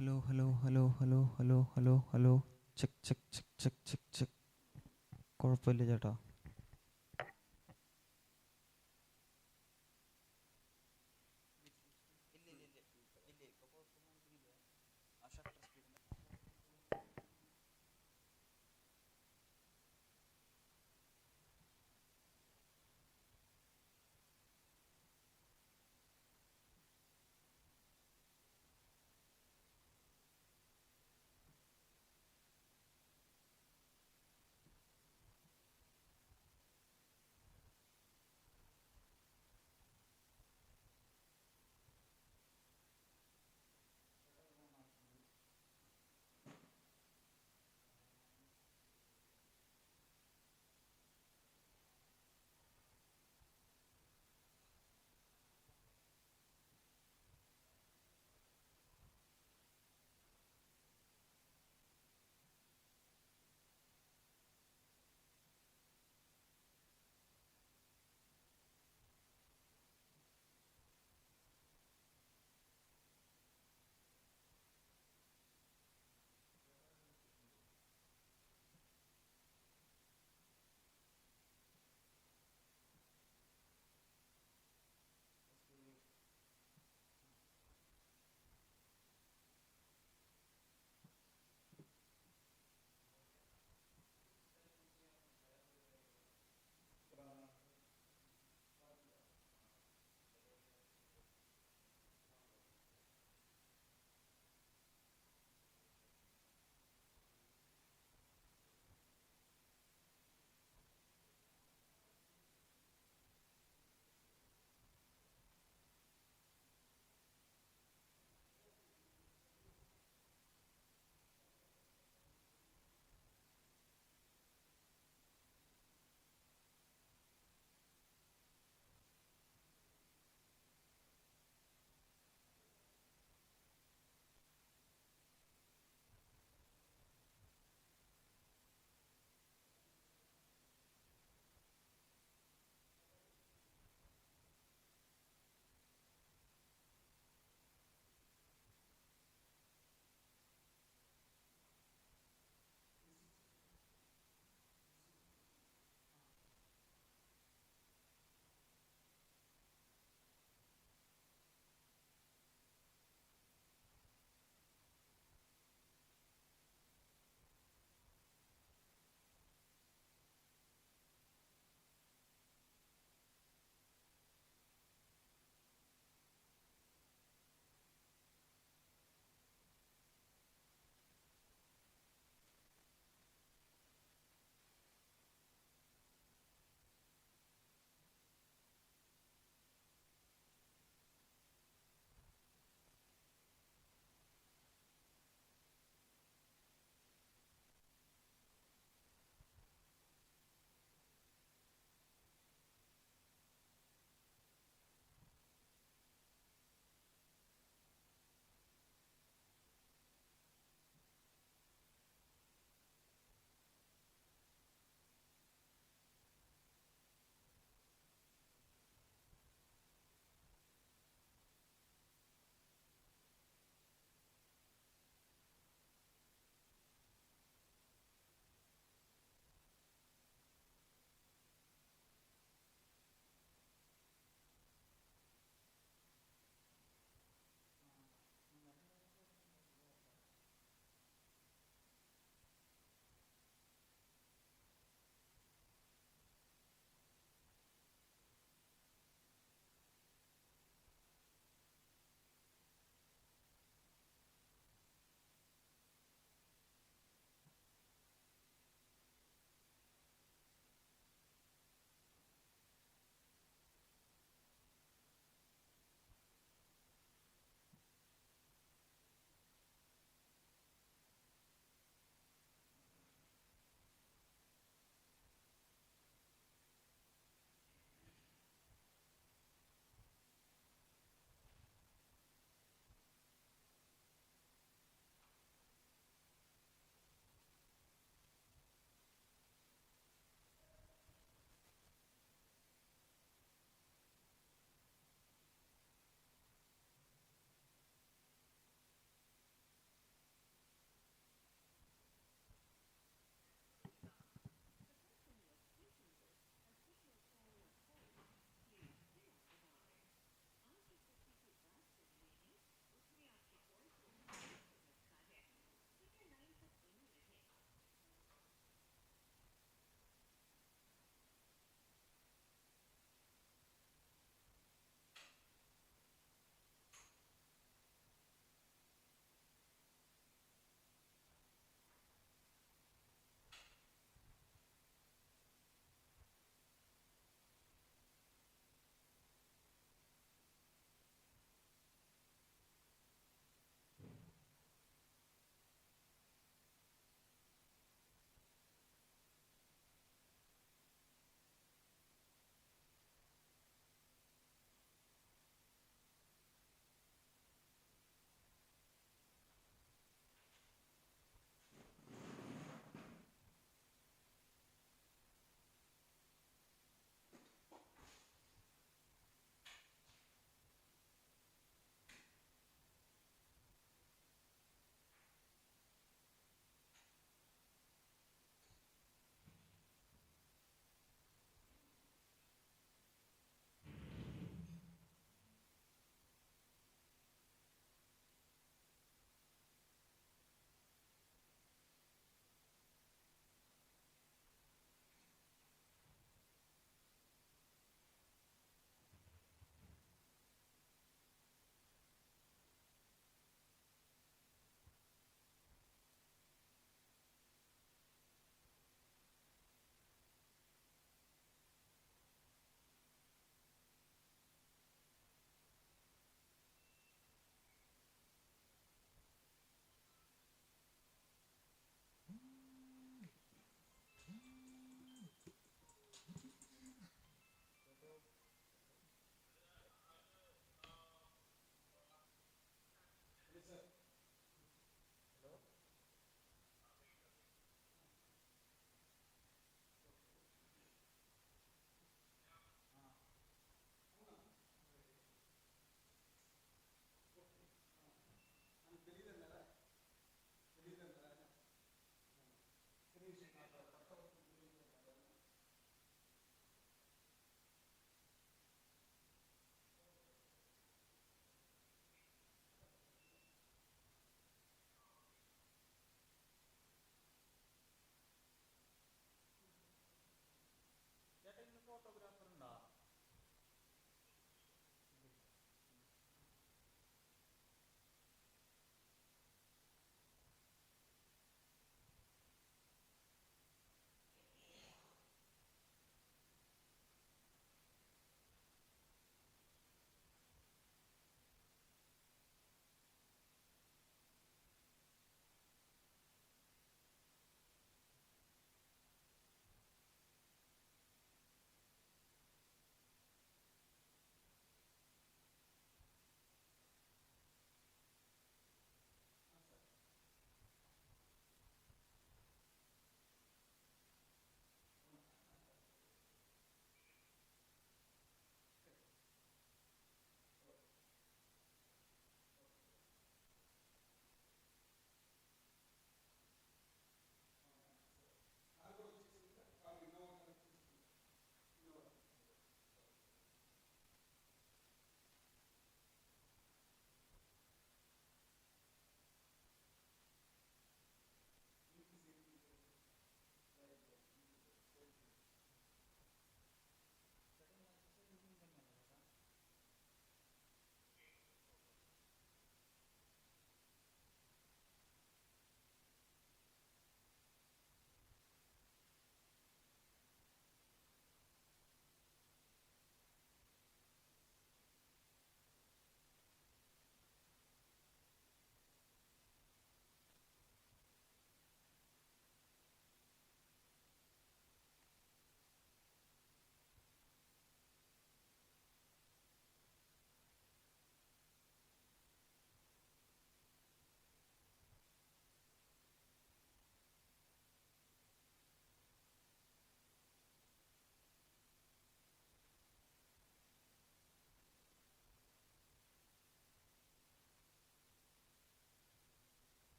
Hello hello hello hello hello hello hello. Check check check check check check. കുഴപ്പമില്ല ചേട്ടാ.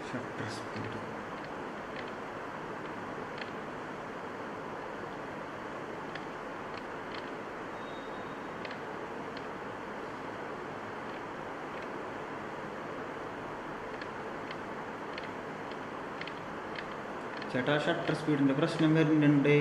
Shutter speed. ചേട്ടാ shutter സ്പീഡിൻ്റെ പ്രശ്നം വരുന്നുണ്ട്.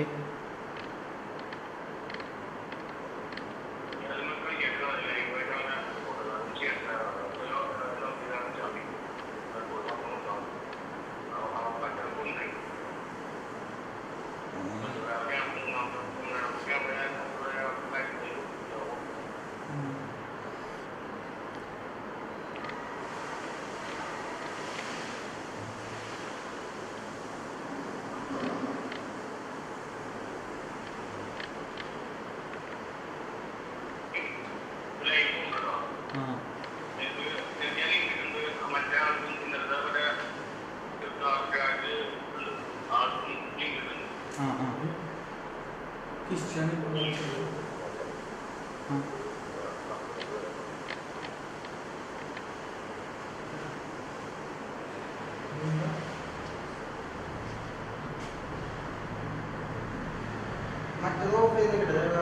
മറ്റേത് ഓഫ് ചെയ്ത് കിട്ടുക.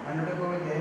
അതിനോട് പോയില്ലേ?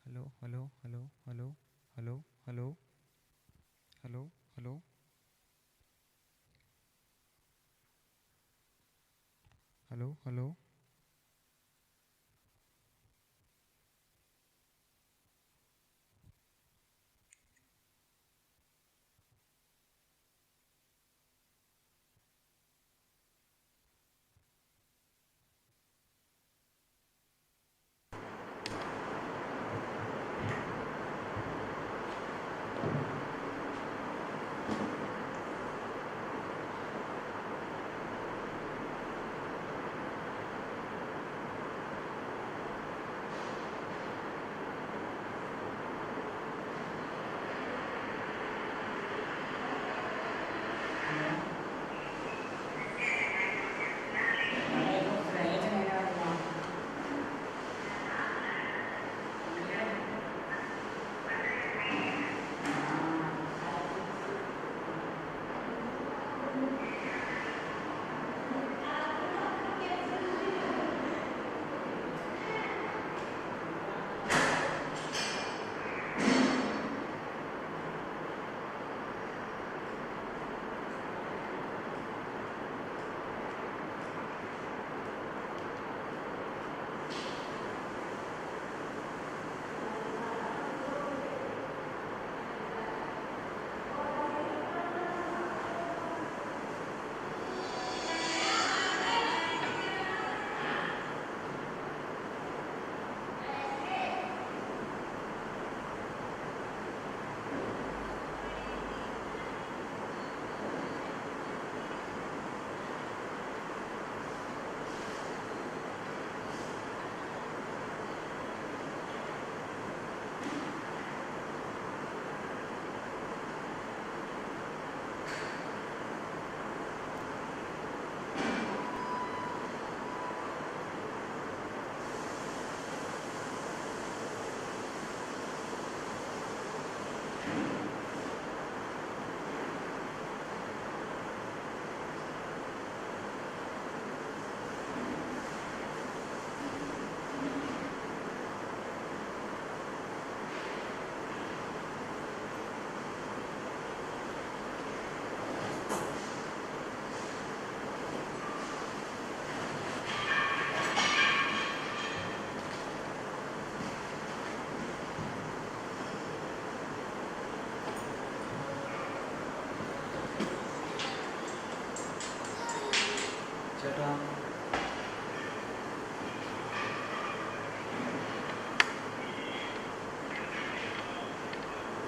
Hello hello hello hello hello hello hello hello hello hello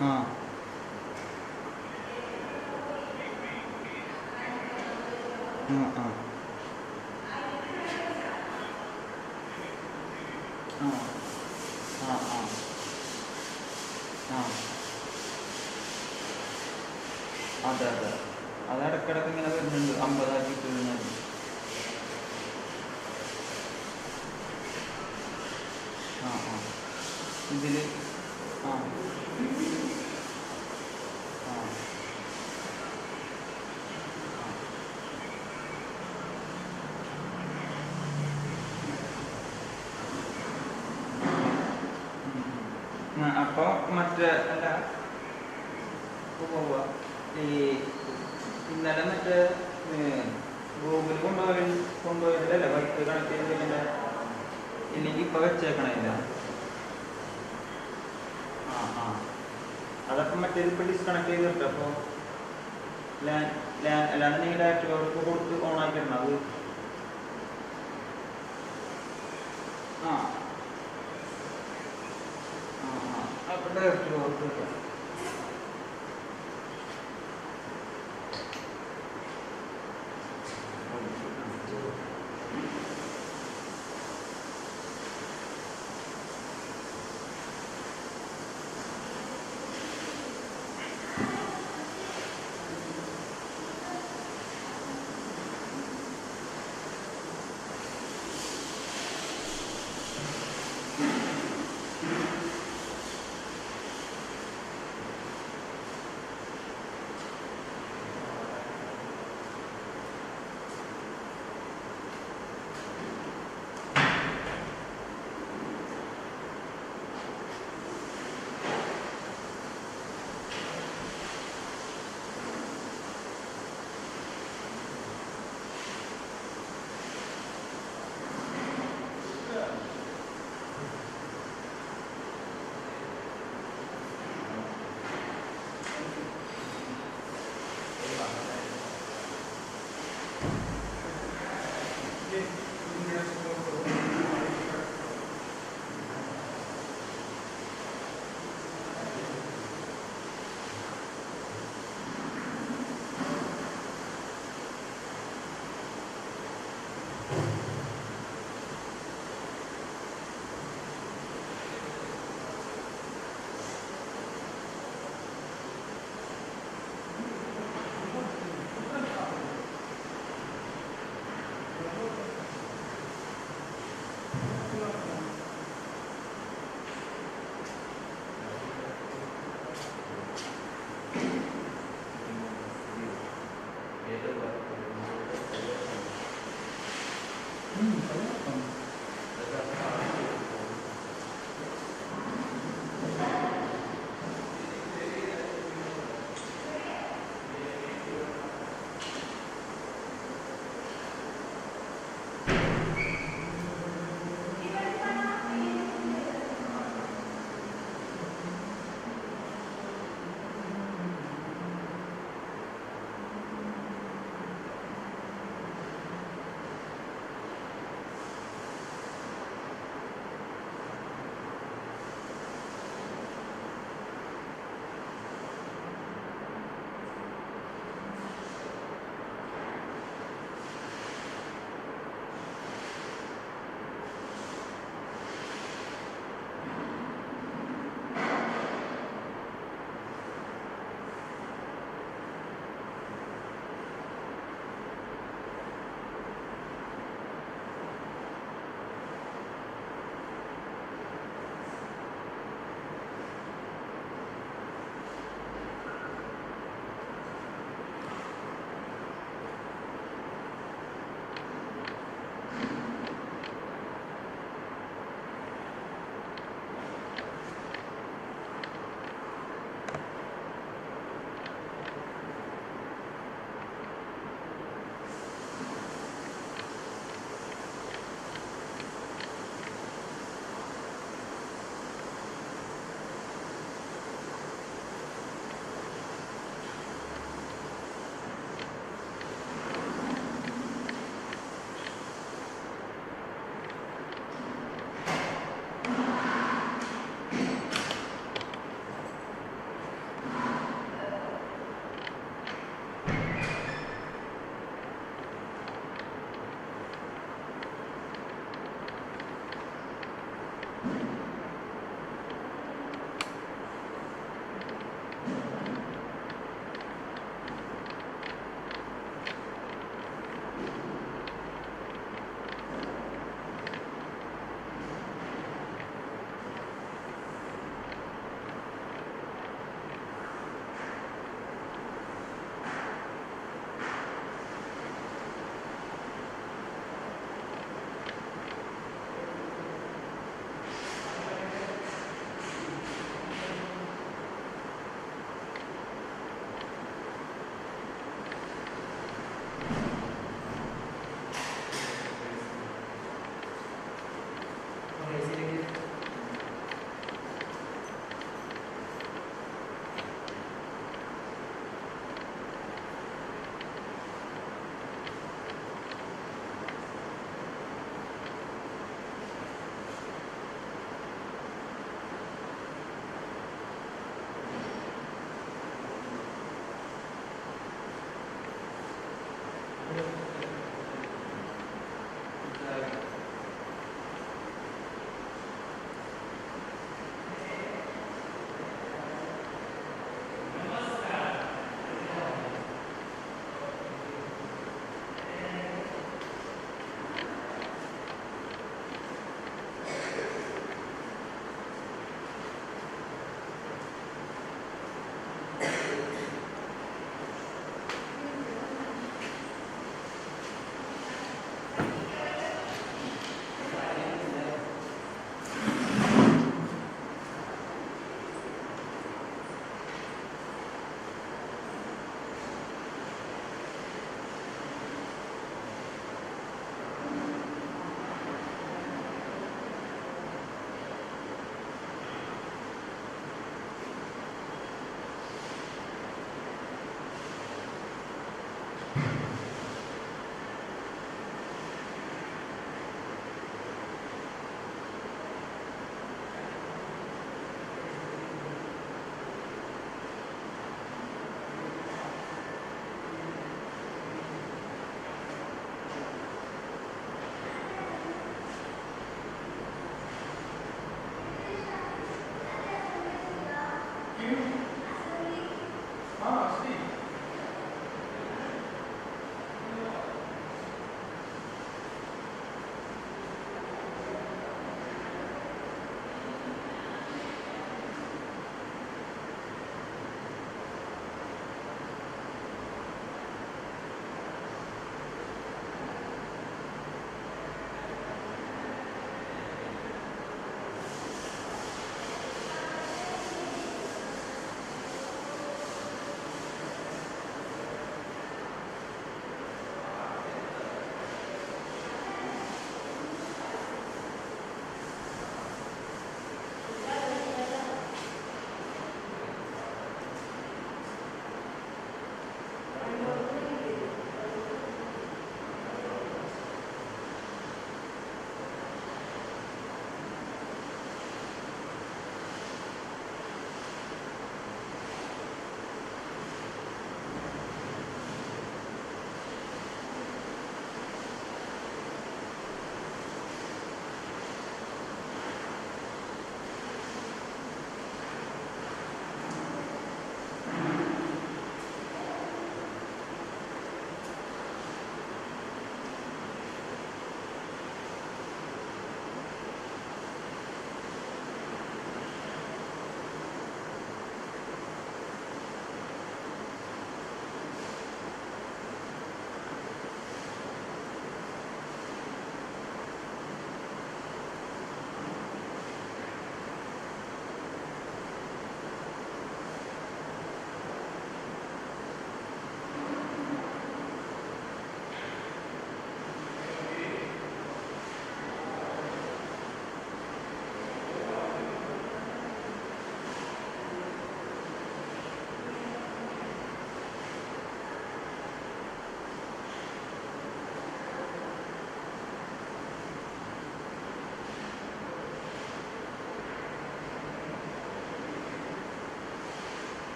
ആ ആ ആ ആ ആ ആ ആ അതെ അതെ അത് ഇടയ്ക്കിടയ്ക്ക് ഇങ്ങനെ വരുന്നുണ്ട് 50 വരുന്നത്. ആ ആ ഇതിൽ ആ ആ അപ്പോൾ മറ്റേ അല്ല ഇപ്പോൾ പോവുക ഈ ഇന്നലെ മറ്റേ ഗൂഗിൾ കൊണ്ടുപോയതിലല്ലേ വൈഫൈ കണക്ട് ചെയ്തതിൻ്റെ ഇല്ലെങ്കിൽ ഇപ്പോൾ വെച്ചേക്കണില്ല. ആ ആ അതപ്പം മറ്റേത് ഇപ്പോൾ ഡിസ്കണക്ട് ചെയ്തിട്ട് അപ്പോൾ അല്ലാണ്ട് നിങ്ങൾ ഡയറക്റ്റ് അവർക്ക് കൊടുത്ത് ഓണാക്കിയിരുന്നു അത്. ആ ആ ആ അപ്പോൾ ഡയറക്റ്റ് അവർക്ക്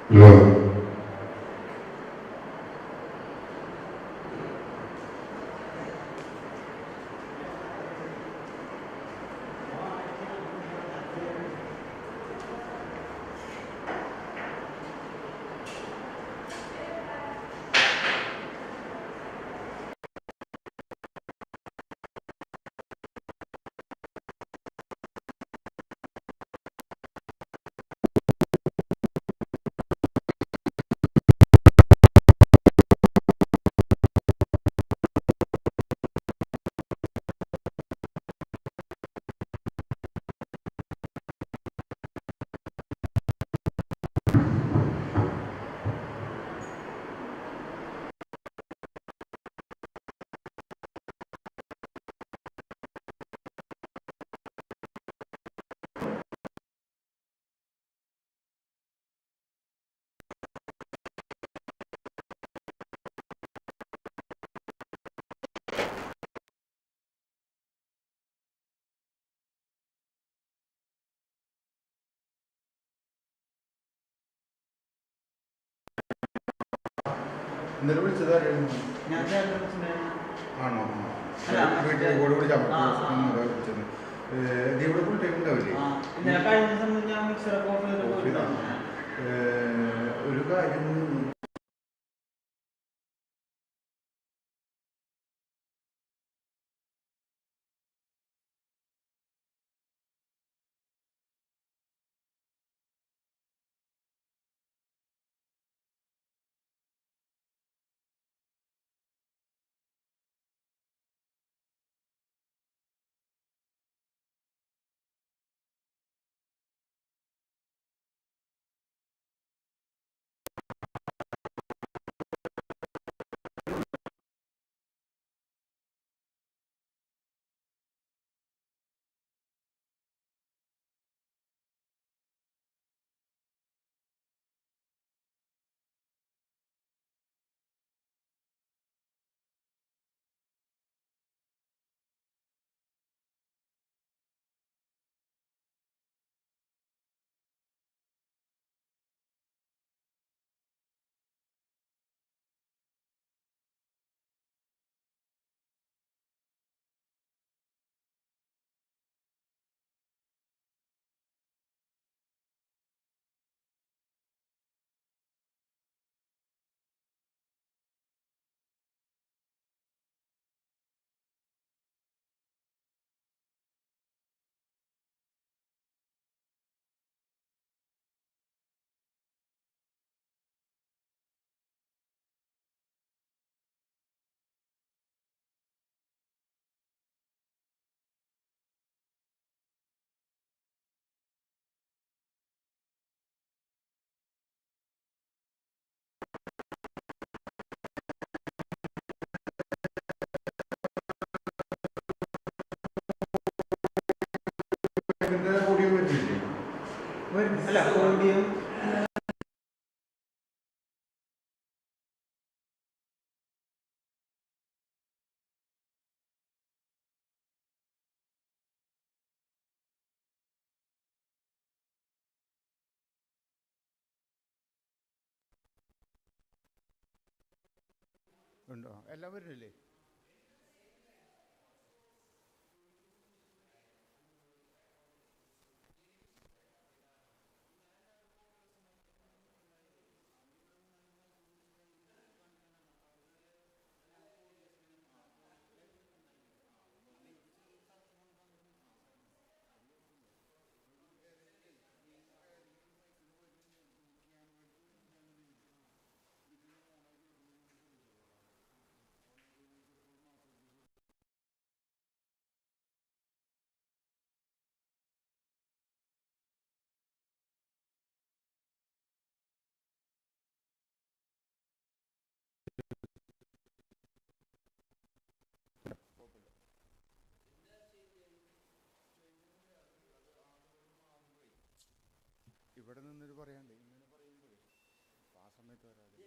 Hello. ഇന്നലെ വിളിച്ചതായിരുന്നു. ആണോ? വീട്ടിൽ കൂടെ വിളിച്ചാൽ വിളിച്ചത്. ഇവിടെ ഫുൾ ടൈം ഉണ്ടാവില്ലേ? ഒരു കാര്യം ഓഡിയോ വരുന്നില്ലേ? അല്ല ഓഡിയോ ഉണ്ടോ? എല്ലാം വരുന്നില്ലേ? ഇവിടെ നിന്നൊരു പറയാണ്ട് ഇങ്ങനെ പറയുമ്പോഴേ ആ സമയത്ത് വരാതെ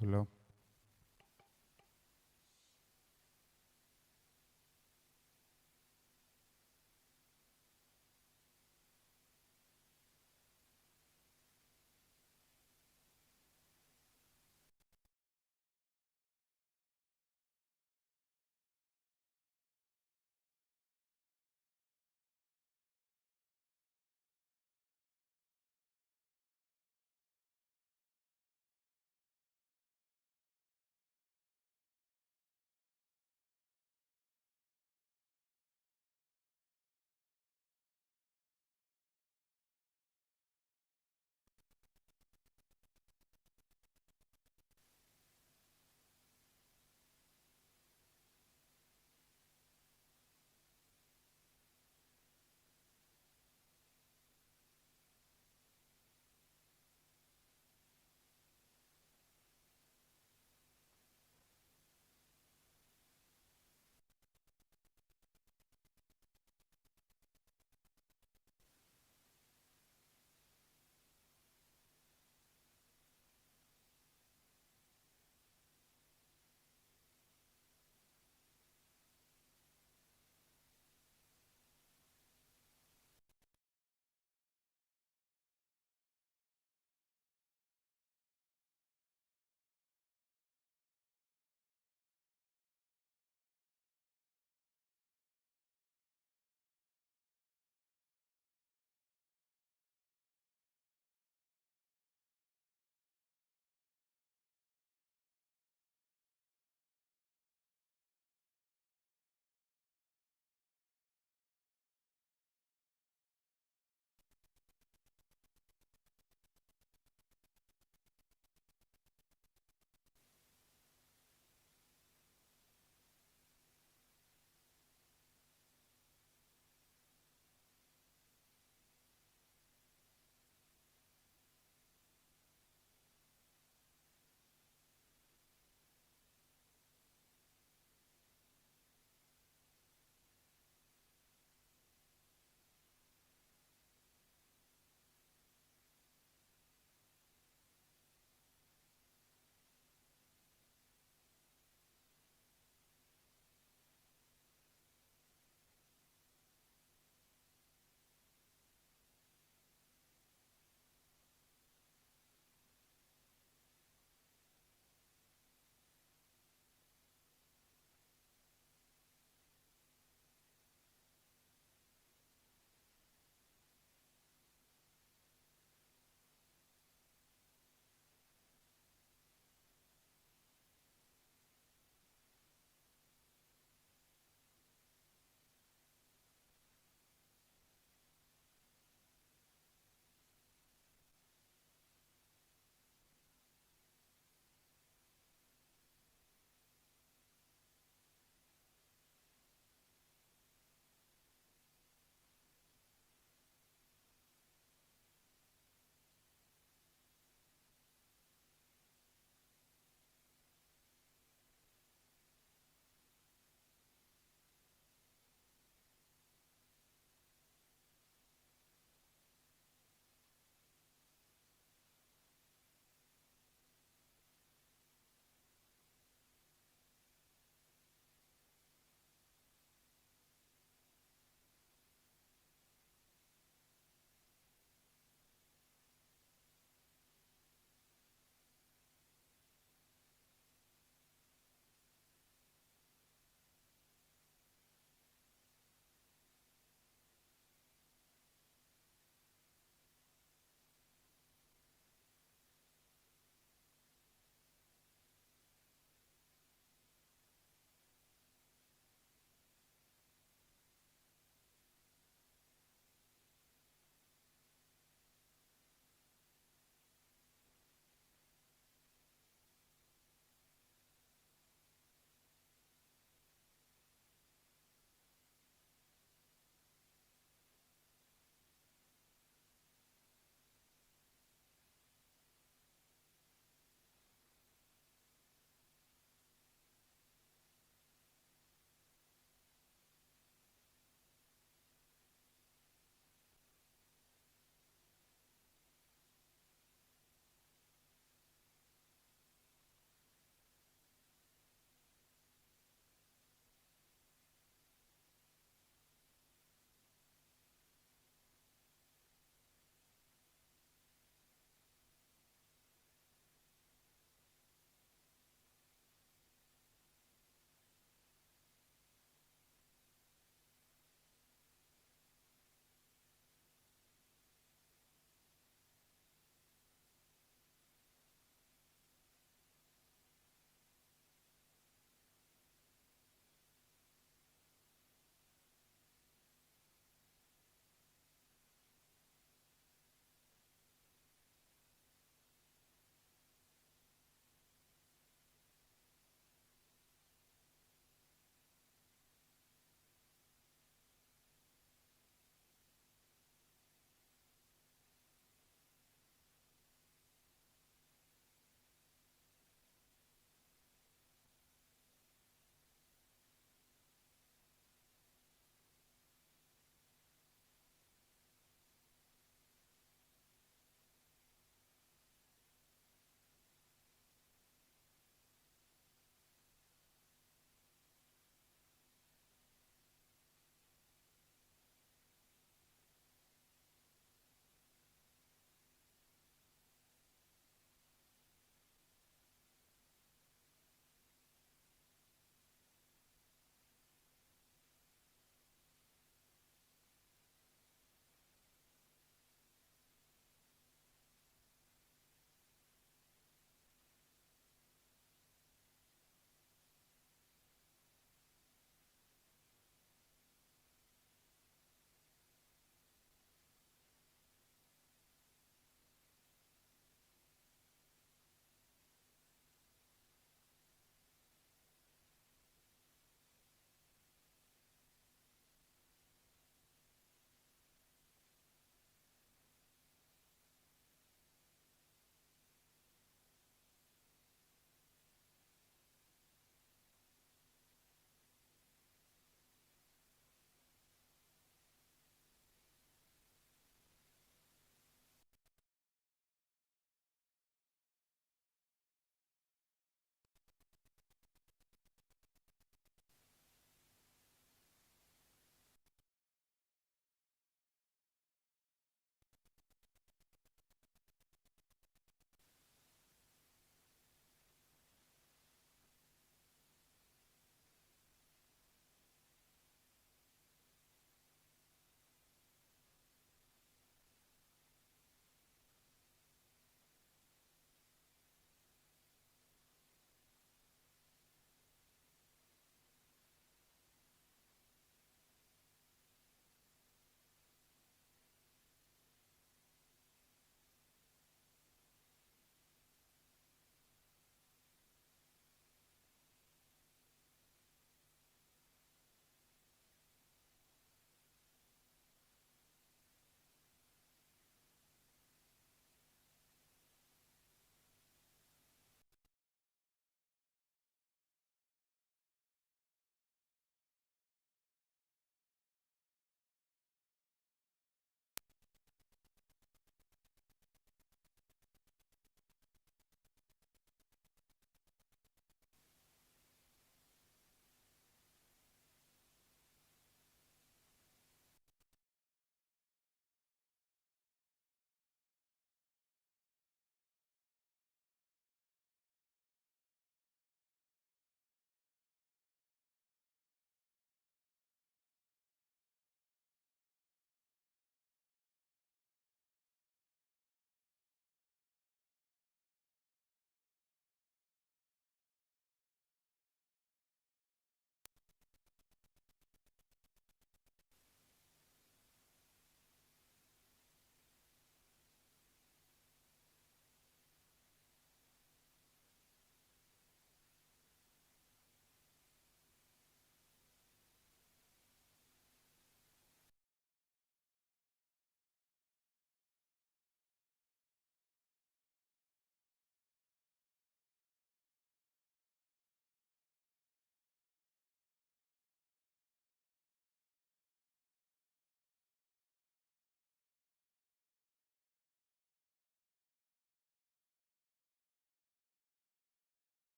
hello.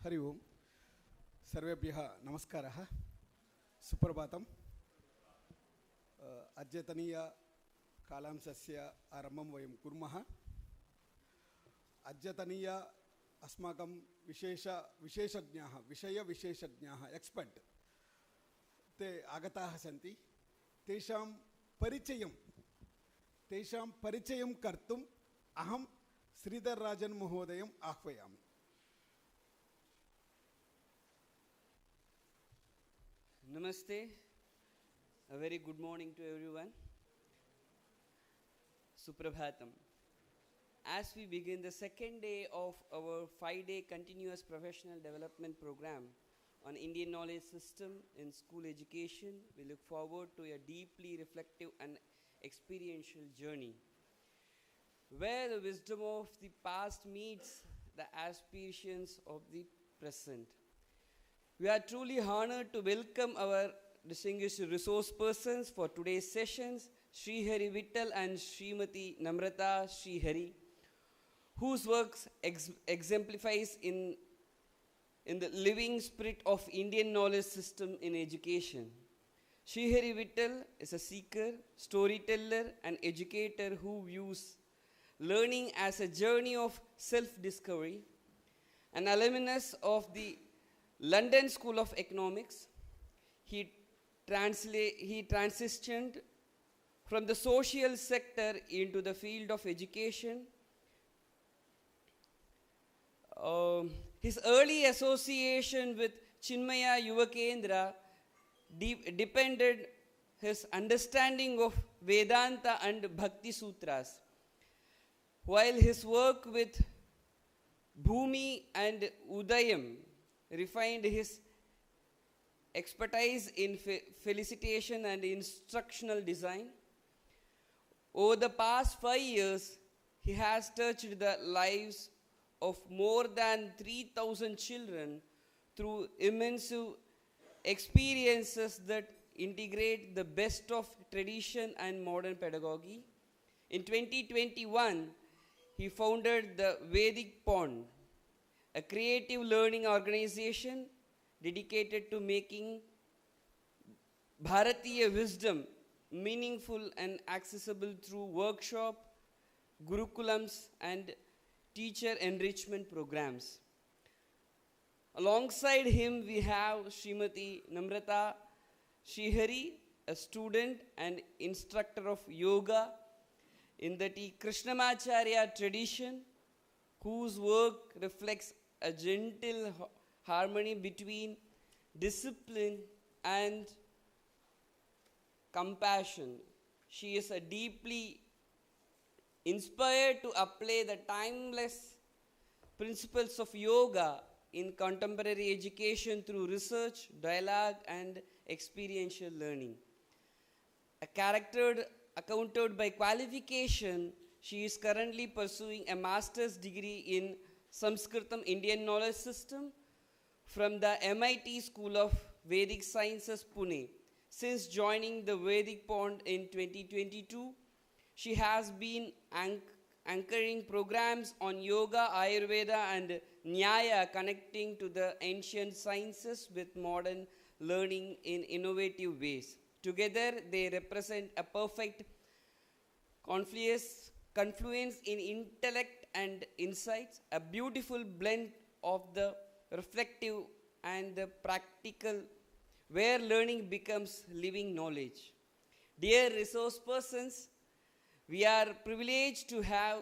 हरि ओम सर्वेभ्यः नमस्कारः सुप्रभातम् अद्यतनीय कालांशस्य आरम्भं वयं कुर्मः अद्यतनीय अस्माकं विशेषज्ञाः विषयविशेषज्ञाः एक्स्पर्ट् ते आगताः सन्ति तेषां परिचयं कर्तुम् अहं श्रीधर राजन् महोदयम् आह्वयामि Namaste, a very good morning to everyone. Suprabhatam. As we begin the second day of our 5-day continuous professional development program on Indian knowledge system in school education, we look forward to a deeply reflective and experiential journey where the wisdom of the past meets the aspirations of the present. We are truly honored to welcome our distinguished resource persons for today's sessions, Sri Hari Vittal and Srimati Namrata Sri Hari, whose works exemplifies in the living spirit of Indian knowledge system in education. Sri Hari Vittal is a seeker, storyteller, and educator who views learning as a journey of self-discovery. An alumnus of the London School of Economics, he transitioned from the social sector into the field of education. His early association with Chinmaya Yuva Kendra depended his understanding of Vedanta and Bhakti Sutras, while his work with Bhumi and Udayam refined his expertise in felicitation and instructional design. Over the past 5 years, he has touched the lives of more than 3,000 children through immense experiences that integrate the best of tradition and modern pedagogy. In 2021, he founded the Vedic Pond, a creative learning organization dedicated to making Bharatiya wisdom meaningful and accessible through workshop, gurukulams, and teacher enrichment programs. Alongside him, we have Srimati Namrata Sri Hari, a student and instructor of yoga in the Krishnamacharya tradition, whose work reflects a gentle harmony between discipline and compassion. She is deeply inspired to apply the timeless principles of yoga in contemporary education through research, dialogue, and experiential learning. Accounted by qualification, she is currently pursuing a master's degree in SANSKRIT Indian knowledge system from the MIT School of Vedic Sciences, Pune. Since joining the Vedic Pond in 2022, she has been anchoring programs on yoga, Ayurveda, and Nyaya, connecting to the ancient sciences with modern learning in innovative ways. Together, they represent a perfect confluence in intellect and insights, a beautiful blend of the reflective and the practical, where learning becomes living knowledge. Dear resource persons, we are privileged to have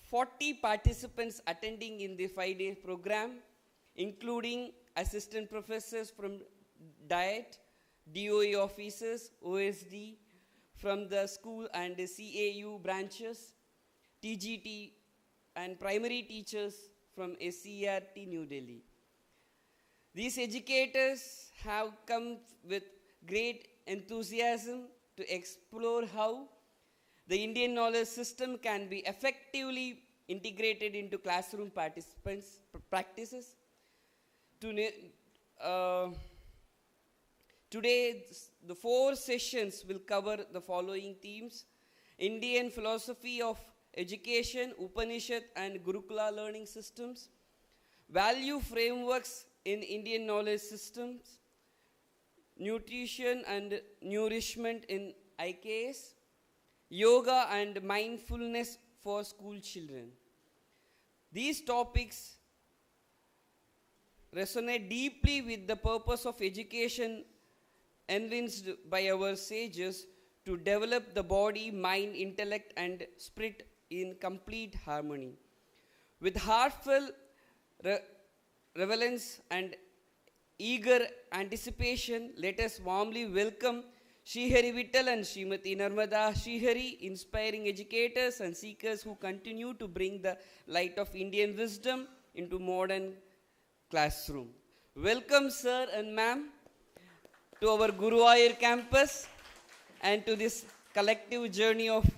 40 participants attending in the 5-day program, including assistant professors from DIET, DOE officers, OSD, from the school and the CAU branches, TGT, and primary teachers from SCERT New Delhi. These educators have come with great enthusiasm to explore how the Indian knowledge system can be effectively integrated into classroom practices. Today, the 4 sessions will cover the following themes: Indian philosophy of education, Upanishad and Gurukula learning systems, value frameworks in Indian knowledge systems, nutrition and nourishment in IKS, yoga and mindfulness for school children. These topics resonate deeply with the purpose of education envisaged by our sages to develop the body, mind, intellect, and spirit in complete harmony. With heartfelt reverence and eager anticipation, let us warmly welcome Srihari Vittal and Srimati Narmada Srihari, inspiring educators and seekers who continue to bring the light of Indian wisdom into modern classroom. Welcome, sir and ma'am, to our Guruvayooor campus and to this collective journey of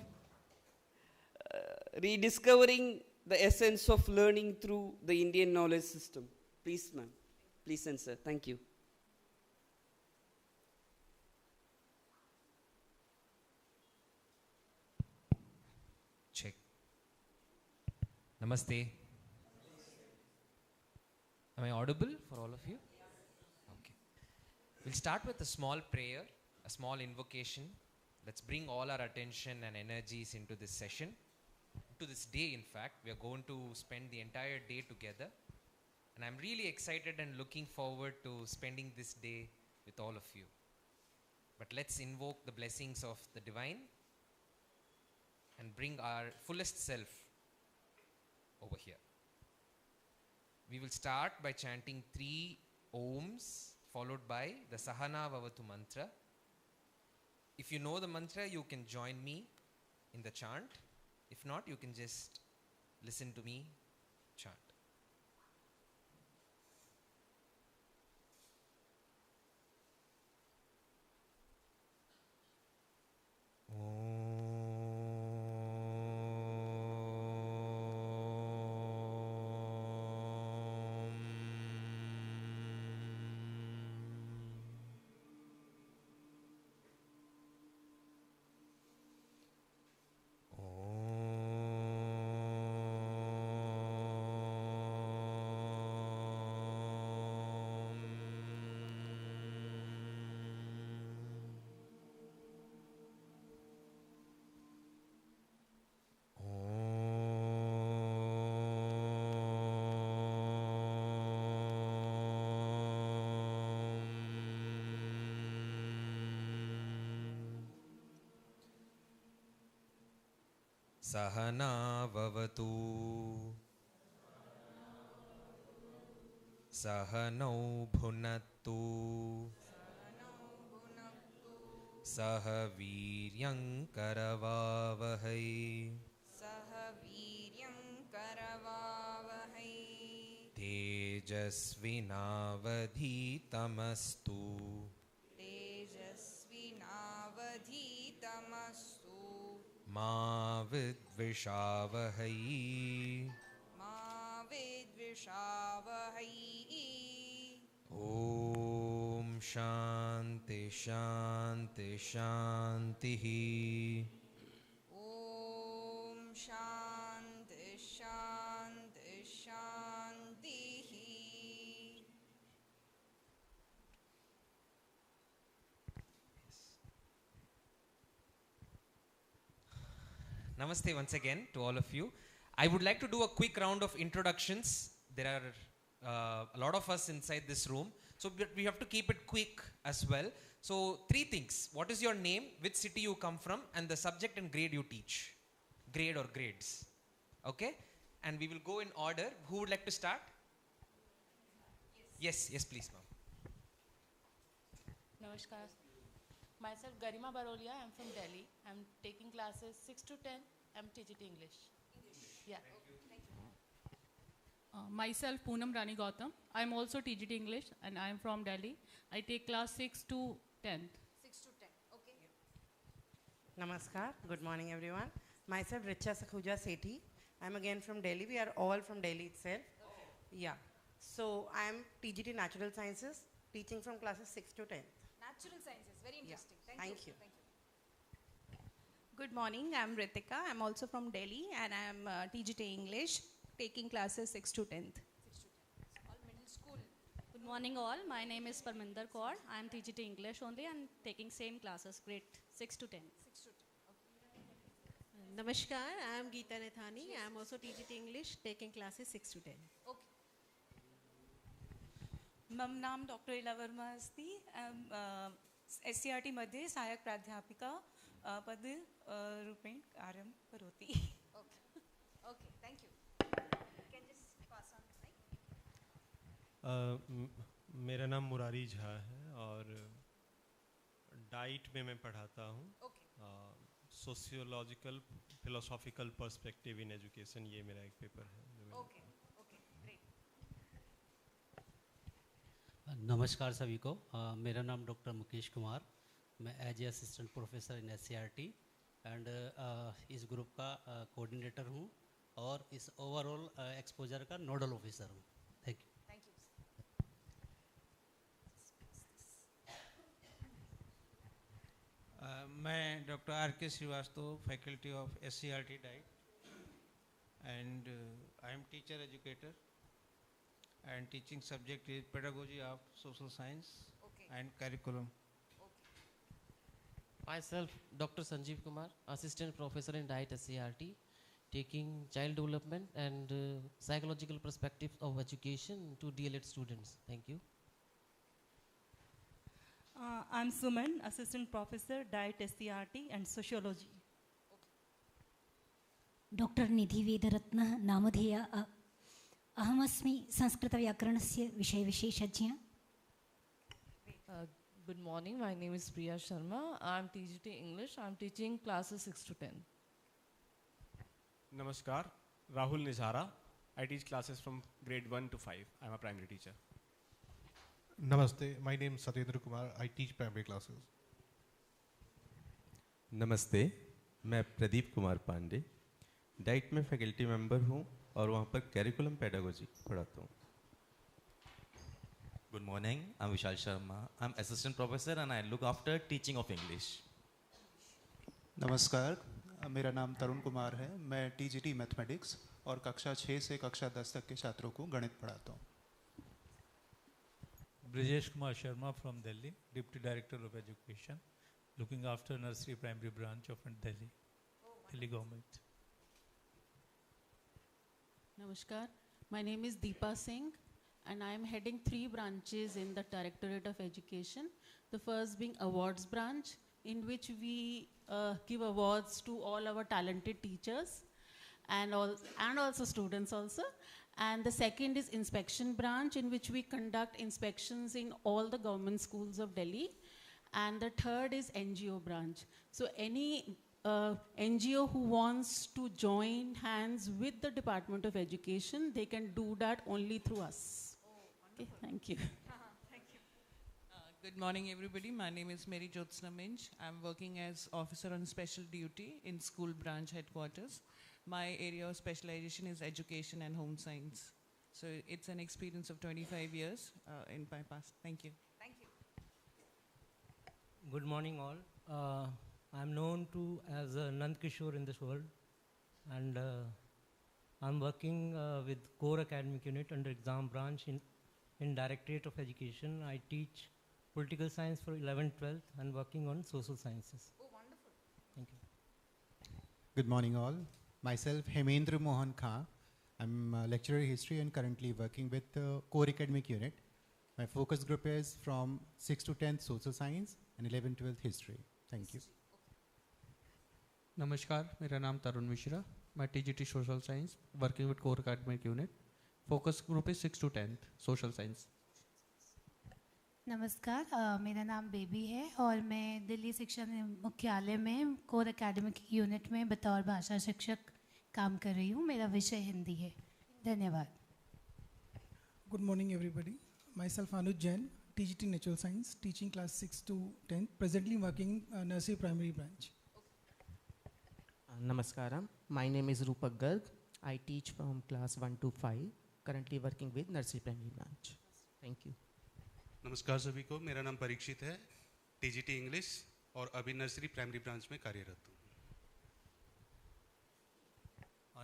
rediscovering the essence of learning through the Indian knowledge system. Please, ma'am. Please, and sir. Thank you. Check. Namaste. Am I audible for all of you? Okay. We'll start with a small prayer, a small invocation. Let's bring all our attention and energies into this session. To this day, in fact, we are going to spend the entire day together. And I'm really excited and looking forward to spending this day with all of you. But let's invoke the blessings of the divine and bring our fullest self over here. We will start by chanting 3 Oms followed by the Sahana Vavatu mantra. If you know the mantra, you can join me in the chant. If not, you can just listen to me chant. Sahana Vavatu Sahanau Bhunattu Sahaviryam Karavavahai Tejasvinavadhitamastu Ma Vidvishavahai Om Shanti Shanti Shanti. Namaste once again to all of you. I would like to do a quick round of introductions. There are a lot of us inside this room, so we have to keep it quick as well. So 3 things: what is your name, which city you come from, and the subject and grade you teach. Grade or grades. Okay? And we will go in order. Who would like to start? Yes, please, ma'am. Namaskar. Myself Garima Barolia. I'm from Delhi. I'm taking classes 6 to 10. I'm teaching English. Yeah. Myself Poonam Rani Gautam. I'm also teaching English and I'm from Delhi. I take class 6 to 10th. 6 to 10. Okay. Namaskar. Good morning, everyone. Myself Richa Sakhuja Sethi. I'm again from Delhi. We are all from Delhi itself. Okay. Yeah. So I'm TGT Natural Sciences, teaching from classes 6 to 10. Natural sciences. Very interesting. Yeah. Thank you. Thank you. Good morning, I'm Ritika. I'm also from Delhi and I'm TGT English, taking classes 6 to 10th. 6 to 10. Morning all, my name is Parminder Kaur. I am TGT English only and taking same classes, grade 6 to 10. 6 to 10. Okay. Namaskar, I am Geeta Nethani. I am also TGT English, taking classes 6 to 10. Okay. मम नाम doctor इला वर्मा अस्ति SCRT मध्ये सहायक प्राध्यापिका पद रूपेण कार्यं करोति. Okay. Okay. Thank you. You can just pass on the mic. मेरा नाम मुरारी झा है और डाइट में मैं पढ़ाता हूँ. Sociological philosophical perspective in education, ये मेरा एक पेपर है. Okay. Okay. Great. नमस्कार सभी को. मेरा नाम डॉक्टर मुकेश कुमार. मैं as a assistant professor in SCRT and इस ग्रुप का कोऑर्डिनेटर हूँ और इस ओवरऑल एक्सपोजर का नोडल ऑफिसर हूँ. Thank you. Thank you. मैं doctor R.K. Srivastava, faculty of SCRT DIET and I am teacher educator and teaching subject is pedagogy of social science and curriculum. Myself, Dr. Sanjeev Kumar, assistant professor in diet SCRT, taking child development and psychological perspectives of education to DLED students. Thank you. I'm Suman, assistant professor diet SCRT and sociology. Doctor Nidhi वेदरत्नः नामधेया अहमस्मि संस्कृतव्याकरणस्य विषयविशेषज्ञ. Good morning, my name is Priya Sharma. I am TGT English. I am teaching classes 6 to 10. Namaskar, Rahul Nizara. I teach classes from grade 1 to 5. I am a primary teacher. Namaste, my name is Satyendra Kumar. I teach primary classes. नमस्ते, मैं Pradeep Kumar Pandey diet में faculty member हूँ और वहाँ पर curriculum pedagogy पढ़ाता हूँ. Good morning, I'm Vishal Sharma. I'm assistant professor and I look after teaching of English. नमस्कार, मेरा नाम तरुण कुमार है. मैं TGT मैथमेटिक्स और कक्षा 6 से कक्षा 10 तक के छात्रों को गणित पढ़ाता हूँ. Brijesh Kumar Sharma from Delhi, Deputy Director of Education, looking after nursery primary branch of Delhi, Delhi government. Namaskar, my name is Deepa Singh and I am heading 3 branches in the Directorate of Education. The first being awards branch, in which we give awards to all our talented teachers and also students also. And the second is inspection branch, in which we conduct inspections in all the government schools of Delhi. And the third is NGO branch. So any NGO who wants to join hands with the Department of Education, they can do that only through us. Okay, thank you. Thank you. Good morning, everybody. My name is Mary Jyotsna Minch. I'm working as officer on special duty in school branch headquarters. My area of specialization is education and home science. So it's an experience of 25 years in my past. Thank you. Thank you. Good morning all. I'm known to as Nand Kishore in this world, and I'm working with core academic unit under exam branch in Directorate of Education. I teach political science for 11th, 12th and working on social sciences. Oh, wonderful. Thank you. Good morning all. Myself Hemendra Mohan Khan. I'm a lecturer in history and currently working with the core academic unit. My focus group is from 6th to 10th social science and 11th, 12th history. Thank you. नमस्कार, मेरा नाम तरुण मिश्रा. मैं TGT social science working with core academic unit. Focus group is 6 to 10th social science. नमस्कार, मेरा नाम baby है और मैं दिल्ली शिक्षा मुख्यालय में कोर एकेडमिक यूनिट में बतौर भाषा शिक्षक काम कर रही हूँ. मेरा विषय हिंदी है. धन्यवाद. Good morning everybody. Myself Anuj Jain, TGT Natural Science, teaching class 6 to 10, presently working in nursery primary branch. Namaskaram, my name is Rupak Garg. I teach from class 1 to 5, currently working with nursery primary branch. Thank you. नमस्कार सभी को. मेरा नाम परीक्षित है, TGT English और अभी nursery primary branch में कार्यरत हूँ.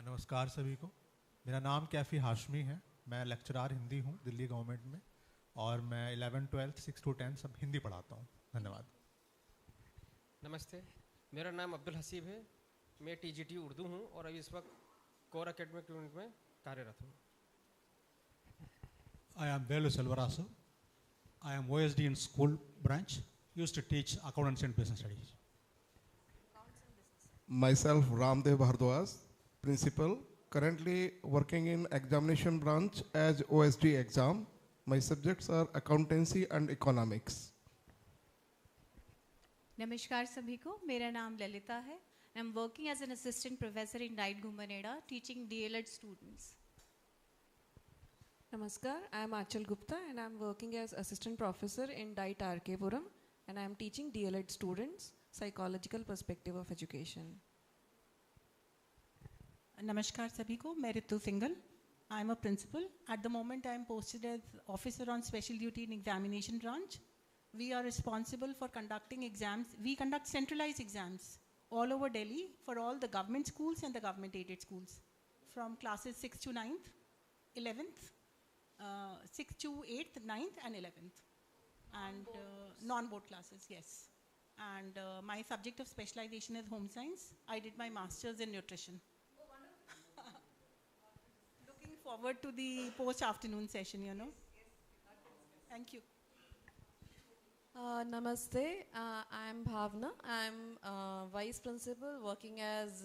नमस्कार सभी को. मेरा नाम कैफ़ी हाशमी है. मैं लेक्चरार हिंदी हूँ दिल्ली गवर्नमेंट में और मैं 11, 12, 6 to 10 सब हिंदी पढ़ाता हूँ। धन्यवाद। नमस्ते, मेरा नाम अब्दुल हसीब है। मैं टीजीटी उर्दू हूँ और अभी इस वक्त कोर एकेडमिक यूनिट में कार्यरत हूँ। I am Velu Selvarasu. I am OSD in school branch. Used to teach accountancy and business studies. Myself Ramdev Bhardwaj, principal, currently working in examination branch as OSD exam. My subjects are accountancy and economics. नमस्कार सभी को, मेरा नाम ललिता है। I am working as an assistant professor in DIET Gumaneda, teaching DLED students. Namaskar, I am Achal Gupta and I am working as assistant professor in DIET RK Puram and I am teaching DLED students psychological perspective of education. Namaskar sabhi ko, मैं Ritu single. I am a principal. At the moment I am posted as officer on special duty in examination branch. We are responsible for conducting exams. We conduct centralized exams all over Delhi for all the government schools and the government aided schools from classes 6th to 9th, 11th, 6th to 8th, 9th and 11th. And non-board classes, yes. And my subject of specialization is home science. I did my master's in nutrition. Looking forward to the post-afternoon session, you know. Thank you. Namaste, I am Bhavna. I am vice principal working as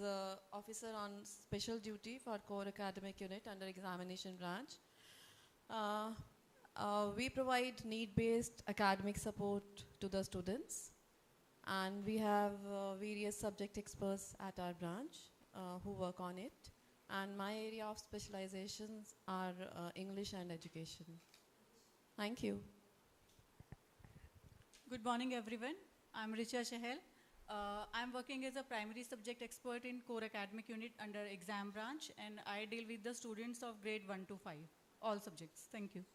officer on special duty for core academic unit under examination branch. We provide need-based academic support to the students, and we have various subject experts at our branch who work on it. And my area of specializations are English and education. Thank you. Good morning, everyone. I'm Richa Chahel. I'm working as a primary subject expert in core academic unit under exam branch, and I deal with the students of grade 1 to 5, all subjects. Thank you.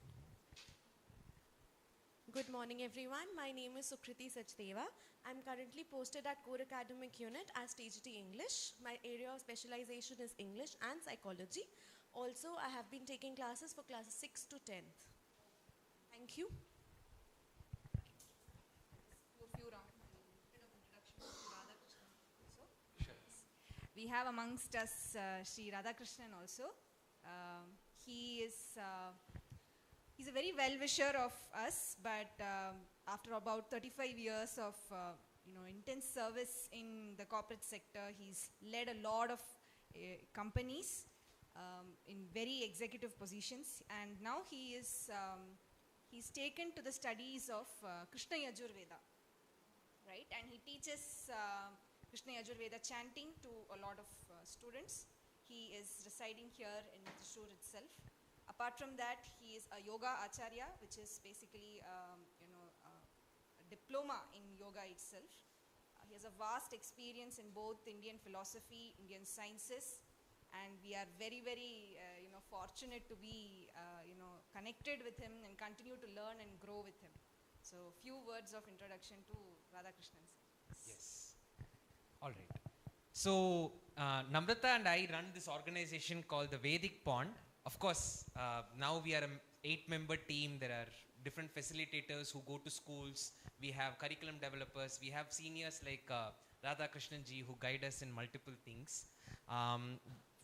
Good morning, everyone. My name is Sukriti Sachdeva. I'm currently posted at core academic unit as TGT English. My area of specialization is English and psychology. Also, I have been taking classes for classes 6 to 10th. Thank you. We have amongst us Sri Radhakrishnan also. He's a very well-wisher of us, but after about 35 years of intense service in the corporate sector, he's led a lot of companies in very executive positions, and now he's taken to the studies of Krishna Yajurveda, right? And he teaches Krishna Yajurveda chanting to a lot of students. He is residing here in Thrissur itself. Apart from that, he is a yoga acharya, which is basically a diploma in yoga itself. He has a vast experience in both Indian philosophy, Indian sciences, and we are very, very fortunate to be connected with him and continue to learn and grow with him. So, few words of introduction to Radhakrishnan. Yes. All right. So, Namrata and I run this organization called the Vedic Pond. Of course, now we are an 8-member team. There are different facilitators who go to schools. We have curriculum developers. We have seniors like Radhakrishnan ji who guide us in multiple things.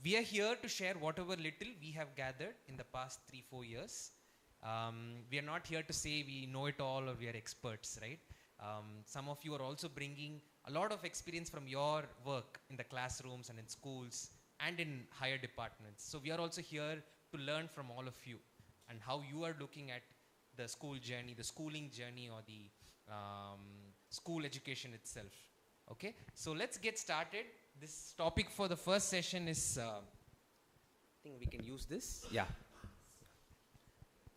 We are here to share whatever little we have gathered in the past 3-4 years. We are not here to say we know it all or we are experts, right? Some of you are also bringing a lot of experience from your work in the classrooms and in schools and in higher departments. So we are also here to learn from all of you and how you are looking at the school journey, the schooling journey, or the school education itself. Okay, so let's get started. This topic for the first session is, I think we can use this. Yeah.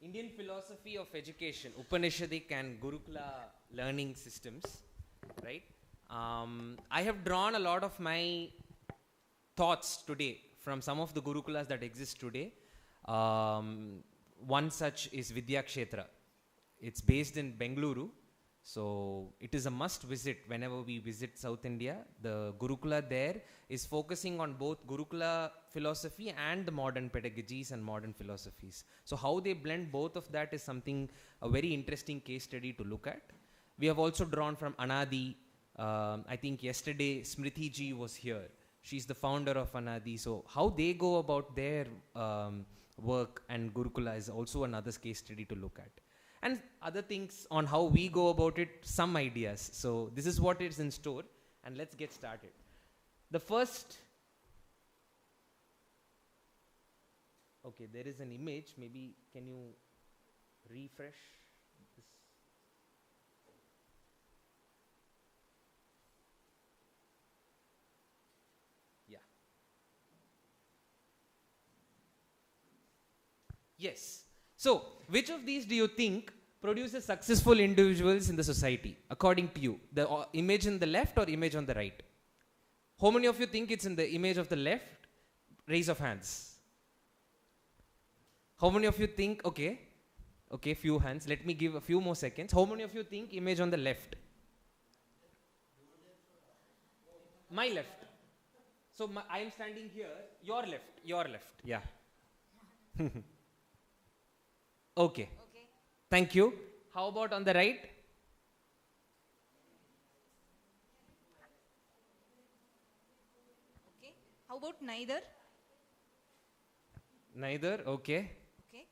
Indian philosophy of education, Upanishadic and Gurukula learning systems, right? I have drawn a lot of my thoughts today from some of the Gurukulas that exist today. One such is Vidya Kshetra. It's based in Bengaluru. So it is a must visit whenever we visit South India. The Gurukula there is focusing on both Gurukula philosophy and the modern pedagogies and modern philosophies. So how they blend both of that is something, a very interesting case study to look at. We have also drawn from Anadi. I think yesterday Smriti ji was here. She's the founder of Anadi. So how they go about their work and Gurukula is also another case study to look at. And other things on how we go about it, some ideas. So this is what is in store, and let's get started. The first, okay, there is an image. Maybe can you refresh this? Yeah. Yes. So, which of these do you think produces successful individuals in the society, according to you? The image in the left or image on the right? How many of you think it's in the image of the left? Raise of hands. How many of you think, okay, few hands. Let me give a few more seconds. How many of you think image on the left? My left. So I am standing here, your left, yeah. Okay. Thank you. How about on the right? Okay. How about neither? Neither, okay. Okay.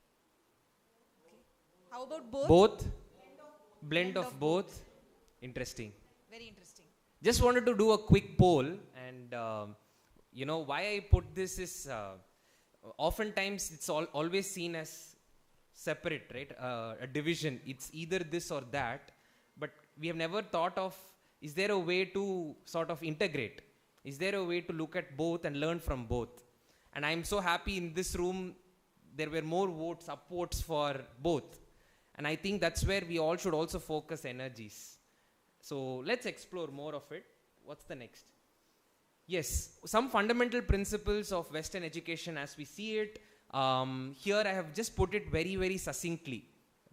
How about both? Both. Blend of both. Interesting. Very interesting. Just wanted to do a quick poll, and you know why I put this is oftentimes it's always seen as separate, right? A division. It's either this or that, but we have never thought of, is there a way to sort of integrate? Is there a way to look at both and learn from both? And I'm so happy in this room there were more votes, upvotes for both. And I think that's where we all should also focus energies. So let's explore more of it. What's the next? Yes, some fundamental principles of Western education as we see it. Here I have just put it very, very succinctly,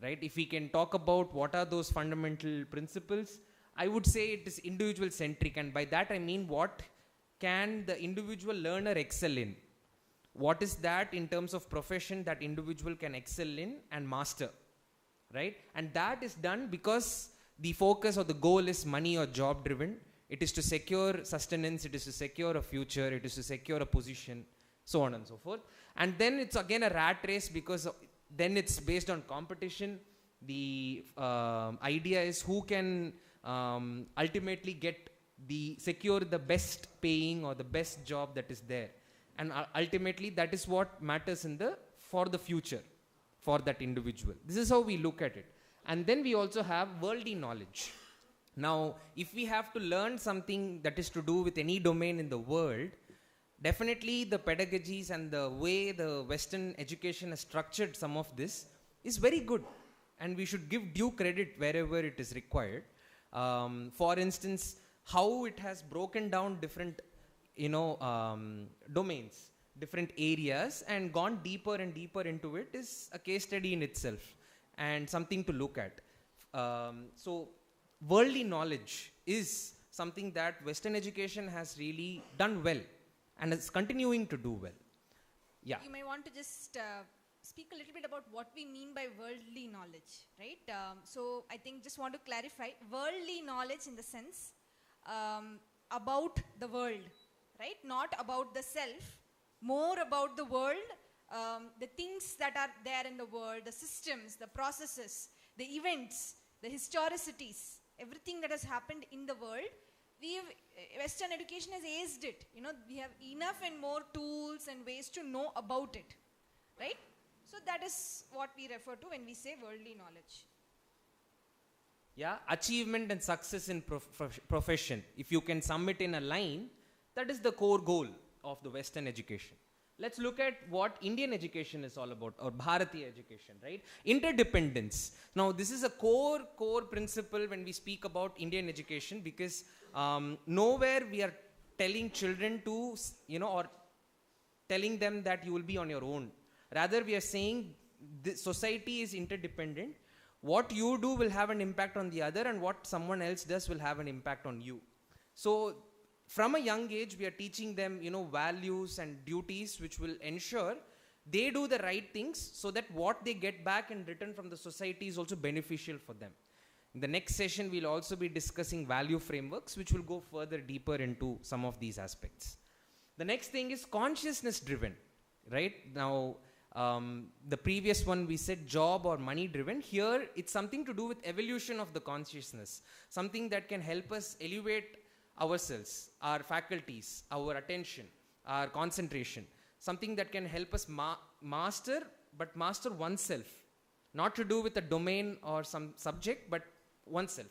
right? If we can talk about what are those fundamental principles, I would say it is individual centric, and by that I mean what can the individual learner excel in? What is that in terms of profession that individual can excel in and master, right? And that is done because the focus or the goal is money or job driven. It is to secure sustenance, it is to secure a future, it is to secure a position, so on and so forth. And then it's again a rat race because then it's based on competition. The idea is who can ultimately secure the best paying or the best job that is there. And ultimately that is what matters for the future for that individual. This is how we look at it. And then we also have worldly knowledge. Now, if we have to learn something that is to do with any domain in the world, definitely the pedagogies and the way the Western education has structured some of this is very good. And we should give due credit wherever it is required. For instance, how it has broken down different, domains, different areas and gone deeper and deeper into it is a case study in itself and something to look at. So worldly knowledge is something that Western education has really done well and is continuing to do well. Yeah. You may want to just speak a little bit about what we mean by worldly knowledge, right? So I think just want to clarify worldly knowledge in the sense about the world, right? Not about the self, more about the world, the things that are there in the world, the systems, the processes, the events, the historicities, everything that has happened in the world. Western education has aced it. We have enough and more tools and ways to know about it, right? So that is what we refer to when we say worldly knowledge. Yeah, achievement and success in profession. If you can sum it in a line, that is the core goal of the Western education. Let's look at what Indian education is all about, or Bharatiya education, right? Interdependence. Now, this is a core principle when we speak about Indian education, because nowhere we are telling children to, or telling them that you will be on your own. Rather, we are saying the society is interdependent. What you do will have an impact on the other, and what someone else does will have an impact on you. So from a young age, we are teaching them, values and duties which will ensure they do the right things, so that what they get back in return from the society is also beneficial for them. In the next session, we'll also be discussing value frameworks, which will go further deeper into some of these aspects. The next thing is consciousness driven, right? Now, the previous one we said job or money driven. Here, it's something to do with evolution of the consciousness, something that can help us elevate ourselves, our faculties, our attention, our concentration, something that can help us master oneself, not to do with a domain or some subject, but oneself.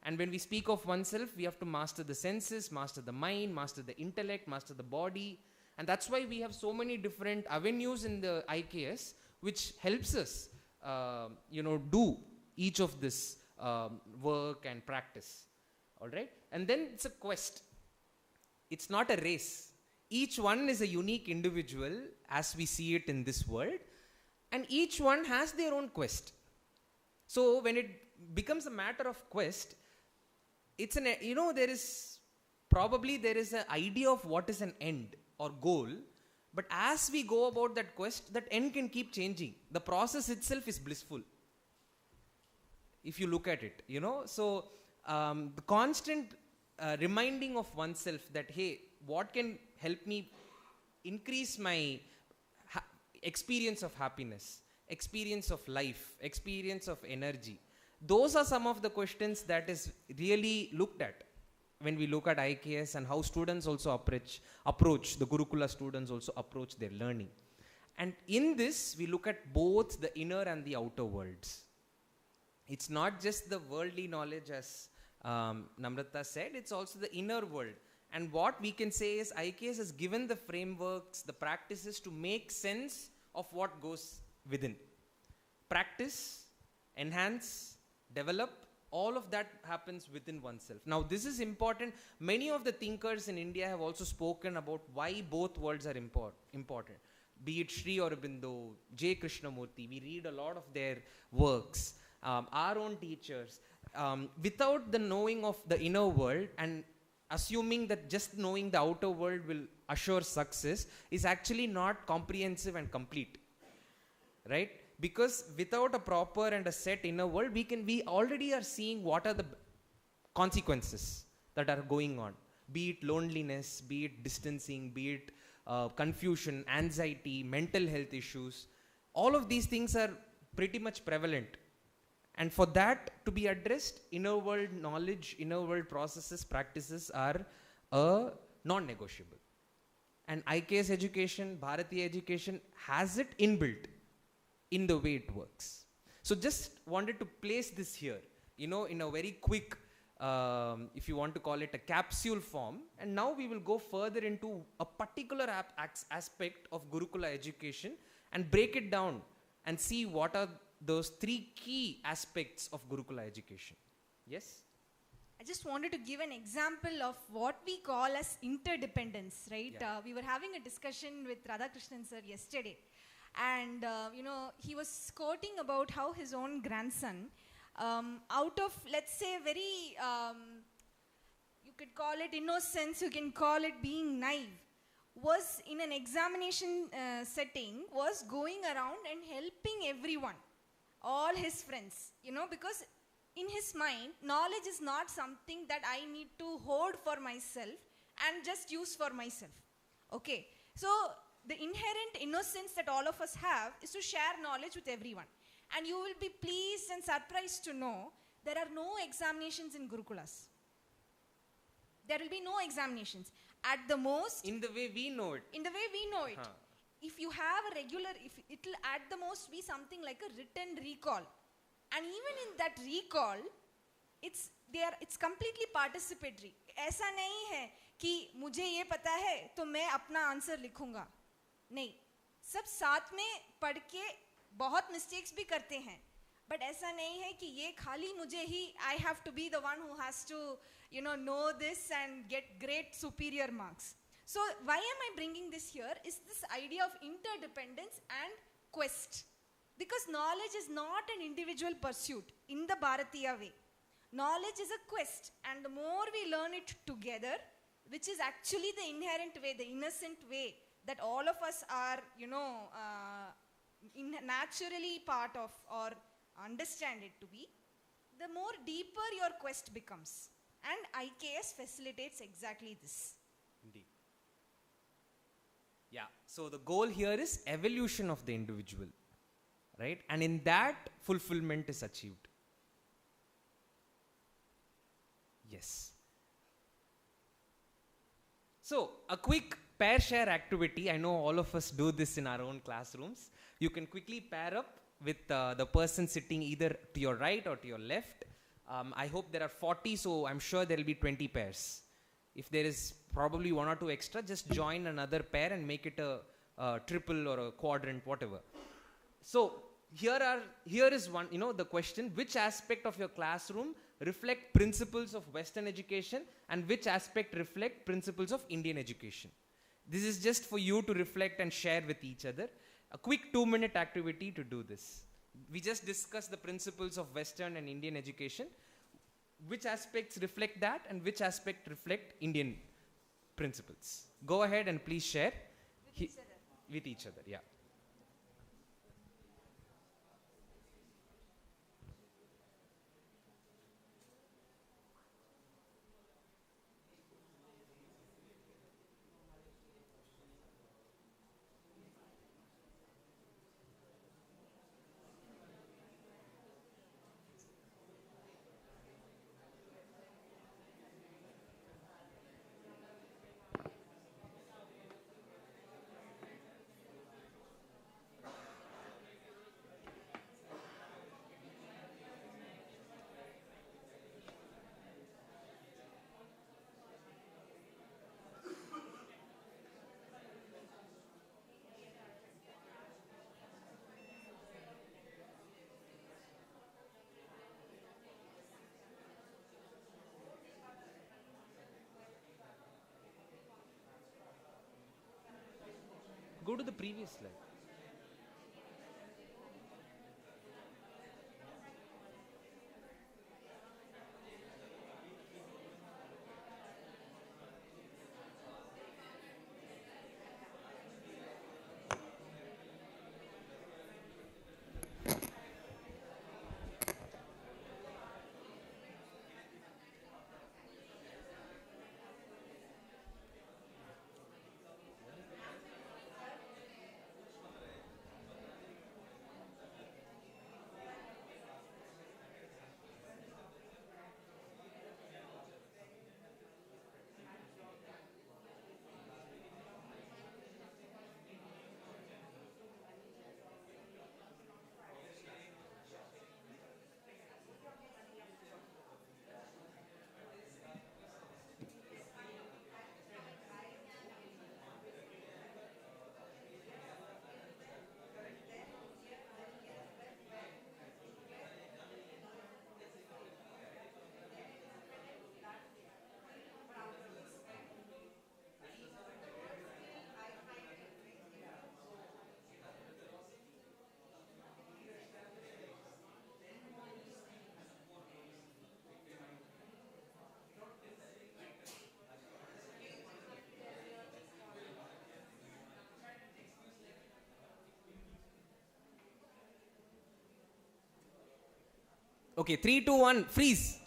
And when we speak of oneself, we have to master the senses, master the mind, master the intellect, master the body. And that's why we have so many different avenues in the IKS, which helps us, do each of this work and practice. All right? And then it's a quest. It's not a race. Each one is a unique individual as we see it in this world, and each one has their own quest. So when it becomes a matter of quest, it's there is an idea of what is an end or goal, but as we go about that quest, that end can keep changing. The process itself is blissful, if you look at it, So the constant reminding of oneself that, hey, what can help me increase my experience of happiness, experience of life, experience of energy. Those are some of the questions that is really looked at when we look at IKS, and how students also approach the Gurukula students also approach their learning. And in this, we look at both the inner and the outer worlds. It's not just the worldly knowledge, as Namrata said, it's also the inner world. And what we can say is IKS has given the frameworks, the practices to make sense of what goes within. Practice, enhance, develop, all of that happens within oneself. Now this is important. Many of the thinkers in India have also spoken about why both worlds are important. Be it Sri Aurobindo, J. Krishnamurti, we read a lot of their works, our own teachers. Without the knowing of the inner world and assuming that just knowing the outer world will assure success is actually not comprehensive and complete, right? Because without a proper and a set inner world, we already are seeing what are the consequences that are going on. Be it loneliness, be it distancing, be it confusion, anxiety, mental health issues. All of these things are pretty much prevalent. And for that to be addressed, inner world knowledge, inner world processes, practices are non-negotiable. And IKS education, Bharatiya education has it inbuilt in the way it works. So just wanted to place this here, in a very quick, if you want to call it a capsule form. And now we will go further into a particular aspect of Gurukula education and break it down and see what are those three key aspects of Gurukula education. Yes? I just wanted to give an example of what we call as interdependence, right? Yeah. We were having a discussion with Radhakrishnan sir yesterday, and he was quoting about how his own grandson, out of, let's say, very, you could call it innocence, you can call it being naive, was in an examination setting, was going around and helping everyone, all his friends, because in his mind, knowledge is not something that I need to hoard for myself and just use for myself. Okay, so the inherent innocence that all of us have is to share knowledge with everyone. And you will be pleased and surprised to know there are no examinations in Gurukulas. There will be no examinations. At the most, in the way we know it. In the way we know it. If you have a regular, it will at the most be something like a written recall. And even in that recall, it's completely participatory. ऐसा नहीं है कि मुझे ये पता है तो मैं अपना आंसर लिखूंगा. नहीं, सब साथ में पढ़ के बहुत मिस्टेक्स भी करते हैं. But ऐसा नहीं है कि ये खाली मुझे ही I have to be the one who has to know this and get great superior marks. So why am I bringing this here is this idea of interdependence and quest. Because knowledge is not an individual pursuit in the Bharatiya way. Knowledge is a quest, and the more we learn it together, which is actually the inherent way, the innocent way that all of us are, naturally part of or understand it to be, the more deeper your quest becomes. And IKS facilitates exactly this. Indeed. Yeah, so the goal here is evolution of the individual, right? And in that, fulfillment is achieved. Yes. So, a quick pair share activity. I know all of us do this in our own classrooms. You can quickly pair up with the person sitting either to your right or to your left. I hope there are 40, so I'm sure there will be 20 pairs. If there is probably one or two extra, just join another pair and make it a triple or a quadrant, whatever. So here is one, the question: which aspect of your classroom reflect principles of Western education and which aspect reflect principles of Indian education? This is just for you to reflect and share with each other. A quick 2-minute activity to do this. We just discussed the principles of Western and Indian education. Which aspects reflect that and which aspect reflect Indian principles? Go ahead and please share. With each other, yeah. Go to the previous slide. Okay, 3, 2, 1, freeze.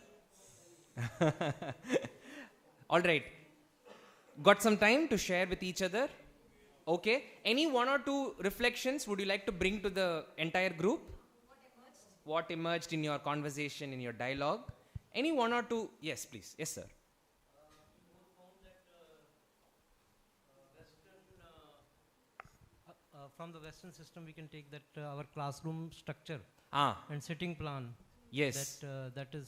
All right. Got some time to share with each other? Okay. Any one or two reflections would you like to bring to the entire group? What emerged in your conversation, in your dialogue? Any one or two? Yes, please. Yes, sir. From the Western system, we can take that our classroom structure and sitting plan. Yes. That is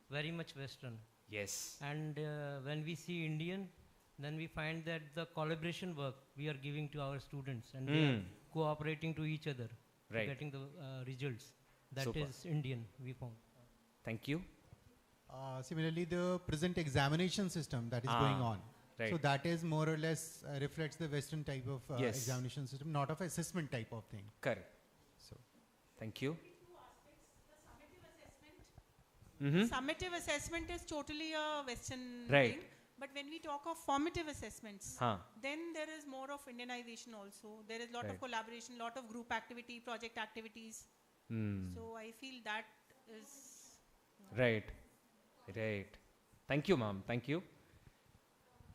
very much Western. Yes. And when we see Indian, then we find that the collaboration work we are giving to our students and we are cooperating to each other, right, getting the results. That Super. is Indian, we found. Thank you. Similarly, the present examination system that is going on. Right. So that is more or less reflects the Western type of Yes. examination system, not of assessment type of thing. Correct. So Thank you. Summative assessment is totally a Western Right. thing. But when we talk of formative assessments, Huh. then there is more of Indianization also. There is a lot Right. of collaboration, lot of group activity, project activities. So I feel that is... Right. Right. Thank you, ma'am. Thank you.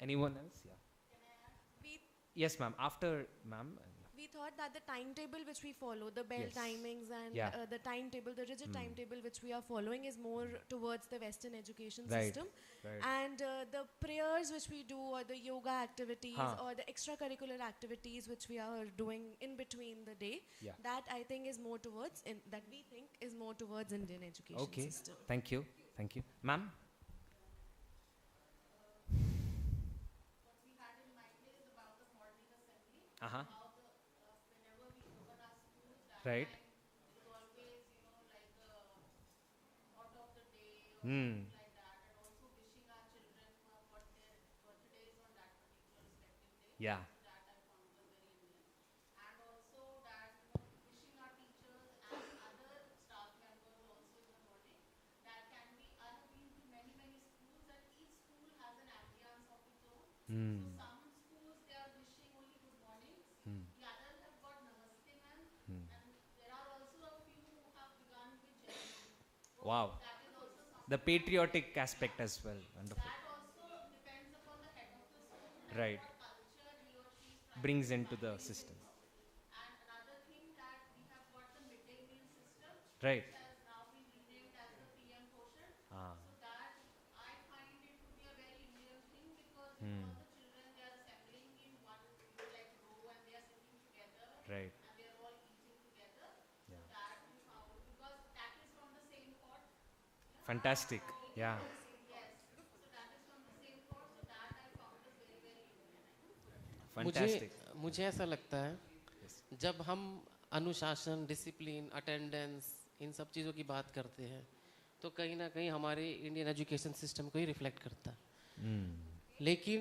Anyone else? Yeah. We, Yes, ma'am. After ma'am. we thought that the timetable which we follow, the bell Yes. timings and Yeah. the timetable, the rigid timetable which we are following is more towards the Western education Right. system. Right. And the prayers which we do, or the yoga activities, Huh. or the extracurricular activities which we are doing in between the day, Yeah. that I think is more towards, that we think is more towards Indian education Okay. system. Thank you. Thank you. Ma'am? Uh-huh. Right. Yeah. Wow. The patriotic aspect as well. Wonderful. Right. Brings into the system. Right. Ah. Right. Fantastic. Yeah. Fantastic. मुझे ऐसा लगता है जब हम अनुशासन, discipline, attendance in सब चीज़ों की बात करते हैं तो कहीं ना कहीं हमारे इंडियन एजुकेशन सिस्टम को ही रिफ्लेक्ट करता है। लेकिन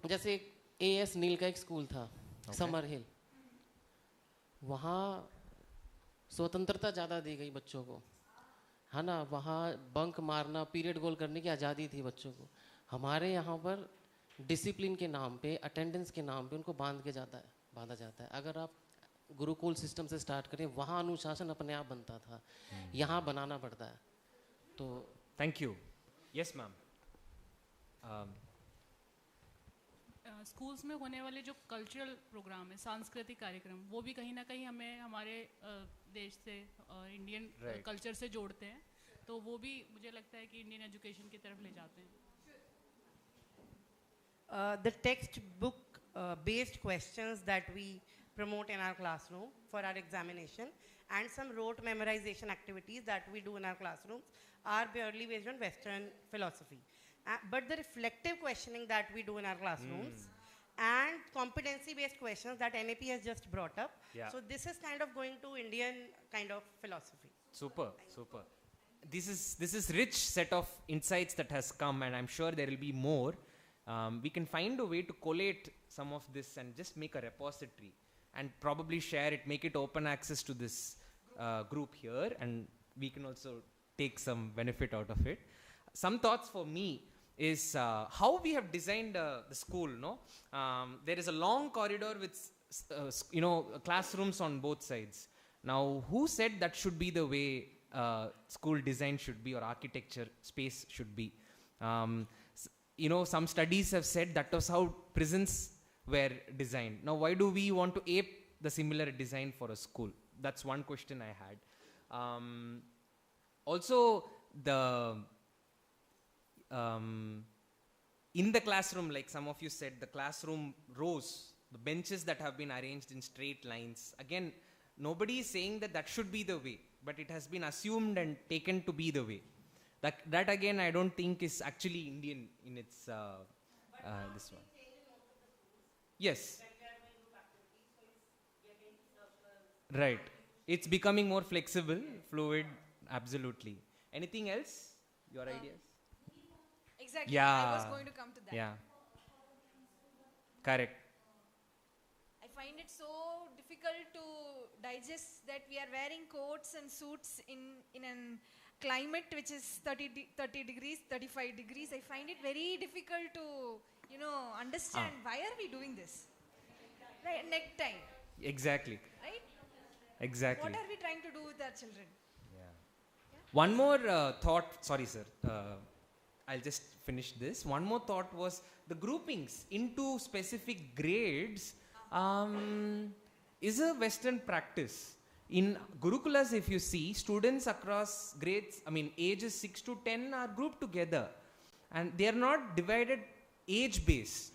जैसे AS नील का एक स्कूल था, समर हिल, वहाँ स्वतंत्रता ज़्यादा दी गई बच्चों को, है ना। वहाँ बंक मारना, पीरियड गोल करने की आज़ादी थी बच्चों को। हमारे यहाँ पर डिसिप्लिन के नाम पे, अटेंडेंस के नाम पे उनको बांधा जाता है। अगर आप गुरुकुल सिस्टम से स्टार्ट करें, वहाँ अनुशासन अपने आप बनता था, यहाँ बनाना पड़ता है। तो thank you. Yes ma'am. Schools में होने वाले जो कल्चरल प्रोग्राम है, सांस्कृतिक कार्यक्रम, वो भी कहीं ना कहीं हमें हमारे देश से, इंडियन कल्चर से जोड़ते हैं। तो वो भी मुझे लगता है कि इंडियन एजुकेशन की तरफ ले जाते हैं। The textbook based questions that we promote in our classroom for our examination and some rote memorization activities that we do in our classrooms are purely based on Western philosophy. But the reflective questioning that we do in our classrooms and competency based questions that NAP has just brought up. Yeah. So this is kind of going to Indian kind of philosophy. Super, super. This is rich set of insights that has come, and I'm sure there will be more. We can find a way to collate some of this and just make a repository and probably share it, make it open access to this group here, and we can also take some benefit out of it. Some thoughts for me is how we have designed the school. No, there is a long corridor with classrooms on both sides. Now, who said that should be the way school design should be, or architecture space should be? Some studies have said that was how prisons were designed. Now, why do we want to ape the similar design for a school? That's one question I had. Also, in the classroom, like some of you said, the classroom rows, the benches that have been arranged in straight lines. Again, nobody is saying that should be the way, but it has been assumed and taken to be the way. That again, I don't think is actually Indian in its this one. Yes. Right. It's becoming more flexible, fluid, absolutely. Anything else? Your ideas? Exactly. Yeah. I was going to come to that. Yeah. Correct. I find it so difficult to digest that we are wearing coats and suits in a climate which is 30 degrees, 35 degrees. I find it very difficult to, understand why are we doing this? Right, necktie. Exactly. Right? Exactly. What are we trying to do with our children? One more thought, sorry sir, I'll just finish this. One more thought was the groupings into specific grades is a Western practice. In Gurukulas, if you see, students across grades, ages 6 to 10 are grouped together. And they are not divided age-based,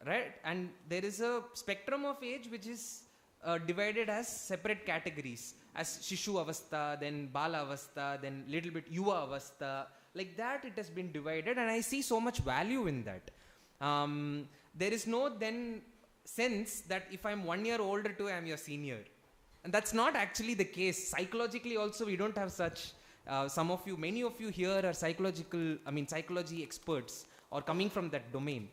right? And there is a spectrum of age which is divided as separate categories. As Shishu Avastha, then Bala Avastha, then little bit Yuva Avastha. Like that it has been divided, and I see so much value in that. There is no then sense that if I'm 1 year older too, I'm your senior. And that's not actually the case. Psychologically also we don't have such, many of you here are psychology experts or coming from that domain.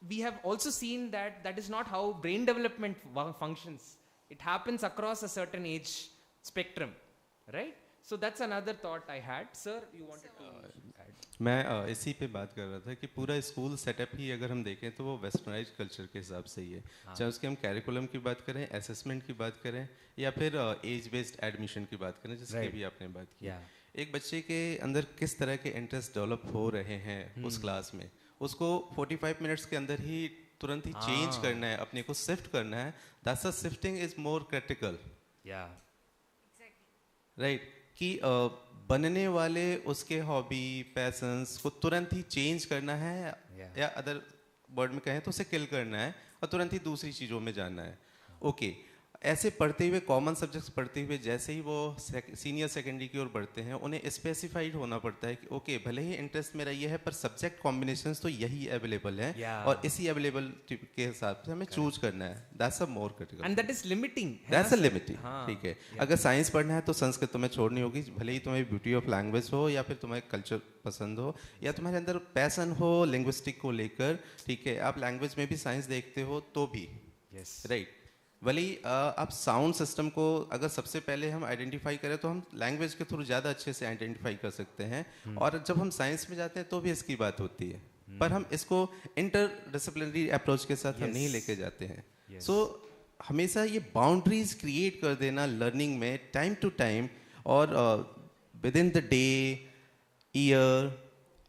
We have also seen that that is not how brain development functions. It happens across a certain age spectrum, right? So that's another thought I had. Sir, you wanted to add? मैं इसी पे बात कर रहा था कि पूरा school setup ही अगर हम देखें तो वो वेस्टर्नाइज कल्चर के हिसाब से ही है। चाहे उसके हम कैरिकुलम की बात करें, असेसमेंट की बात करें, या फिर एज बेस्ड एडमिशन की बात करें, जिसकी भी आपने बात की। एक बच्चे के अंदर किस तरह के इंटरेस्ट डेवलप हो रहे हैं उस क्लास में, उसको 45 मिनट्स के अंदर ही तुरंत ही चेंज करना है, अपने को शिफ्ट करना है। That's a shifting is more critical, right? कि बनने वाले उसके हॉबी पैशंस को तुरंत ही चेंज करना है, या अदर वर्ड में कहें तो उसे किल करना है और तुरंत ही दूसरी चीज़ों में जाना है। ओके, ऐसे पढ़ते हुए कॉमन सब्जेक्ट्स पढ़ते हुए जैसे ही वो सीनियर सेकेंडरी की ओर बढ़ते हैं, उन्हें स्पेसिफाइड होना पड़ता है कि ओके भले ही इंटरेस्ट मेरा ये है पर सब्जेक्ट कॉम्बिनेशंस तो यही अवेलेबल है और इसी अवेलेबल के हिसाब से हमें चूज करना है। That's a more critical and that is limiting, that's a limiting. ठीक है, अगर साइंस पढ़ना है तो संस्कृत तुम्हें छोड़नी होगी, भले ही तुम्हें ब्यूटी ऑफ लैंग्वेज हो या फिर तुम्हें कल्चर पसंद हो या तुम्हारे अंदर पैसन हो लिंग्विस्टिक को लेकर। ठीक है, आप लैंग्वेज में भी साइंस देखते हो तो भी, राइट? भले आप साउंड सिस्टम को अगर सबसे पहले हम आइडेंटिफाई करें तो हम लैंग्वेज के थ्रू ज़्यादा अच्छे से आइडेंटिफाई कर सकते हैं, और जब हम साइंस में जाते हैं तो भी इसकी बात होती है, पर हम इसको इंटर डिसिप्लिनरी अप्रोच के साथ हम नहीं लेके जाते हैं। सो हमेशा ये बाउंड्रीज क्रिएट कर देना लर्निंग में टाइम टू टाइम, और with in the day, year,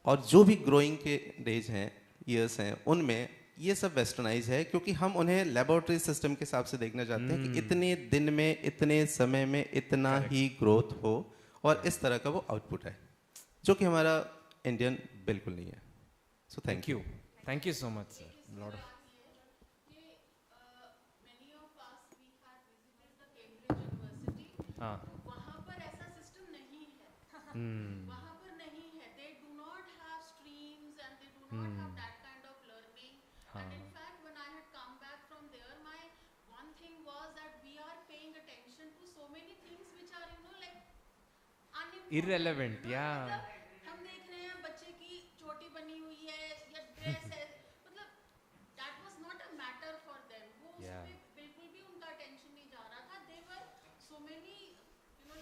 और जो भी ग्रोइंग के डेज हैं, ईयर्स हैं, उनमें ये सब वेस्टर्नाइज है, क्योंकि हम उन्हें लेबोरेटरी सिस्टम के हिसाब से देखना चाहते हैं कि इतने दिन में, इतने समय में इतना ही ग्रोथ हो और इस तरह का वो आउटपुट है, जो कि हमारा इंडियन बिल्कुल नहीं है। So thank you so much sir. वहाँ पर ऐसा सिस्टम नहीं है, वहाँ पर नहीं है। They do not have streams and they do not have that kind of learning. And in fact, when I had come back from there, my one thing was that we are paying attention to so many things which are, like unimportant. Irrelevant, yeah. हम देख रहे हैं बच्चे की चोटी बनी हुई है या ड्रेस है, मतलब that was not a matter for them. वो उसमें बिल्कुल भी उनका attention नहीं जा रहा था. They were so many,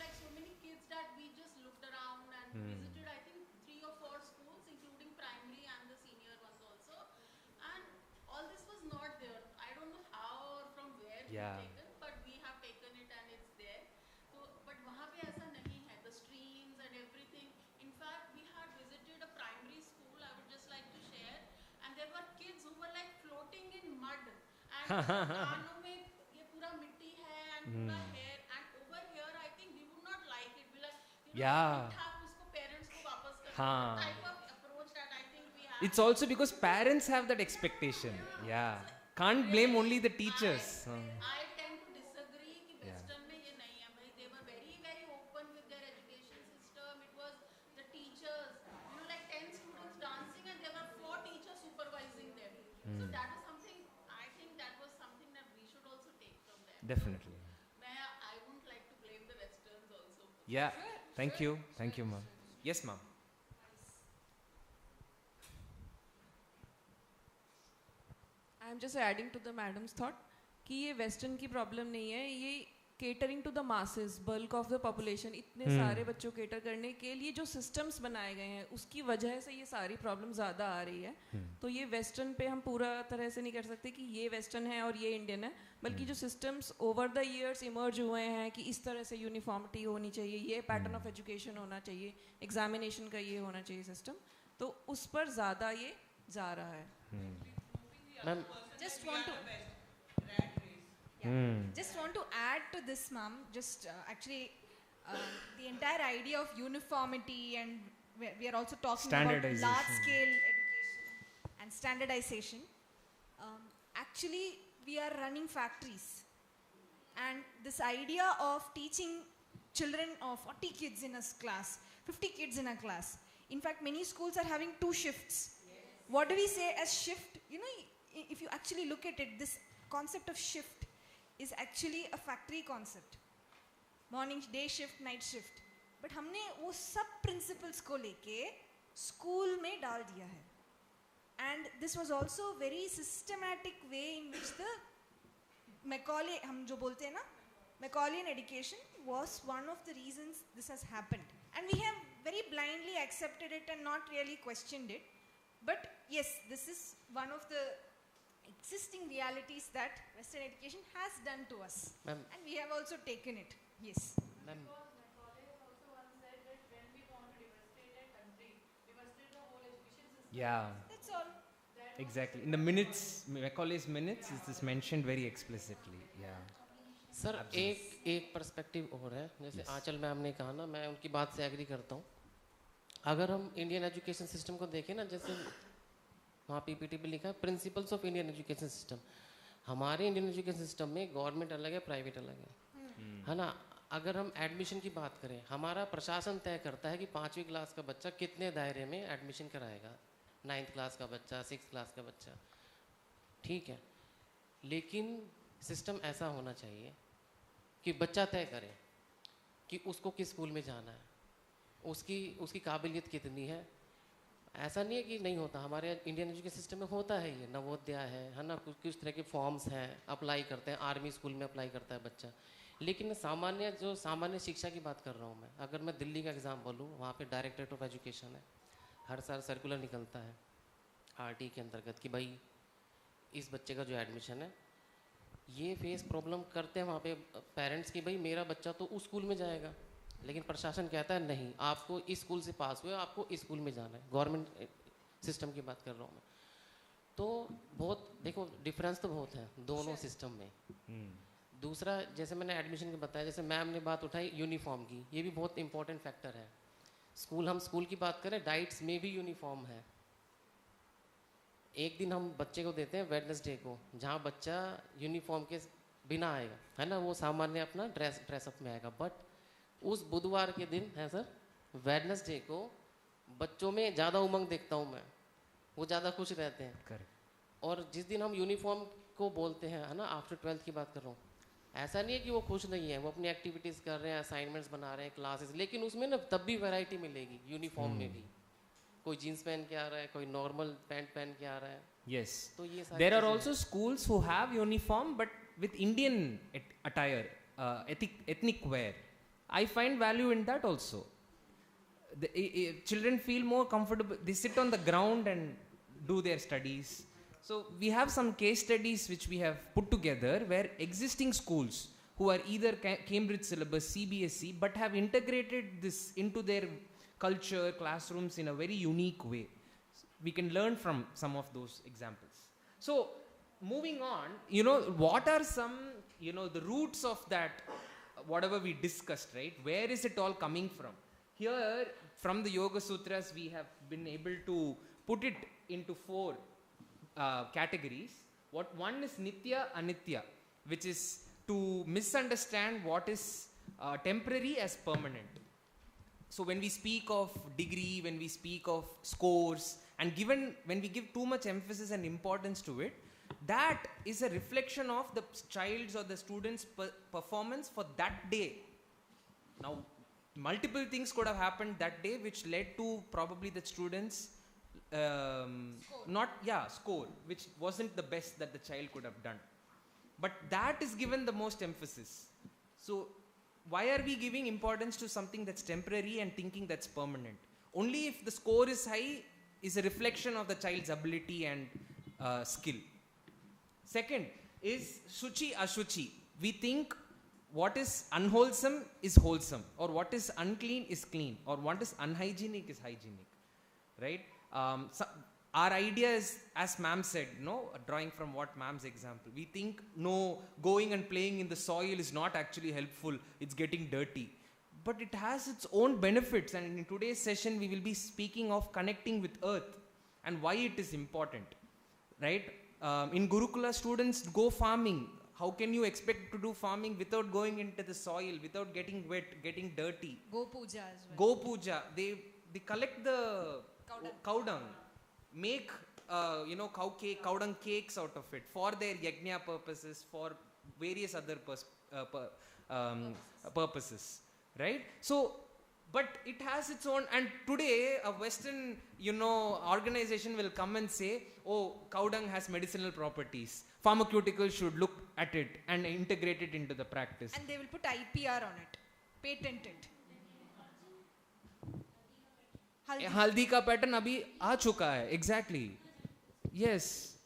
like so many kids that we just looked around and visited, I think 3 or 4 schools, including primary and the senior ones also. And all this was not there. I don't know how or from where we have taken, but we have taken it and it's there. So, but वहाँ पे ऐसा नहीं है. The streams and everything. In fact, we had visited a primary school. I would just like to share. And there were kids who were like floating in mud. And कानों में ये पूरा मिट्टी है and पूरा hair. And over here, I think we would not like it. We like, उसको parents को वापस करना. Type of approach that I think we have. It's also because parents have that expectation. Can't blame only the teachers. I tend to disagree कि Western में ये नहीं है भाई. They were very, very open with their education system. It was the teachers, like 10 students dancing and there were 4 teachers supervising them. So that was something, I think that was something that we should also take from them. Definitely. I wouldn't like to blame the Westerns also. Yeah, thank you ma'am. Yes ma'am. I'm just adding to the madam's thought कि ये western की problem नहीं है, ये catering to the masses, bulk of the population, इतने सारे बच्चों cater करने के लिए जो सिस्टम्स बनाए गए हैं उसकी वजह से ये सारी प्रॉब्लम ज़्यादा आ रही है। तो ये वेस्टर्न पे हम पूरा तरह से नहीं कर सकते कि ये वेस्टर्न है और ये इंडियन है, बल्कि जो systems over the years emerge हुए हैं कि इस तरह से यूनिफॉर्मिटी होनी चाहिए, ये पैटर्न ऑफ एजुकेशन होना चाहिए, एग्जामिनेशन का ये होना चाहिए सिस्टम, तो उस पर ज़्यादा ये जा रहा है। Ma'am Just want to just want to add to this, ma'am. Just actually, the entire idea of uniformity, and we are also talking about large-scale education and standardization. Actually, we are running factories, and this idea of teaching children of 40 kids in a class, 50 kids in a class. In fact, many schools are having 2 shifts. What do we say as shift? You know, if you actually look at it, this concept of shift is actually a factory concept. Morning, day shift, night shift. But हमने वो सब principles को लेके school में डाल दिया है. And this was also a very systematic way in which the Macaulay, हम जो बोलते हैं ना, Macaulayan education was one of the reasons this has happened. And we have very blindly accepted it and not really questioned it. But yes, this is one of the existing realities that Western education has done to us. And we have also taken it. Yes. Yeah. That's all. Exactly. In the minutes, Macaulay's minutes, is this mentioned very explicitly. Yeah. Sir एक perspective और है, जैसे आंचल ma'am ने कहा ना, मैं उनकी बात से एग्री करता हूँ। अगर हम इंडियन एजुकेशन सिस्टम को देखें ना, जैसे वहाँ पीपीटी पे लिखा है principles of Indian education system. हमारे इंडियन एजुकेशन सिस्टम में गवर्नमेंट अलग है, प्राइवेट अलग है ना। अगर हम एडमिशन की बात करें, हमारा प्रशासन तय करता है कि 5वीं क्लास का बच्चा कितने दायरे में एडमिशन कराएगा, 9th क्लास का बच्चा, 6th क्लास का बच्चा, ठीक है। लेकिन सिस्टम ऐसा होना चाहिए कि बच्चा तय करे कि उसको किस स्कूल में जाना है, उसकी काबिलियत कितनी है। ऐसा नहीं है कि नहीं होता, हमारे इंडियन एजुकेशन सिस्टम में होता है, ये नवोदया है ना, कुछ तरह के फॉर्म्स हैं, अप्लाई करते हैं, आर्मी स्कूल में अप्लाई करता है बच्चा। लेकिन सामान्य शिक्षा की बात कर रहा हूँ मैं। अगर मैं दिल्ली का एग्ज़ाम बोलूँ, वहाँ पे डायरेक्टरेट ऑफ एजुकेशन है, हर साल सर्कुलर निकलता है आरटी के अंतर्गत कि भाई इस बच्चे का जो एडमिशन है, ये फेस प्रॉब्लम करते हैं वहाँ पे पेरेंट्स की, भाई मेरा बच्चा तो उस स्कूल में जाएगा, लेकिन प्रशासन कहता है नहीं, आपको इस स्कूल से पास हुए, आपको इस स्कूल में जाना है। गवर्नमेंट सिस्टम की बात कर रहा हूँ मैं। तो बहुत देखो डिफरेंस तो बहुत है दोनों सिस्टम में। दूसरा, जैसे मैंने एडमिशन की बताया, जैसे मैम ने बात उठाई यूनिफॉर्म की, ये भी बहुत इंपॉर्टेंट फैक्टर है। हम स्कूल की बात करें, डाइट्स में भी यूनिफॉर्म है। एक दिन हम बच्चे को देते हैं वेडनेसडे को, जहाँ बच्चा यूनिफॉर्म के बिना आएगा, है ना, वो सामान्य अपना ड्रेसअप में आएगा। बट उस बुधवार के दिन है सर, वेडनेसडे को बच्चों में ज़्यादा उमंग देखता हूँ मैं, वो ज़्यादा खुश रहते हैं। करेक्ट। और जिस दिन हम यूनिफॉर्म को बोलते हैं, है ना, आफ्टर 12th की बात कर रहा हूँ, ऐसा नहीं है कि वो खुश नहीं है, वो अपनी एक्टिविटीज़ कर रहे हैं, असाइनमेंट्स बना रहे हैं, क्लासेस, लेकिन उसमें ना तब भी वैरायटी मिलेगी यूनिफॉर्म में भी। कोई जीन्स पहन के आ रहा है, कोई नॉर्मल पैंट पहन के आ रहा है। Yes. तो ये There are also schools who have uniform but with Indian attire, ethnic wear. I find value in that also. Children feel more comfortable. They sit on the ground and do their studies. So we have some case studies which we have put together where existing schools who are either Cambridge syllabus, CBSE, but have integrated this into their culture, classrooms in a very unique way. We can learn from some of those examples. So moving on, what are some, the roots of that, whatever we discussed, right? Where is it all coming from? Here, from the Yoga Sutras, we have been able to put it into 4 categories. One is Nitya, Anitya, which is to misunderstand what is temporary as permanent. So when we speak of degree, when we speak of scores, and when we give too much emphasis and importance to it, that is a reflection of the child's or the student's performance for that day. Now, multiple things could have happened that day which led to probably the student's score, which wasn't the best that the child could have done. but that is given the most emphasis. So why are we giving importance to something that's temporary and thinking that's permanent? Only if the score is high is a reflection of the child's ability and skill. Second is Shuchi Ashuchi. We think what is unwholesome is wholesome, or what is unclean is clean, or what is unhygienic is hygienic, right? So our idea is, as ma'am said, drawing from what ma'am's example, we think no, going and playing in the soil is not actually helpful, it's getting dirty. But it has its own benefits, and in today's session we will be speaking of connecting with earth and why it is important, right? In Gurukula, students go farming. How can you expect to do farming without going into the soil, without getting wet, getting dirty? Go puja as well. Go puja. They collect the cow dung, make cow dung cakes out of it for their yajna purposes, for various other purposes, right? So, but it has its own, and today a Western organization will come and say, oh, cow dung has medicinal properties, pharmaceuticals should look at it and integrate it into the practice, and they will put IPR on it, patent it. हल्दी का pattern अभी आ चुका है, exactly. Yes,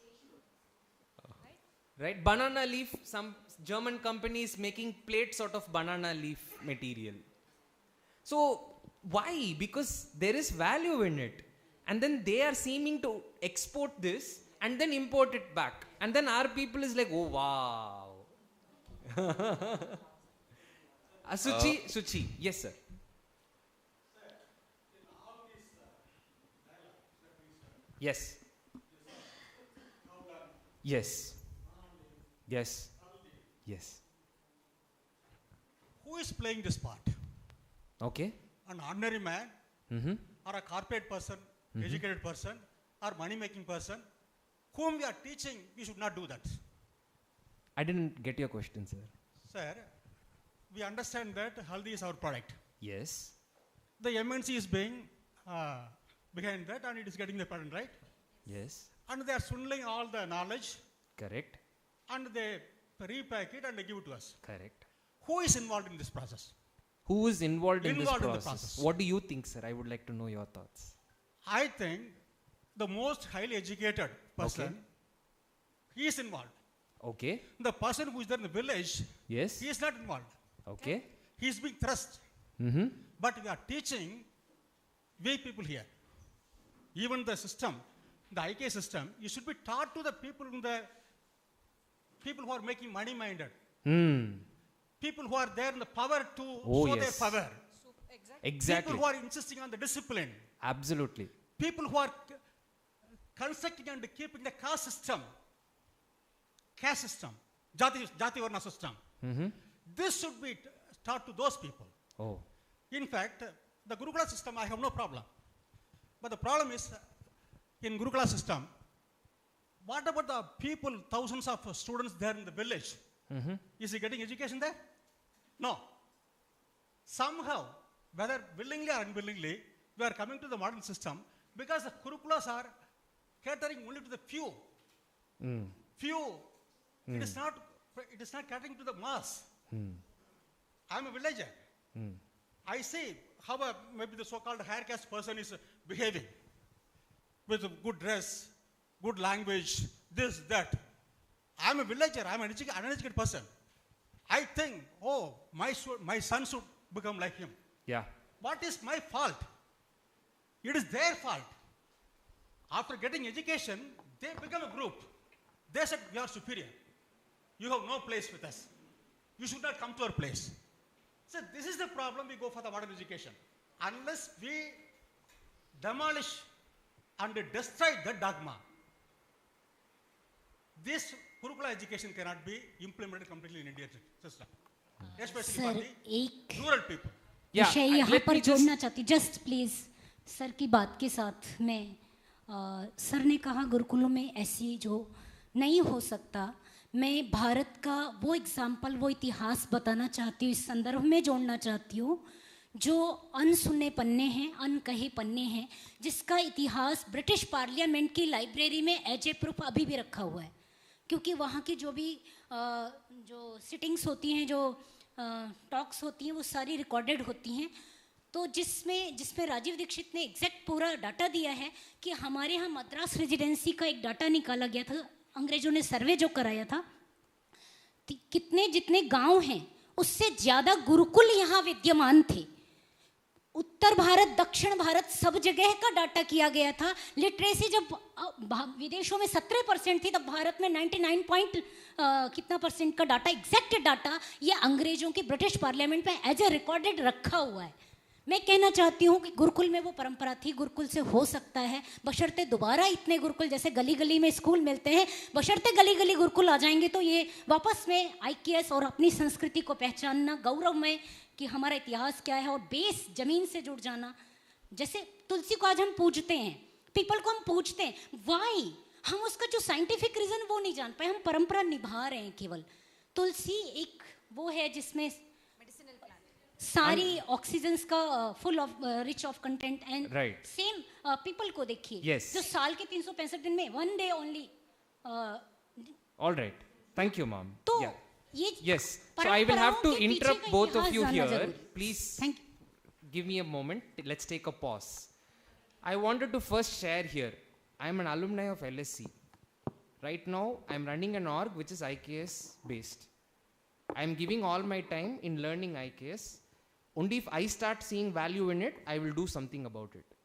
right? Banana leaf, some German companies making plates out of banana leaf material. So why? Because there is value in it, and then they are seeming to export this and then import it back, and then our people is like, oh wow. Suchi, yes sir. Yes. Yes. Yes. Yes. Who is playing this part? Okay. An ordinary man, or a corporate person, educated person, or money-making person, whom we are teaching, we should not do that. I didn't get your question, sir. Sir, we understand that haldi is our product. Yes. The MNC is being behind that, and it is getting the patent, right? Yes. And they are swindling all the knowledge. Correct. And they repack it and they give it to us. Correct. Who is involved in this process? Who is involved in this In the process? process. What do you think, sir? I would like to know your thoughts. I think the most highly educated person, he is involved. Okay. The person who is there in the village, yes, he is not involved. Okay. He is being thrust. But we are teaching we people here. Even the system, the IK system, you should be taught to the people who are making money-minded. People who are there in the power to show their power. Exactly. People who are insisting on the discipline. Absolutely. People who are constructing and keeping the caste system, Jati Varna system. This should be taught to those people. Oh. In fact, the Gurukula system, I have no problem. But the problem is, in Gurukula system, what about the people, thousands of students there in the village? Is he getting education there? No. Somehow, whether willingly or unwillingly, we are coming to the modern system because the Gurukulas are catering only to the few. Few. It is not catering to the mass. I am a villager. I see how maybe the so-called higher caste person is behaving with a good dress, good language, this, that. I am a villager, I am an uneducated person. I think, oh, my son should become like him. Yeah. What is my fault? It is their fault. After getting education, they become a group. They said, we are superior. You have no place with us. You should not come to our place. So this is the problem we go for the modern education. Unless we demolish and destroy the dogma, this Gurukula education cannot be implemented completely in Indian system, especially for the rural people. विषय यहाँ पर जोड़ना चाहती, just please sir की बात के साथ मैं सर ने कहा गुरुकुलों में ऐसी जो नहीं हो सकता, मैं भारत का वो एग्जाम्पल, वो इतिहास बताना चाहती हूँ, इस संदर्भ में जोड़ना चाहती हूँ, जो अनसुने पन्ने हैं, अनकहे पन्ने हैं, जिसका इतिहास ब्रिटिश पार्लियामेंट की लाइब्रेरी में एज ए प्रूफ अभी भी रखा हुआ है, क्योंकि वहाँ की जो भी जो सिटिंग्स होती हैं, जो टॉक्स होती हैं, वो सारी रिकॉर्डेड होती हैं। तो जिसमें राजीव दीक्षित ने एग्जैक्ट पूरा डाटा दिया है कि हमारे यहाँ मद्रास रेजिडेंसी का एक डाटा निकाला गया था, अंग्रेजों ने सर्वे जो कराया था, कितने जितने गांव हैं उससे ज़्यादा गुरुकुल यहाँ विद्यमान थे। उत्तर भारत, दक्षिण भारत, सब जगह का डाटा किया गया था। लिटरेसी जब विदेशों में 17% थी, तब भारत में 99 पॉइंट कितना परसेंट का डाटा, एग्जैक्ट डाटा ये अंग्रेजों की ब्रिटिश पार्लियामेंट में एज ए रिकॉर्डेड रखा हुआ है। मैं कहना चाहती हूँ कि गुरुकुल में वो परंपरा थी, गुरुकुल से हो सकता है, बशर्ते दोबारा इतने गुरुकुल जैसे गली गली में स्कूल मिलते हैं, बशर्ते गली गली गुरुकुल आ जाएंगे तो ये वापस में IKS और अपनी संस्कृति को पहचानना, गौरव में कि हमारा इतिहास क्या है और बेस जमीन से जुड़ जाना। जैसे तुलसी को आज हम पूजते हैं, पीपल को हम पूजते हैं, वाई? हम उसका जो साइंटिफिक रीजन वो नहीं जान पाए, हम परंपरा निभा रहे हैं केवल। तुलसी एक वो है जिसमें सारी ऑक्सीजन्स का full of rich of content and same people को देखिए जो साल के 365 दिन में 1 day only. All right, thank you ma'am. तो yes, so I will have to interrupt both of you here. Please give me a moment. Let's take a pause. I wanted to first share here, I am an alumni of LSC. Right now I am running an org which is IKS based. I am giving all my time in learning IKS. Only if I start seeing value in it, I will do something about it.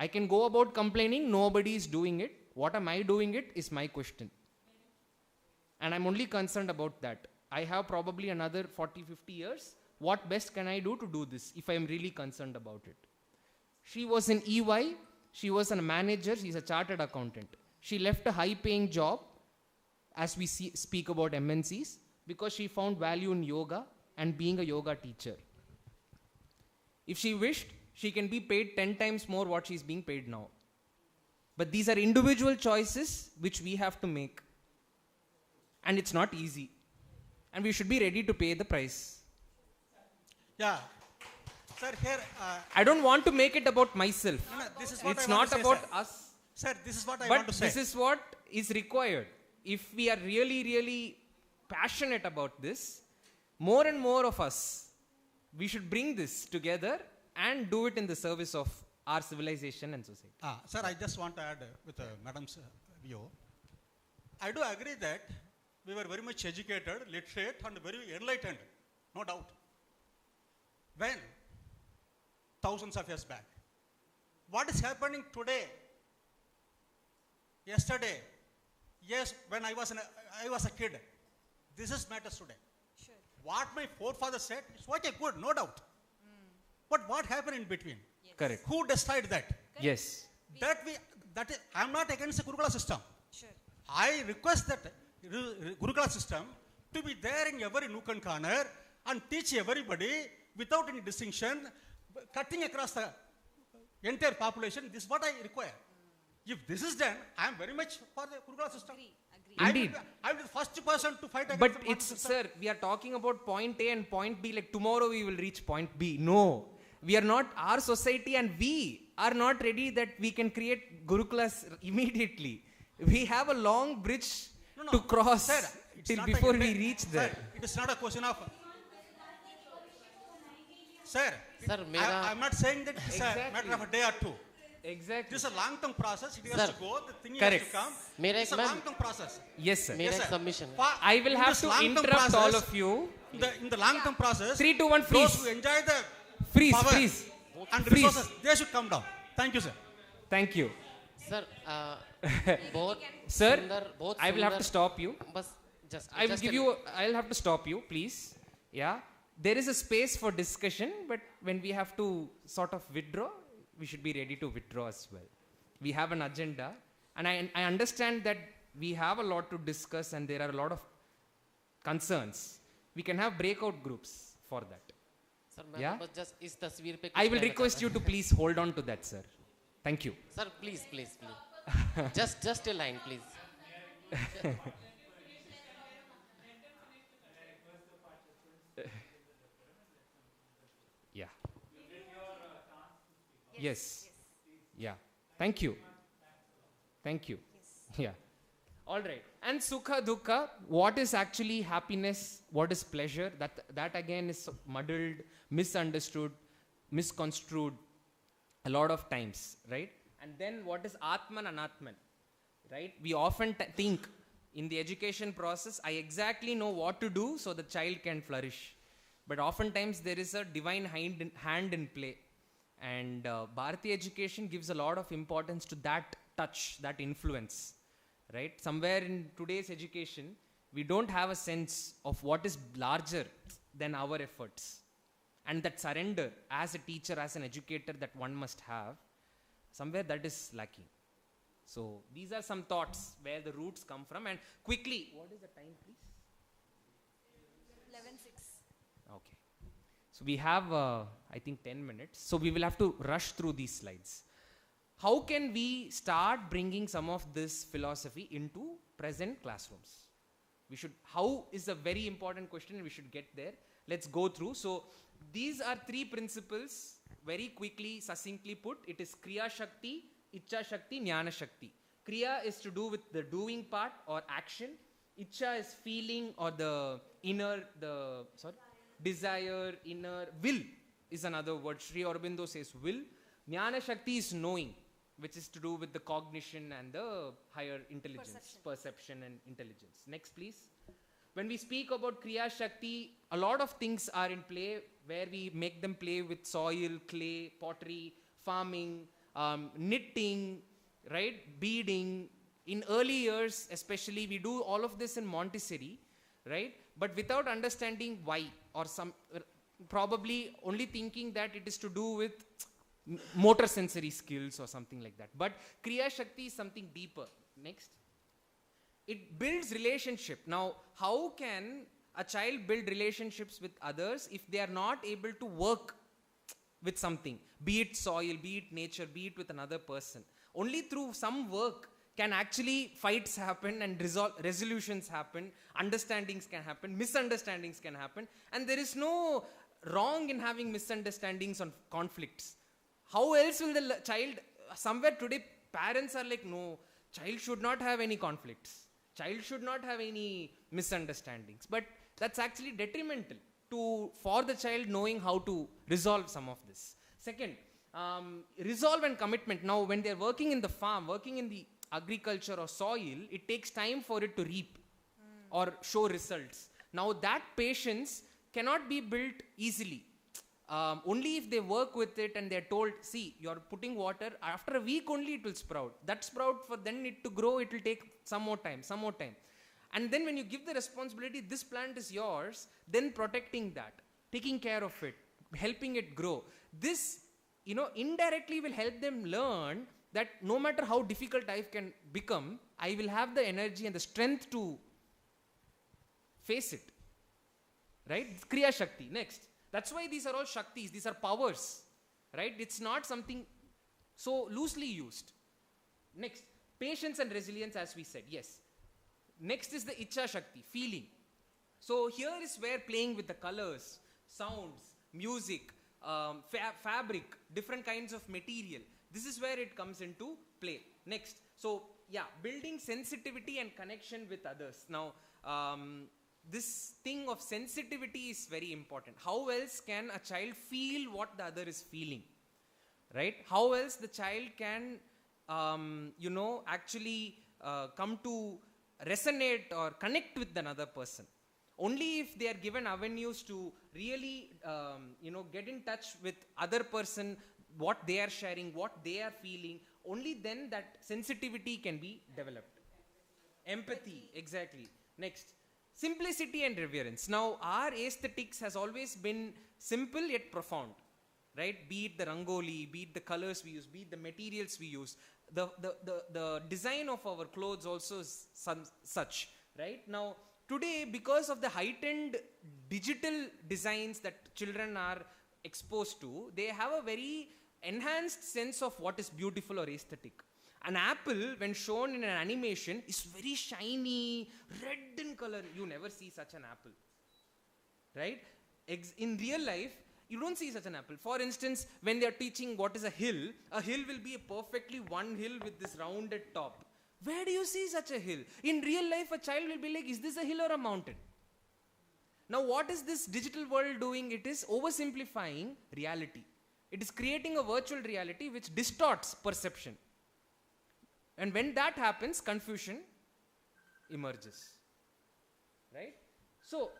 I can go about complaining, nobody is doing it. What am I doing it is my question. And I'm only concerned about that. I have probably another 40-50 years. What best can I do to do this if I'm really concerned about it? She was in EY. She was a manager. She's a chartered accountant. She left a high-paying job, as we speak about MNCs, because she found value in yoga and being a yoga teacher. If she wished, she can be paid 10 times more what she's being paid now. But these are individual choices which we have to make. And it's not easy. And we should be ready to pay the price. Yeah. Sir, here... I don't want to make it about myself. No, this is what it's I want not to say, about sir. us. Sir, this is what I want to say. But this is what is required. If we are really, really passionate about this, more and more of us, we should bring this together and do it in the service of our civilization and society. Sir, I just want to add with Madam's view. I do agree that we were very much educated, literate, and very enlightened, no doubt. When? Thousands of years back. What is happening today? Yesterday, yes, when I was a kid, this is matters today. Sure. What my forefathers said is okay, good, no doubt. But what happened in between? Yes. Correct. Who decided that? Correct. Yes. I am not against the Gurukula system. Sure. I request that Gurukula system to be there in every nook and corner and teach everybody without any distinction, cutting across the entire population. This is what I require. If this is done, I am very much for the Gurukula system. Indeed. I will be the first person to fight against But the it's, system. sir, we are talking about point A and point B, like tomorrow we will reach point B. No. We are not, our society and we are not ready that we can create Gurukulas immediately. We have a long bridge to cross Sir, till before we reach there. Sir, it is not a question of... Sir, Sir, I am not saying that it's Exactly. a matter of a day or two. Exactly. This is a long-term process. It Sir, has to go. The thing has correct. to come. Mera It's a ek ma'am- long-term process. Yes, sir. मेरा Yes, एक sir. submission है. I will In have this to long-term interrupt all process, of you. In the long-term process, 3, 2, 1, those freeze. who enjoy the Freeze, power freeze. and Freeze. resources, they should come down. Thank you, sir. Thank you. Sir, बहुत Sir, बहुत I will have सुंदर- to stop you. बस just I will just give a- you, I'll have to stop you, please. Yeah. There is a space for discussion, but when we have to sort of withdraw, we should be ready to withdraw as well. We have an agenda, and I understand that we have a lot to discuss and there are a lot of concerns. We can have breakout groups for that. Sir, मैं Yeah? बस just इस तस्वीर पे I कुछ will कहना request चाहता you हूँ. to please hold on to that, sir. Thank you. Sir, please. just a line, please. Yeah. Yes. Yeah. Thank you. Thank you. Yeah. All right. And sukha dukkha, what is actually happiness? What is pleasure? That again is muddled, misunderstood, misconstrued a lot of times, right? And then what is Atman Anatman, right? We often think in the education process, I exactly know what to do so the child can flourish. But oftentimes there is a divine hand in play. And Bharati education gives a lot of importance to that touch, that influence, right? Somewhere in today's education, we don't have a sense of what is larger than our efforts. And that surrender as a teacher, as an educator that one must have, somewhere that is lacking. So these are some thoughts where the roots come from. And quickly, what is the time, please? 11:06. Okay. So we have, I think, 10 minutes. So we will have to rush through these slides. How can we start bringing some of this philosophy into present classrooms? How is a very important question, and we should get there. Let's go through. So these are 3 principles, very quickly, succinctly put. It is Kriya Shakti, Ichcha Shakti, Jnana Shakti. Kriya is to do with the doing part or action. Ichcha is feeling or the inner, desire, inner. Will is another word. Sri Aurobindo says will. Jnana Shakti is knowing, which is to do with the cognition and the higher intelligence, perception and intelligence. Next, please. When we speak about Kriya Shakti, a lot of things are in play where we make them play with soil, clay, pottery, farming, knitting, right? Beading. In early years, especially, we do all of this in Montessori, right? But without understanding why, or probably only thinking that it is to do with motor sensory skills or something like that. But Kriya Shakti is something deeper. Next. It builds relationship. Now, how can a child build relationships with others if they are not able to work with something? Be it soil, be it nature, be it with another person. Only through some work can actually fights happen and resolutions happen, understandings can happen, misunderstandings can happen. And there is no wrong in having misunderstandings on conflicts. How else will the child, somewhere today parents are like, no, child should not have any conflicts. Child should not have any misunderstandings. But that's actually detrimental for the child knowing how to resolve some of this. Second, resolve and commitment. Now, when they're working in the farm, working in the agriculture or soil, it takes time for it to reap or show results. Now, that patience cannot be built easily. Only if they work with it and they're told, see, you're putting water, after a week only it will sprout. That sprout, for then it to grow, it will take some more time. And then when you give the responsibility, this plant is yours, then protecting that, taking care of it, helping it grow. This, indirectly will help them learn that no matter how difficult life can become, I will have the energy and the strength to face it. Right? Kriya Shakti. Next. That's why these are all Shaktis. These are powers. Right? It's not something so loosely used. Next. Patience and resilience, as we said. Yes. Next is the Ichcha Shakti. Feeling. So here is where playing with the colors, sounds, music, fabric, different kinds of material. This is where it comes into play. Next. So, building sensitivity and connection with others. Now, this thing of sensitivity is very important. How else can a child feel what the other is feeling? Right? How else the child can, actually come to resonate or connect with another person? Only if they are given avenues to really, get in touch with other person, what they are sharing, what they are feeling, only then that sensitivity can be developed. Empathy, exactly. Next. Simplicity and reverence. Now, our aesthetics has always been simple yet profound, right? Be it the rangoli, be it the colors we use, be it the materials we use. The design of our clothes also is such, right? Now, today, because of the heightened digital designs that children are exposed to, they have a very enhanced sense of what is beautiful or aesthetic. An apple, when shown in an animation, is very shiny, red in color. You never see such an apple, right? In real life, you don't see such an apple. For instance, when they are teaching what is a hill will be a perfectly one hill with this rounded top. Where do you see such a hill? In real life, a child will be like, is this a hill or a mountain? Now, what is this digital world doing? It is oversimplifying reality. It is creating a virtual reality which distorts perception. And when that happens, confusion emerges. Right? So,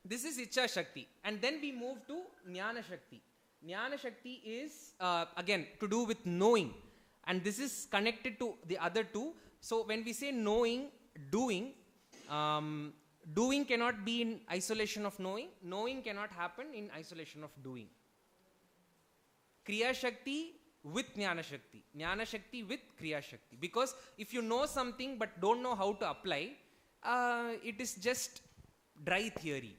this is Ichcha Shakti. And then we move to Jnana Shakti. Jnana Shakti is, again, to do with knowing. And this is connected to the other two. So, when we say knowing, doing, doing cannot be in isolation of knowing. Knowing cannot happen in isolation of doing. Kriya Shakti with Jnana Shakti. Jnana Shakti with Kriya Shakti. Because if you know something but don't know how to apply, it is just dry theory.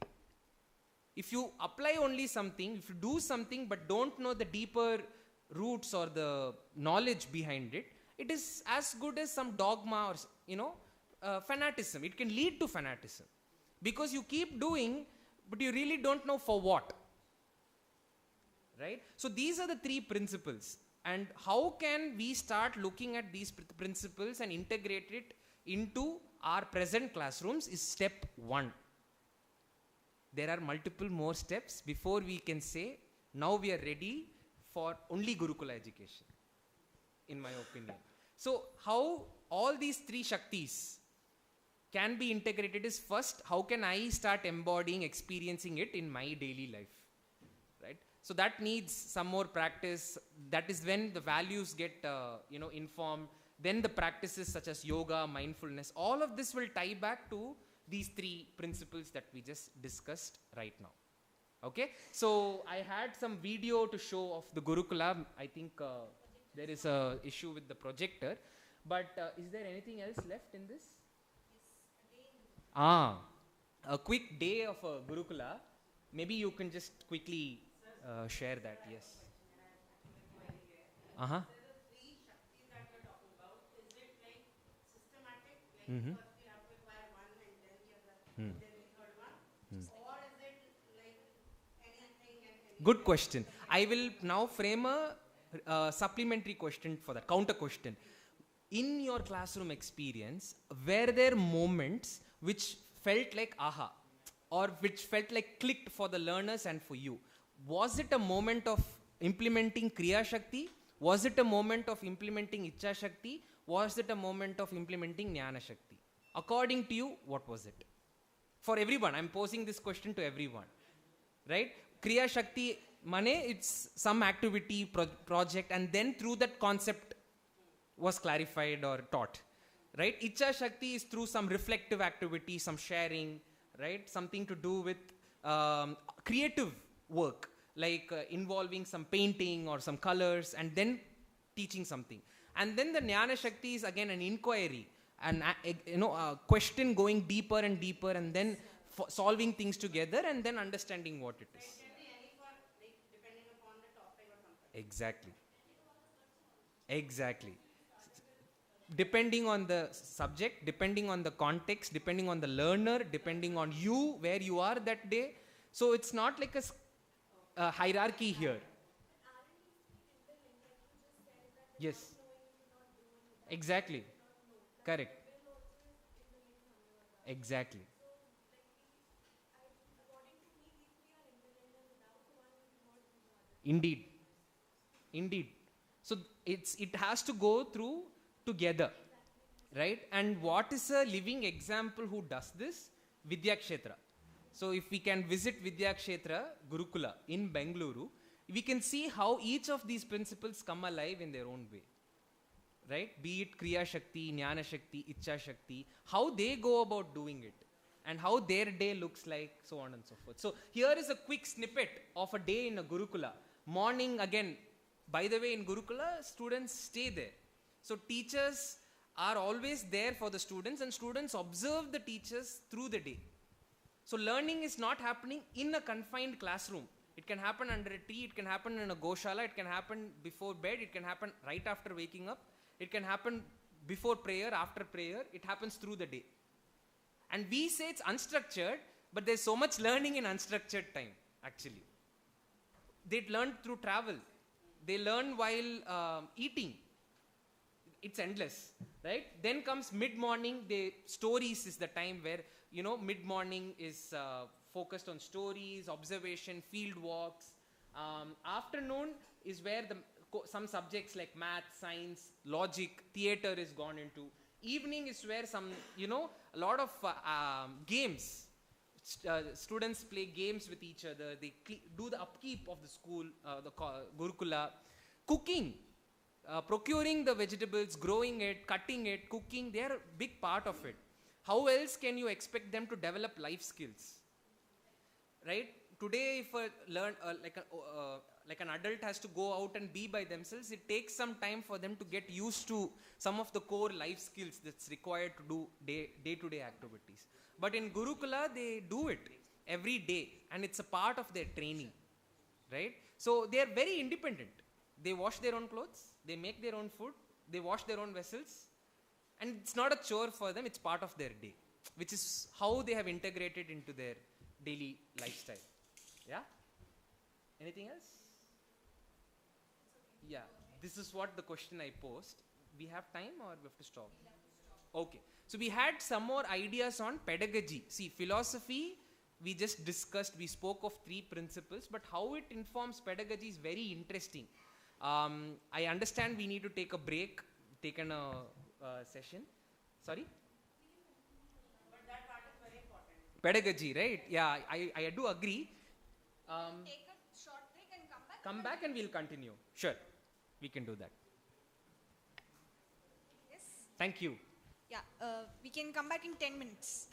If you apply only something, if you do something but don't know the deeper roots or the knowledge behind it, it is as good as some dogma or, fanaticism. It can lead to fanaticism. Because you keep doing, but you really don't know for what. Right? So these are the three principles. And how can we start looking at these principles and integrate it into our present classrooms is step 1. There are multiple more steps before we can say, now we are ready for only Gurukula education, in my opinion. So how all these 3 Shaktis can be integrated is first, how can I start embodying, experiencing it in my daily life, right? So that needs some more practice. That is when the values get, informed. Then the practices such as yoga, mindfulness, all of this will tie back to these 3 principles that we just discussed right now. Okay, so I had some video to show of the Gurukula. I think there is a issue with the projector, but is there anything else left in this? A quick day of a Gurukula. Maybe you can just quickly share that. Yes. Mm-hmm. Good question. I will now frame a supplementary question for that, counter question. In your classroom experience, were there moments which felt like aha, or which felt like clicked for the learners and for you? Was it a moment of implementing Kriya Shakti? Was it a moment of implementing Ichcha Shakti? Was it a moment of implementing Jnana Shakti? According to you, what was it? For everyone, I'm posing this question to everyone, right? Kriya Shakti, mane, it's some activity, project, and then through that concept was clarified or taught, right? Ichcha Shakti is through some reflective activity, some sharing, right? Something to do with creative work, like involving some painting or some colors, and then teaching something. And then the Jnana Shakti is again an inquiry, and a question going deeper and deeper, and then solving things together, and then understanding what it is. Exactly. Exactly. Depending on the subject, depending on the context, depending on the learner, depending on you, where you are that day. So it's not like a hierarchy here. Yes. Exactly. Correct. Exactly. Indeed. Indeed. So it has to go through together, right? And what is a living example who does this? Vidyakshetra. So if we can visit Vidyakshetra Gurukula in Bengaluru, we can see how each of these principles come alive in their own way, right? Be it Kriya Shakti, Jnana Shakti, Ichcha Shakti, how they go about doing it, and how their day looks like, so on and so forth. So here is a quick snippet of a day in a Gurukula. Morning, again, by the way, in Gurukula, students stay there. So teachers are always there for the students, and students observe the teachers through the day. So learning is not happening in a confined classroom. It can happen under a tree, it can happen in a goshala, it can happen before bed, it can happen right after waking up, it can happen before prayer, after prayer, it happens through the day. And we say it's unstructured, but there's so much learning in unstructured time, actually. They learn through travel. They learn while eating. it's endless, right? Then comes mid-morning. Stories is the time where, mid-morning is focused on stories, observation, field walks. Afternoon is where some subjects like math, science, logic, theater is gone into. Evening is where a lot of games. Students play games with each other. They do the upkeep of the school, the Gurukula. Cooking, procuring the vegetables, growing it, cutting it, cooking, they are a big part of it. How else can you expect them to develop life skills? Right? Today, if like an adult has to go out and be by themselves, it takes some time for them to get used to some of the core life skills that's required to do day-to-day activities. But in Gurukula, they do it every day, and it's a part of their training, right? So they are very independent. They wash their own clothes, they make their own food, they wash their own vessels, and it's not a chore for them, it's part of their day, which is how they have integrated into their daily lifestyle. Yeah? Anything else? Yeah, this is what the question I posed. We have time or we have to stop? Okay, so we had some more ideas on pedagogy. See, philosophy, we just discussed, we spoke of 3 principles, but how it informs pedagogy is very interesting. I understand we need to take a break, taken a session. Sorry? But that part is very important. Pedagogy, right? Yeah, I do agree. Take a short break and come back. Come back and we'll continue. Sure, we can do that. Yes. Thank you. Yeah, we can come back in 10 minutes.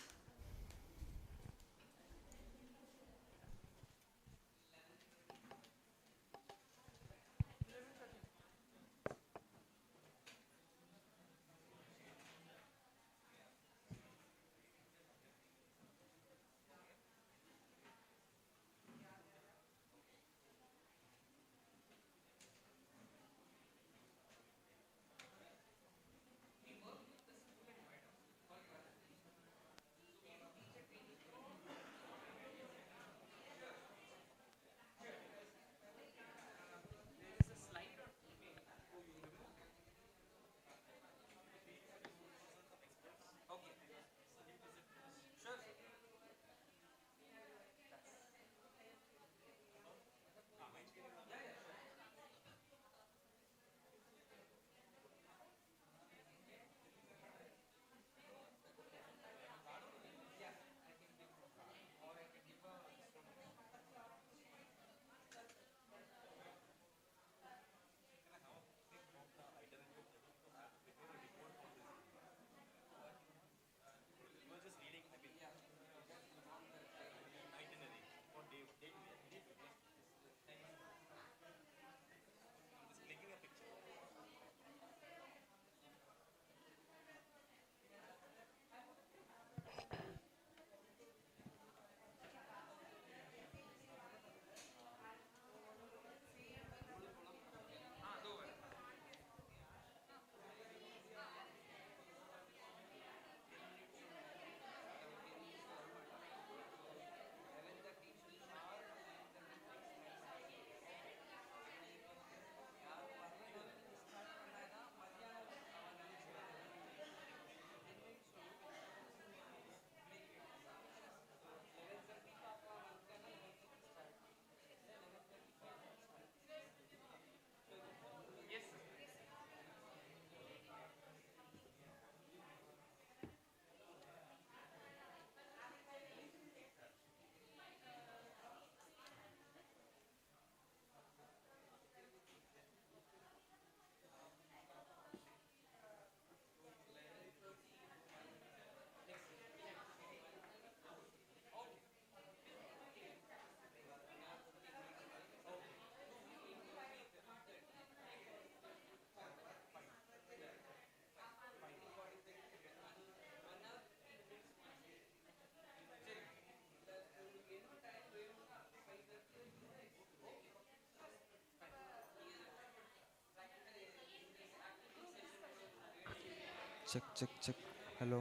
check. Hello.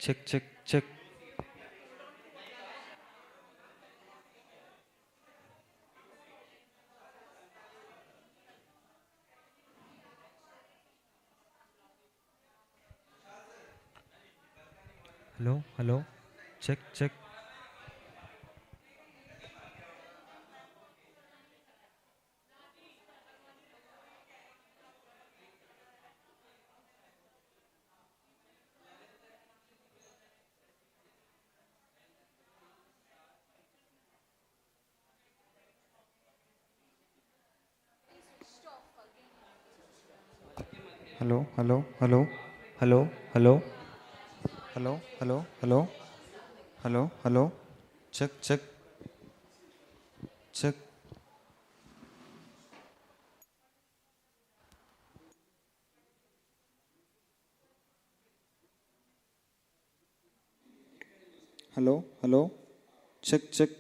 check, check, check. Hello, hello, check, check. Hello, hello, hello, hello, hello, hello, hello, hello, hello, hello, check, check, check. Hello, hello, check, check.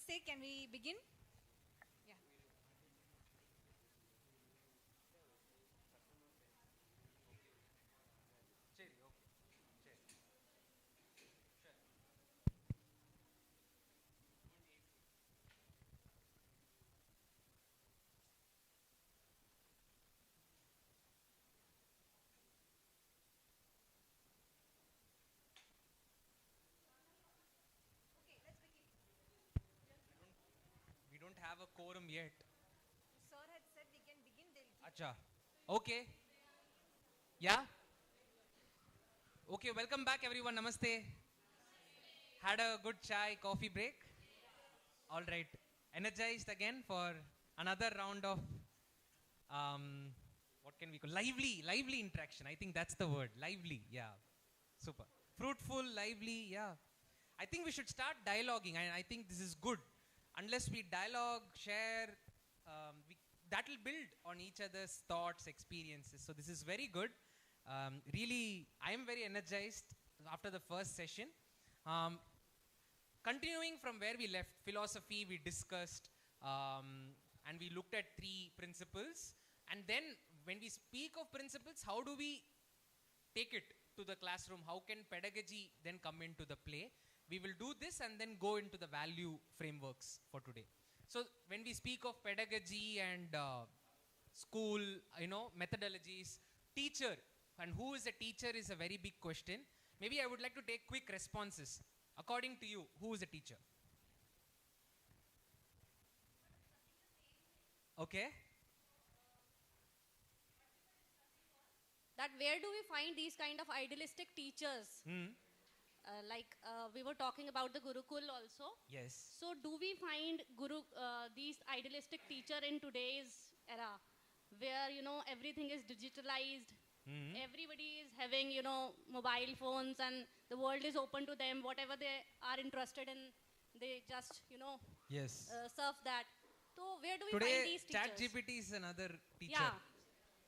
Namaste, can we begin? Yeah. We don't have a quorum yet. Sir had said we can begin. Acha. Okay. Yeah? Okay, welcome back everyone. Namaste. Had a good chai, coffee break? All right. Energized again for another round of, what can we call? Lively interaction. I think that's the word. Lively. Yeah. Super. Fruitful, lively. Yeah. I think we should start dialoguing. I think this is good. Unless we dialogue, share, that will build on each other's thoughts, experiences. So this is very good. Really, I am very energized after the first session. Continuing from where we left, philosophy we discussed, and we looked at 3 principles. And then when we speak of principles, how do we take it to the classroom? How can pedagogy then come into the play? We will do this and then go into the value frameworks for today. So when we speak of pedagogy and school, methodologies, teacher, and who is a teacher is a very big question. Maybe I would like to take quick responses. According to you, who is a teacher? Okay. That where do we find these kind of idealistic teachers? We were talking about the Gurukul also. Yes. So do we find these idealistic teacher in today's era where, everything is digitalized? Everybody is having, mobile phones and the world is open to them. Whatever they are interested in, they just, yes. surf that. So where do we Today, find these teachers? ChatGPT is another teacher. Yeah.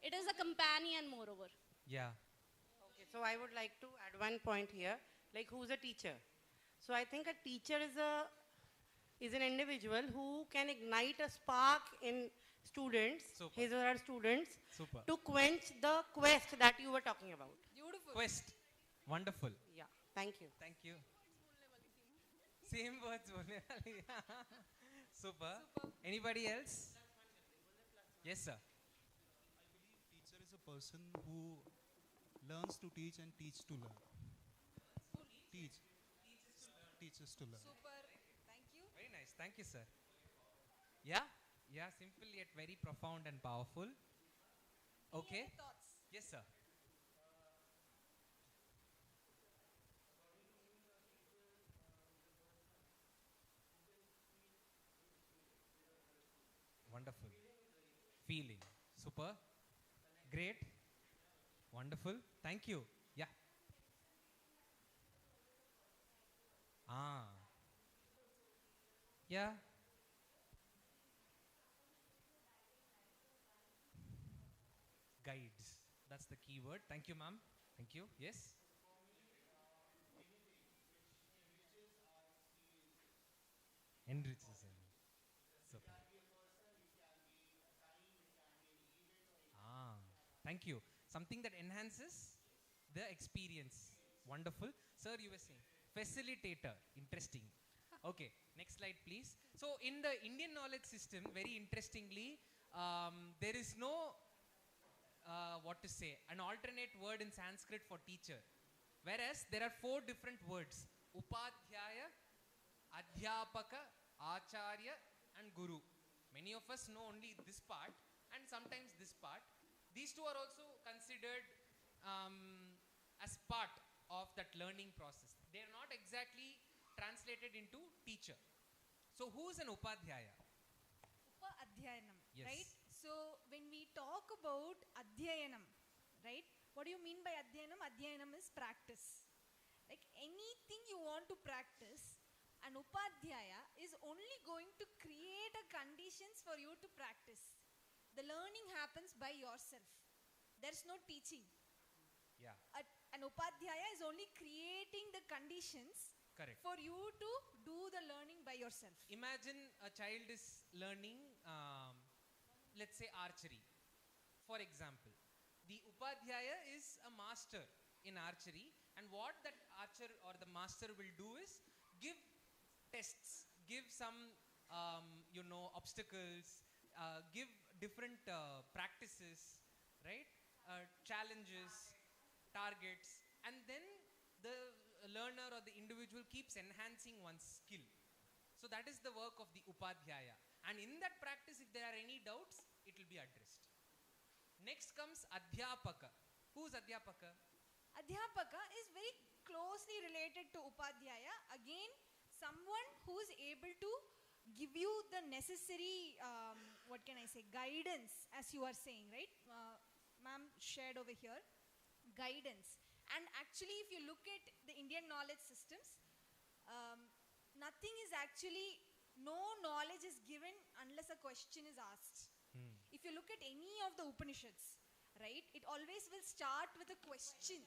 It is a companion moreover. Yeah. Okay, so I would like to add one point here, like who's a teacher? So I think a teacher is an individual who can ignite a spark in students, his or her students, to quench the quest that you were talking about. Beautiful. Quest. Wonderful. Yeah, thank you. Thank you. Same words. Super. Anybody else? Yes, sir. Teacher is a person who learns to teach and teach to learn. Teaches to learn. Super. Thank you. Very nice. Thank you, sir. Yeah? Yeah, simple yet very profound and powerful. Okay. Any thoughts? Yes, sir. Wonderful. Feeling. Super. Great. Wonderful. Thank you. Yeah. Yeah. Guides. That's the key word. Thank you, ma'am. Thank you. Yes. Enriches him. Super. Thank you. Something that enhances the experience. Wonderful. Sir, you were saying. Facilitator. Interesting. Okay. Next slide, please. So, in the Indian knowledge system, very interestingly, there is no, an alternate word in Sanskrit for teacher. Whereas, there are 4 different words. Upadhyaya, Adhyapaka, Acharya, and Guru. Many of us know only this part and sometimes this part. These 2 are also considered as part of that learning process. They are not exactly translated into teacher. So who is an Upadhyaya? Adhyayanam, Yes. right? So when we talk about Adhyayanam, right? What do you mean by Adhyayanam? Adhyayanam is practice. Like anything you want to practice, an Upadhyaya is only going to create a conditions for you to practice. The learning happens by yourself. There's no teaching. Yeah. An Upadhyaya is only creating the conditions Correct. for you to do the learning by yourself. Imagine a child is learning, let's say, archery. For example, the Upadhyaya is a master in archery, and what that archer or the master will do is give tests, give some obstacles, give different practices, right? Challenges, targets, and then the learner or the individual keeps enhancing one's skill. So that is the work of the Upadhyaya. And in that practice, if there are any doubts, it will be addressed. Next comes Adhyapaka. Who's Adhyapaka? Adhyapaka is very closely related to Upadhyaya. Again, someone who is able to give you the necessary, guidance, as you are saying, right? Ma'am shared over here, guidance. And actually, if you look at the Indian knowledge systems, nothing is actually, no knowledge is given unless a question is asked. If you look at any of the Upanishads, right, it always will start with a question.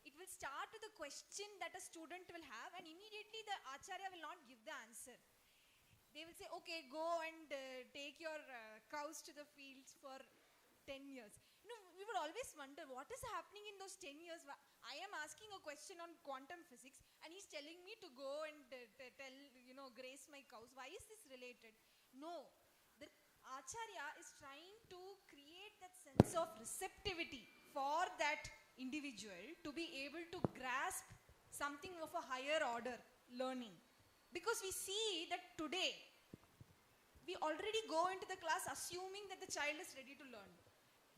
It will start with a question that a student will have, and immediately the Acharya will not give the answer. They will say, okay, go and take your cows to the fields for 10 years. We would always wonder what is happening in those 10 years. I am asking a question on quantum physics, and he's telling me to go and graze my cows. Why is this related? No. The Acharya is trying to create that sense of receptivity for that individual to be able to grasp something of a higher order learning. Because we see that today, we already go into the class assuming that the child is ready to learn.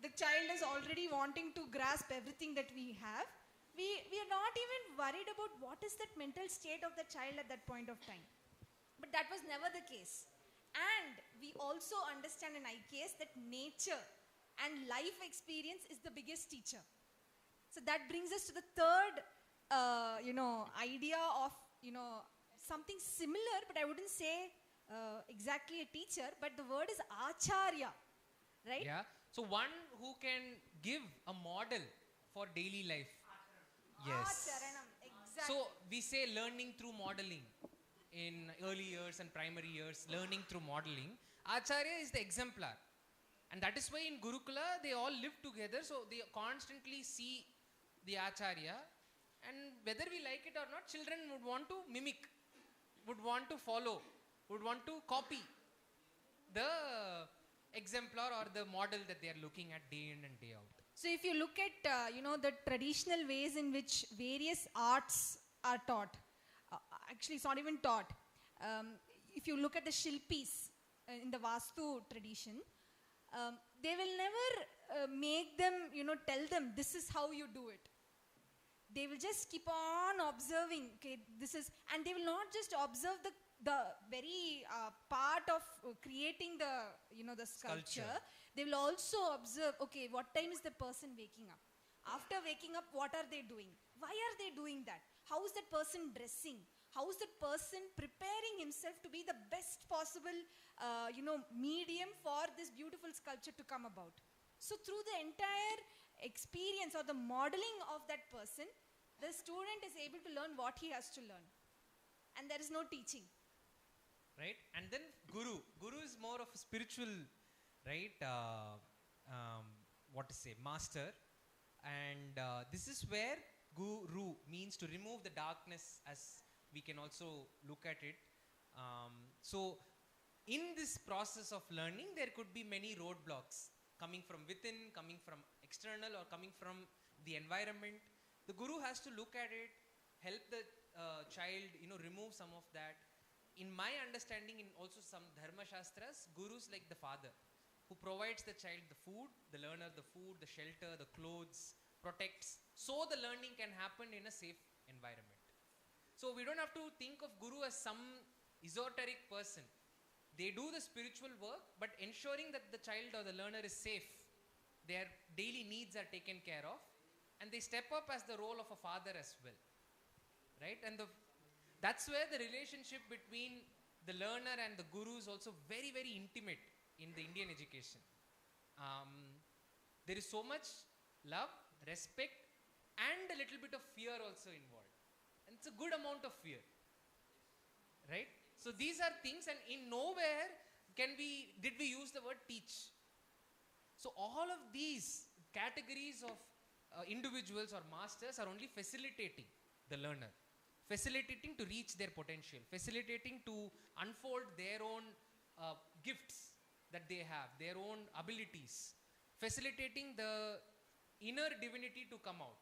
The child is already wanting to grasp everything that we have. We are not even worried about what is that mental state of the child at that point of time. But that was never the case. And we also understand in IKS that nature and life experience is the biggest teacher. So that brings us to the third, idea of, something similar, but I wouldn't say exactly a teacher, but the word is Acharya, right? Yeah. So one who can give a model for daily life. Yes. Acharanam, exactly. So we say learning through modeling in early years and primary years, learning through modeling. Acharya is the exemplar. And that is why in Gurukula, they all live together. So they constantly see the Acharya. And whether we like it or not, children would want to mimic, would want to follow, would want to copy the exemplar or the model that they are looking at day in and day out. So if you look at, the traditional ways in which various arts are taught, actually it's not even taught. If you look at the Shilpis in the Vastu tradition, they will never make them, tell them this is how you do it. They will just keep on observing, okay, this is, and they will not just observe the very part of creating the, the sculpture. They will also observe, okay, what time is the person waking up? After waking up, what are they doing? Why are they doing that? How is that person dressing? How is that person preparing himself to be the best possible, medium for this beautiful sculpture to come about? So through the entire experience or the modeling of that person, the student is able to learn what he has to learn. And there is no teaching. Right? And then Guru. Guru is more of a spiritual, right? Master. And this is where Guru means to remove the darkness, as we can also look at it. So in this process of learning, there could be many roadblocks coming from within, coming from external, or coming from the environment. The Guru has to look at it, help the child, remove some of that. In my understanding, in also some Dharma Shastras, Guru is like the father who provides the child the food, the learner the food, the shelter, the clothes, protects, so the learning can happen in a safe environment. So we don't have to think of Guru as some esoteric person. They do the spiritual work, but ensuring that the child or the learner is safe, their daily needs are taken care of, and they step up as the role of a father as well, right? And that's where the relationship between the learner and the Guru is also very, very intimate in the Indian education. There is so much love, respect, and a little bit of fear also involved. And it's a good amount of fear. Right? So these are things, and in nowhere did we use the word teach. So all of these categories of individuals or masters are only facilitating the learner, facilitating to reach their potential, facilitating to unfold their own gifts that they have, their own abilities, facilitating the inner divinity to come out,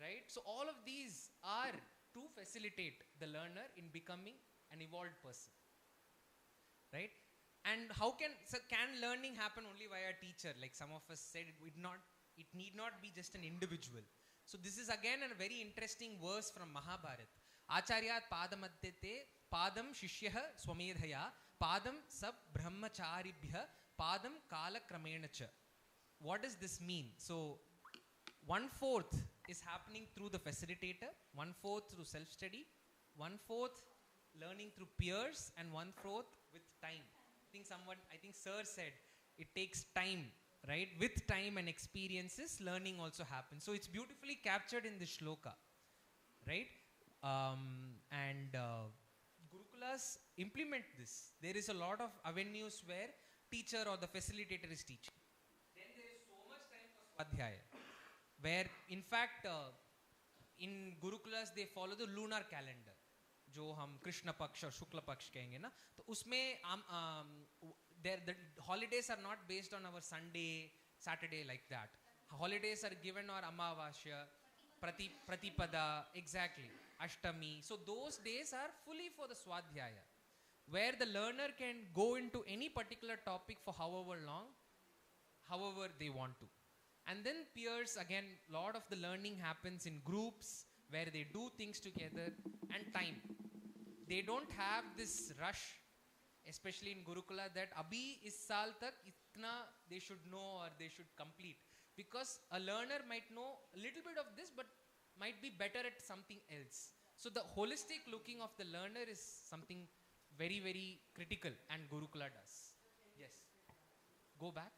right? So all of these are to facilitate the learner in becoming an evolved person, right? And can learning happen only via a teacher? Like some of us said, it need not be just an individual. So this is again a very interesting verse from Mahabharata. Acharyat padamadyate padam shishyah swamedhaya padam sab brahmacharibhya padam kalakramenacha. What does this mean? So 1/4 is happening through the facilitator, 1/4 through self-study, 1/4 learning through peers, and 1/4 with time. I think Sir said it takes time, right? With time and experiences, learning also happens. So it's beautifully captured in the shloka, right? Gurukulas implement this. There is a lot of avenues where teacher or the facilitator is teaching. Then there is so much time for swadhyaya, where in fact in Gurukulas they follow the lunar calendar, जो हम कृष्ण पक्ष और शुक्ल पक्ष कहेंगे ना, तो उसमें the holidays are not based on our Sunday, Saturday like that. Holidays are given on Amavasya, Pratipada, exactly, Ashtami. So those days are fully for the Swadhyaya, where the learner can go into any particular topic for however long, however they want to. And then peers, again, lot of the learning happens in groups where they do things together, and time. They don't have this rush, especially in Gurukula, that abhi is saal tak itna they should know or they should complete. Because a learner might know a little bit of this, but might be better at something else. So the holistic looking of the learner is something very, very critical, and Gurukula does. Yes. Go back.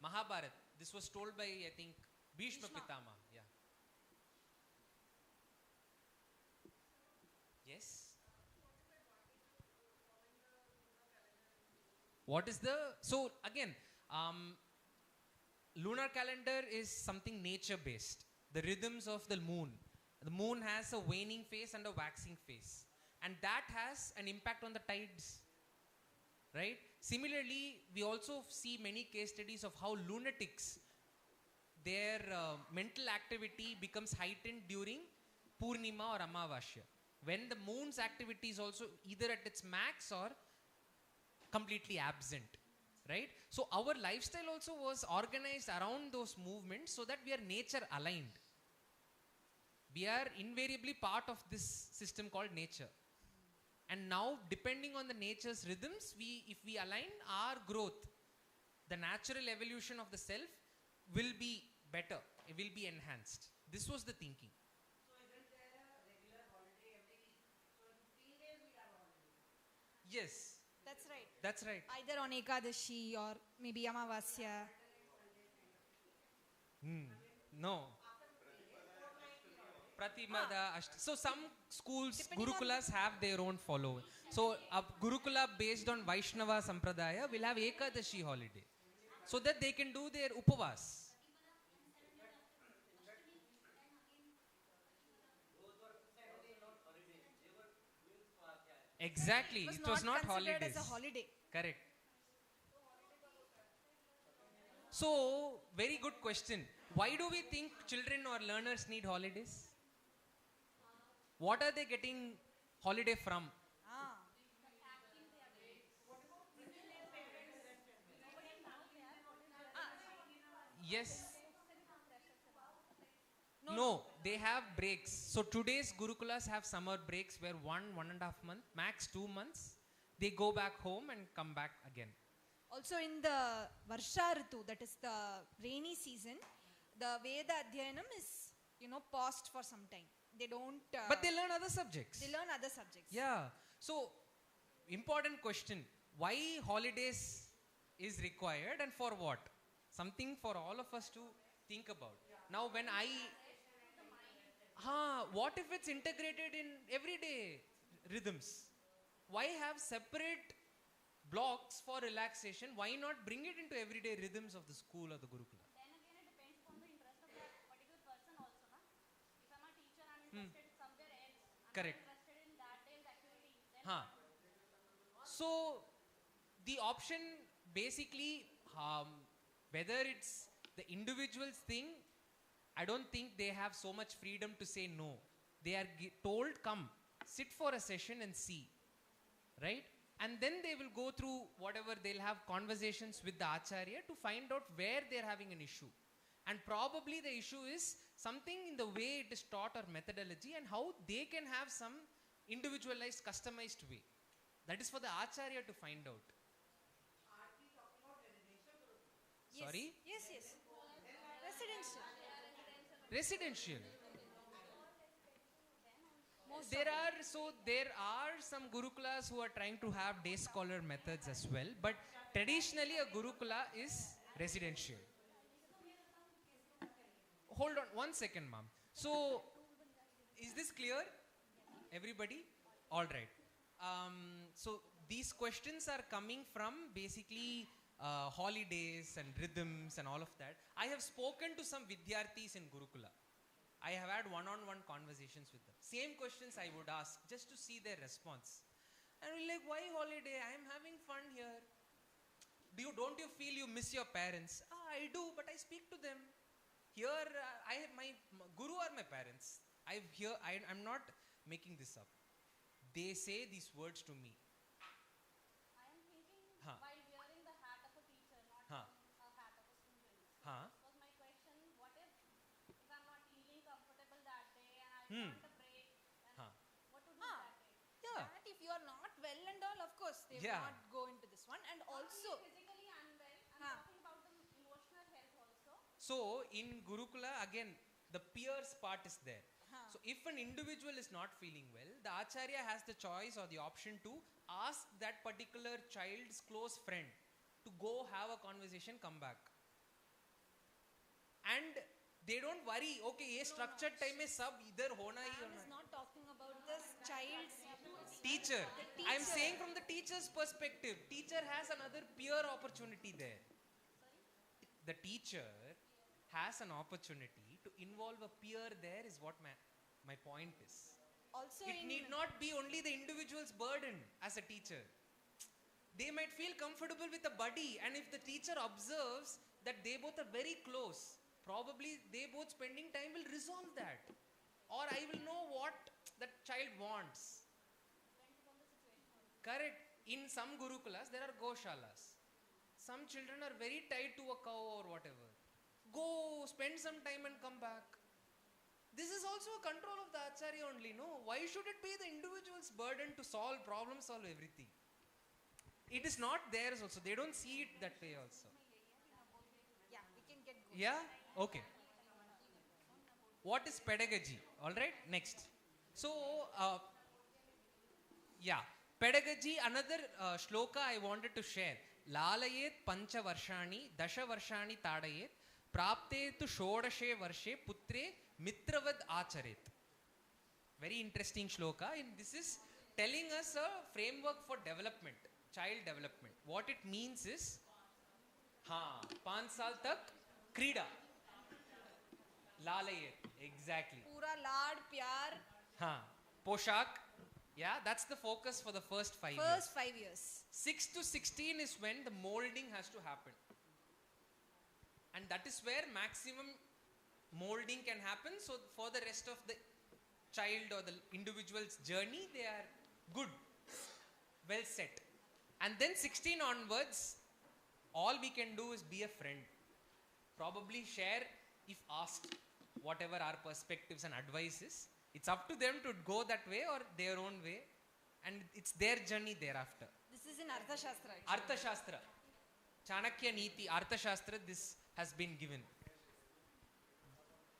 Mahabharata. This was told by, I think, Bhishma Pitama. Yeah. Yes. What is so again, lunar calendar is something nature based. The rhythms of the moon. The moon has a waning phase and a waxing phase. And that has an impact on the tides. Right? Similarly, we also see many case studies of how lunatics, their mental activity becomes heightened during Purnima or Amavasya, when the moon's activity is also either at its max or completely absent, right? So our lifestyle also was organized around those movements so that we are nature aligned. We are invariably part of this system called nature. And now, depending on the nature's rhythms, if we align our growth, the natural evolution of the self will be better, it will be enhanced. This was the thinking. So isn't there a regular holiday every week? So in 3 days we have a holiday. Yes. That's right. That's right. Either on Ekadashi or maybe Amavasya. No. Pratimada, so some schools, Gurukulas have their own following. So a Gurukula based on Vaishnava Sampradaya will have Ekadashi holiday, so that they can do their Upavas. Exactly, it was not holidays. As a holiday. Correct. So, very good question. Why do we think children or learners need holidays? What are they getting holiday from? Yes. No, they have breaks. So today's Gurukulas have summer breaks where 1.5 months, max 2 months, they go back home and come back again. Also in the Varsha Ritu, that is the rainy season, the Veda Adhyanam is, paused for some time. They don't... but they learn other subjects. They learn other subjects. Yeah. So, important question. Why holidays is required and for what? Something for all of us to think about. Now when What if it's integrated in everyday rhythms? Why have separate blocks for relaxation? Why not bring it into everyday rhythms of the school or the Gurukula? Then again, it depends on the interest of that particular person also, na? If I'm a teacher, I'm interested somewhere else. I'm Correct. not interested in that day's activity. Then So the option basically, whether it's the individual's thing, I don't think they have so much freedom to say no. They are told, come, sit for a session and see, right? And then they will go through whatever, they'll have conversations with the Acharya to find out where they're having an issue. And probably the issue is something in the way it is taught or methodology, and how they can have some individualized, customized way. That is for the Acharya to find out. Sorry? Yes. Residential. Residential. There are some Gurukulas who are trying to have day scholar methods as well, but traditionally a Gurukula is residential. Hold on one second, ma'am. So, is this clear? Everybody? All right. So, these questions are coming from basically holidays and rhythms and all of that. I have spoken to some Vidyarthis in Gurukula. I have had one-on-one conversations with them. Same questions I would ask just to see their response. And we're like, why holiday? I am having fun here. Don't you feel you miss your parents? I do, but I speak to them. Here, my guru are my parents. I'm not making this up. They say these words to me. I am thinking while wearing the hat of a teacher, not a hat of a student. This was my question. What if I'm not feeling comfortable that day and I want a break? Then what to do that day? That if you are not well and all, of course, they will not go into this one. And also, physically unwell, I'm talking about the emotional health also. So, in Gurukula, again, the peers part is there. So, if an individual is not feeling well, the Acharya has the choice or the option to ask that particular child's close friend to go have a conversation, come back. And they don't worry, okay, ye structured time mein sab idhar hona hi hona. is not talking about this child's Teacher. I am saying from the teacher's perspective. Teacher has another peer opportunity there. The teacher has an opportunity to involve a peer there is what my point is. Also, it need not be only the individual's burden as a teacher. They might feel comfortable with a buddy, and if the teacher observes that they both are very close, probably they both spending time will resolve that. Or I will know what that child wants. Correct. In some Gurukulas, there are Goshalas. Some children are very tied to a cow or whatever. Go, spend some time and come back. This is also a control of the Acharya only, no? Why should it be the individual's burden to problem solve everything? It is not theirs also. They don't see it that way also. Yeah, we can get going. Yeah? Okay. What is pedagogy? Alright, next. So, pedagogy, another shloka I wanted to share. Lalayet pancha varshani, dasha varshani tadayet, prapte tu shodashe varshe, putre mitravad acharet. Very interesting shloka. And this is telling us a framework for development, child development. What it means is, 5 saal tak krida. Lalayet, exactly. Pura laad, pyar. Poshak. Yeah, that's the focus for the first 5 years. First 5 years. 6 to 16 is when the molding has to happen. And that is where maximum molding can happen. So for the rest of the child or the individual's journey, they are good, well set. And then 16 onwards, all we can do is be a friend. Probably share, if asked, whatever our perspectives and advice is. It's up to them to go that way or their own way. And it's their journey thereafter. This is in Arthashastra. Arthashastra. Chanakya Niti, Arthashastra, this has been given.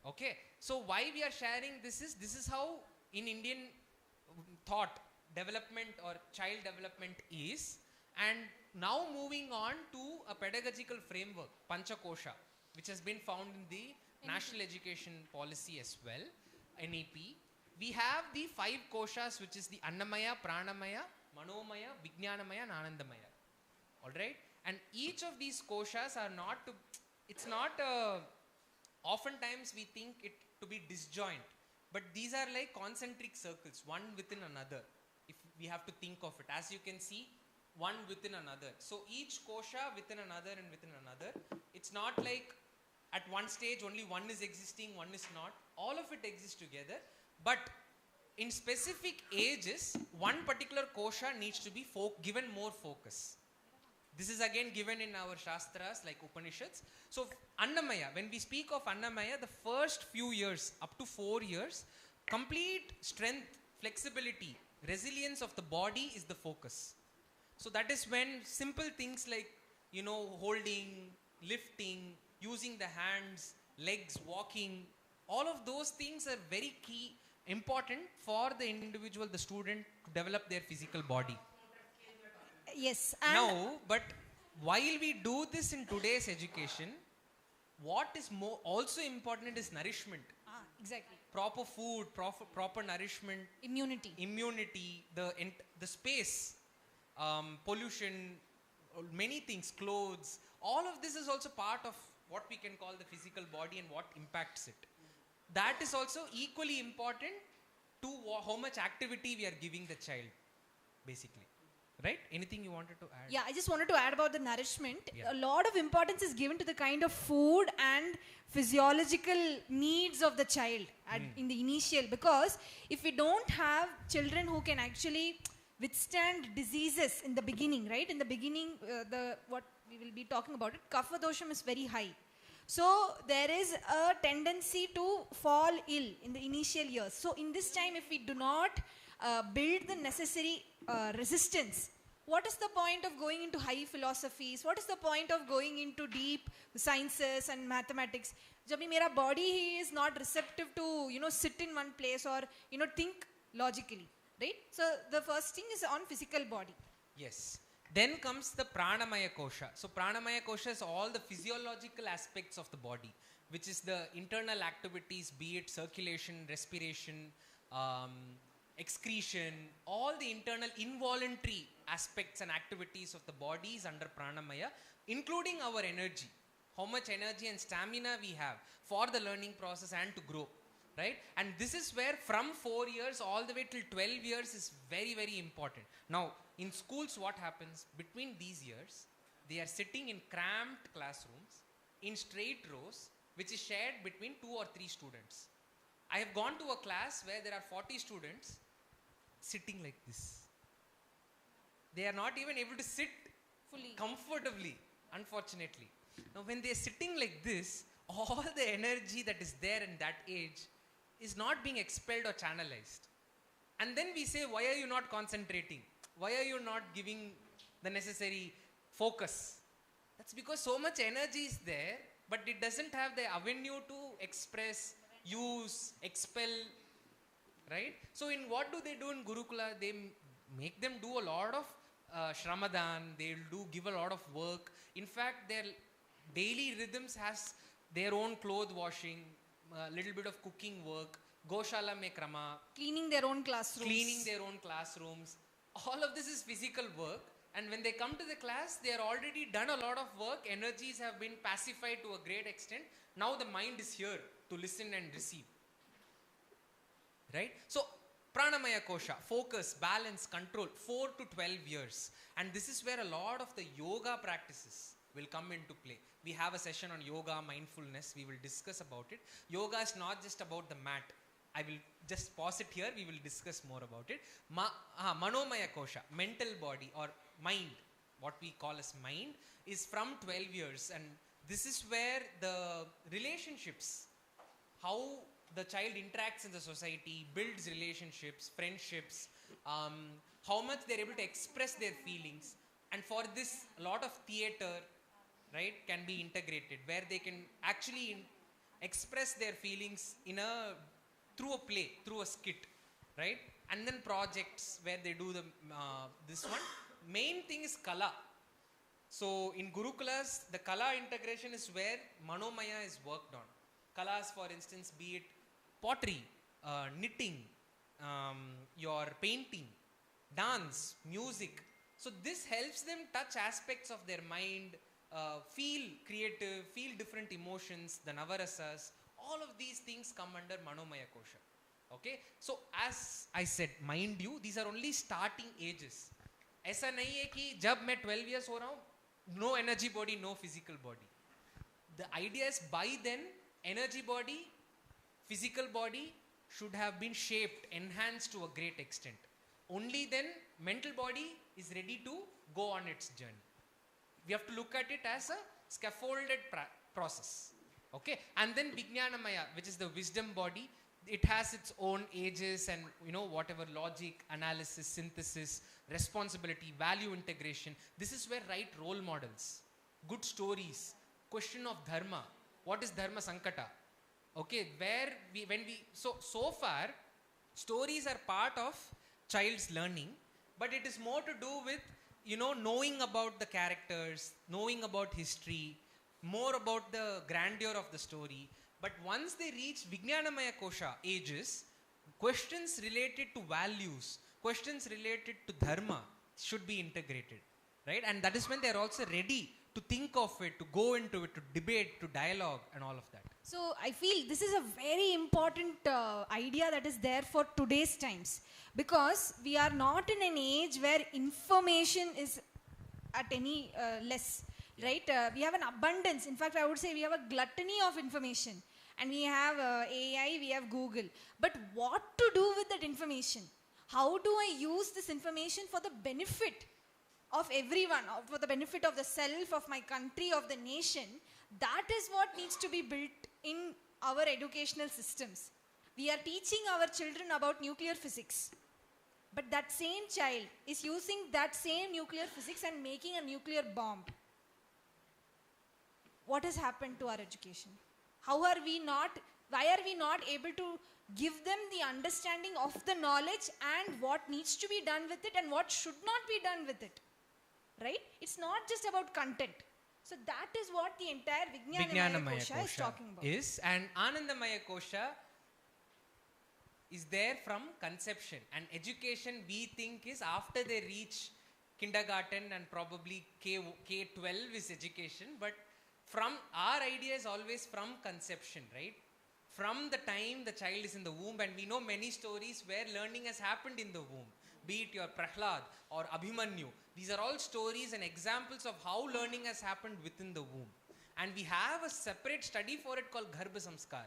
Okay. So why we are sharing this is how in Indian thought, development or child development is. And now moving on to a pedagogical framework, Panchakosha, which has been found in the National Education Policy as well. NEP, we have the 5 koshas, which is the Annamaya, Pranamaya, Manomaya, Vijnanamaya and Anandamaya. Alright? And each of these koshas are not to, it's not, oftentimes we think it to be disjoint, but these are like concentric circles, one within another, if we have to think of it. As you can see, one within another. So each kosha within another and within another. It's not like at one stage only one is existing, one is not. All of it exists together, but in specific ages, one particular kosha needs to be given more focus. This is again given in our Shastras like Upanishads. So Annamaya, when we speak of Annamaya, the first few years, up to 4 years, complete strength, flexibility, resilience of the body is the focus. So that is when simple things like, you know, holding, lifting, using the hands, legs, walking, all of those things are very key, important for the individual, the student, to develop their physical body. Yes. And Now, but while we do this in today's education, what is more also important is nourishment. Exactly. Proper food, proper nourishment. Immunity, the space, pollution, many things, clothes. All of this is also part of what we can call the physical body and what impacts it. That is also equally important to how much activity we are giving the child, basically. Right? Anything you wanted to add? Yeah, I just wanted to add about the nourishment. Yeah. A lot of importance is given to the kind of food and physiological needs of the child in the initial, because if we don't have children who can actually withstand diseases in the beginning, right? In the beginning, what we will be talking about it, kapha dosham is very high. So there is a tendency to fall ill in the initial years. So in this time, if we do not build the necessary resistance, what is the point of going into high philosophies? What is the point of going into deep sciences and mathematics? Jab mera body he is not receptive to, you know, sit in one place or, you know, think logically, right? So the first thing is on physical body. Yes. Then comes the Pranamaya Kosha. So Pranamaya Kosha is all the physiological aspects of the body, which is the internal activities, be it circulation, respiration, excretion, all the internal involuntary aspects and activities of the body is under Pranamaya, including our energy. How much energy and stamina we have for the learning process and to grow, right? And this is where from 4 years all the way till 12 years is very, very important. Now, in schools, what happens? Between these years, they are sitting in cramped classrooms, in straight rows, which is shared between 2 or 3 students. I have gone to a class where there are 40 students sitting like this. They are not even able to sit comfortably, unfortunately. Now, when they are sitting like this, all the energy that is there in that age is not being expelled or channelized. And then we say, why are you not concentrating? Why are you not giving the necessary focus? That's because so much energy is there, but it doesn't have the avenue to express, use, expel, right? So in what do they do in Gurukula? They make them do a lot of Shramadan, they'll give a lot of work. In fact, their daily rhythms has their own cloth washing, a little bit of cooking work, Goshala me krama, Cleaning their own classrooms. All of this is physical work, and when they come to the class, they are already done a lot of work, energies have been pacified to a great extent. Now the mind is here to listen and receive. Right? So, Pranamaya Kosha, focus, balance, control, 4 to 12 years. And this is where a lot of the yoga practices will come into play. We have a session on yoga, mindfulness, we will discuss about it. Yoga is not just about the mat. I will just pause it here, we will discuss more about it. Manomaya Kosha, mental body or mind, what we call as mind, is from 12 years. And this is where the relationships, how the child interacts in the society, builds relationships, friendships, how much they're able to express their feelings. And for this, a lot of theater, right, can be integrated, where they can actually express their feelings through a play, through a skit, right? And then projects where they do this one. Main thing is Kala. So in Gurukulas, the Kala integration is where Manomaya is worked on. Kalas, for instance, be it pottery, knitting, your painting, dance, music. So this helps them touch aspects of their mind, feel creative, feel different emotions, the navarasas. All of these things come under Manomaya Kosha. Okay, so as I said, mind you, these are only starting ages. ऐसा नहीं है कि जब मैं 12 years हो रहा हूँ, no energy body, no physical body. The idea is by then, energy body, physical body should have been shaped, enhanced to a great extent. Only then, mental body is ready to go on its journey. We have to look at it as a scaffolded process. Okay, and then Vijnanamaya, which is the wisdom body, it has its own ages and whatever logic, analysis, synthesis, responsibility, value integration. This is where right role models, good stories, question of dharma. What is dharma sankata? Okay, so far stories are part of child's learning, but it is more to do with knowing about the characters, knowing about history, more about the grandeur of the story. But once they reach Vijnanamaya Kosha ages, questions related to values, questions related to dharma should be integrated, right? And that is when they are also ready to think of it, to go into it, to debate, to dialogue and all of that. So I feel this is a very important idea that is there for today's times, because we are not in an age where information is at any less, right? We have an abundance. In fact, I would say we have a gluttony of information. And we have AI, we have Google. But what to do with that information? How do I use this information for the benefit of everyone, or for the benefit of the self, of my country, of the nation? That is what needs to be built in our educational systems. We are teaching our children about nuclear physics. But that same child is using that same nuclear physics and making a nuclear bomb. What has happened to our education? Why are we not able to give them the understanding of the knowledge and what needs to be done with it and what should not be done with it? Right? It's not just about content. So that is what the entire Vijnanamaya Kosha is talking about. And Anandamaya Kosha is there from conception. And education, we think, is after they reach kindergarten, and probably K-12 is education. But from our idea is always from conception, right? From the time the child is in the womb, and we know many stories where learning has happened in the womb, be it your Prahlad or Abhimanyu. These are all stories and examples of how learning has happened within the womb. And we have a separate study for it called Garbha Samskar,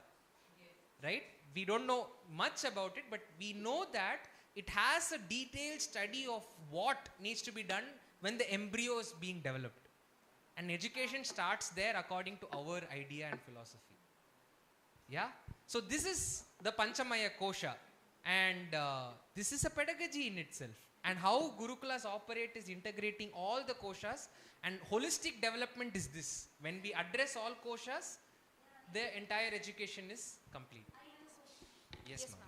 right? We don't know much about it, but we know that it has a detailed study of what needs to be done when the embryo is being developed. And education starts there according to our idea and philosophy. Yeah? So this is the Panchamaya Kosha. And this is a pedagogy in itself. And how Gurukulas operate is integrating all the koshas. And holistic development is this. When we address all koshas, the entire education is complete. Yes, ma'am.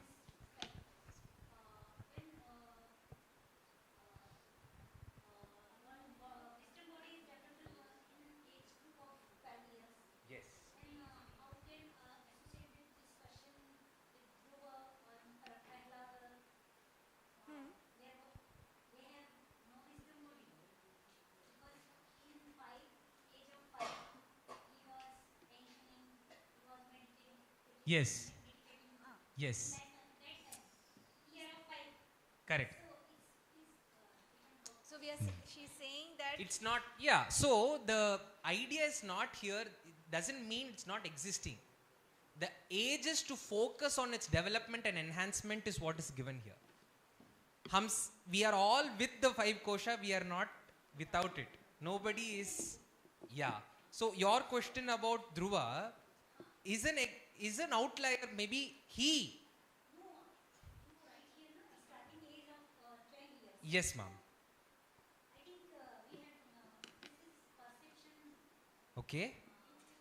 Yes. Yes. Correct. So she's saying that it's not, yeah. So the idea is not here, it doesn't mean it's not existing. The ages to focus on its development and enhancement is what is given here. We are all with the 5 kosha, we are not without it. Nobody is, yeah. So your question about Dhruva is an outlier, maybe he. Yes, ma'am. Okay.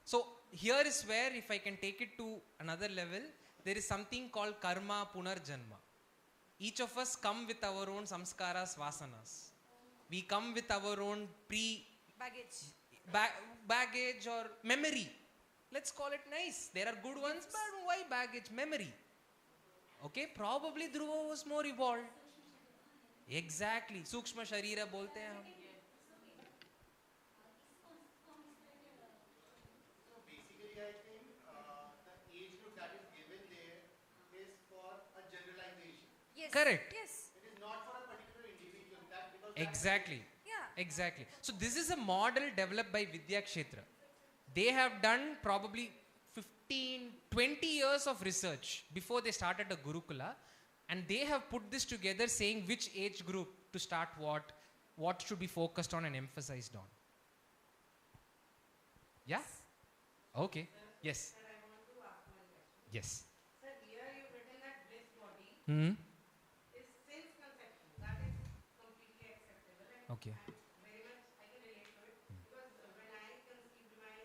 So here is where, if I can take it to another level, there is something called karma punarjanma. Each of us come with our own samskaras, vasanas. We come with our own baggage or memory. Let's call it nice. There are good ones, but why baggage? Memory. Okay, probably Dhruva was more evolved. Exactly. Sukshma Sharira bolte hain hum. Basically, I think the age group that is given there is for a generalization. Yes. Correct. Yes. It is not for a particular individual. That because Exactly. Yeah. Exactly. So this is a model developed by Vidya Kshetra. They have done probably 15, 20 years of research before they started a Gurukula, and they have put this together saying which age group to start what should be focused on and emphasized on. Yeah? Okay. Yes. Yes. Sir, here you've written that bliss body Hmm. is since conception. That is completely acceptable. And Okay. very much I can relate to it. Because when I conceived my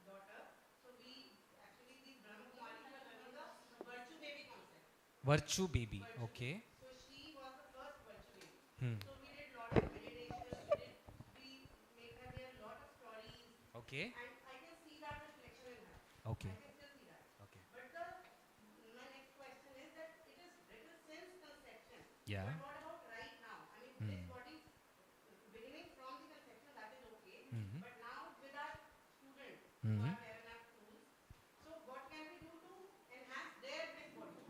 daughter, so we actually, the Brahma Kumaris were learning the virtue baby concept. Virtue baby. Okay. So she was the first virtue baby. Hmm. So we did lot of meditation, we made her hear a lot of stories. Okay. And I can see that reflection in her. Okay. I can still see that. Okay. But my next question is that it is written since conception. Yeah. But what about right now? I mean, this body beginning from the conception, that is okay. Mhm. But now with our students Mhm. who are there in our schools, so what can we do to enhance their bliss body?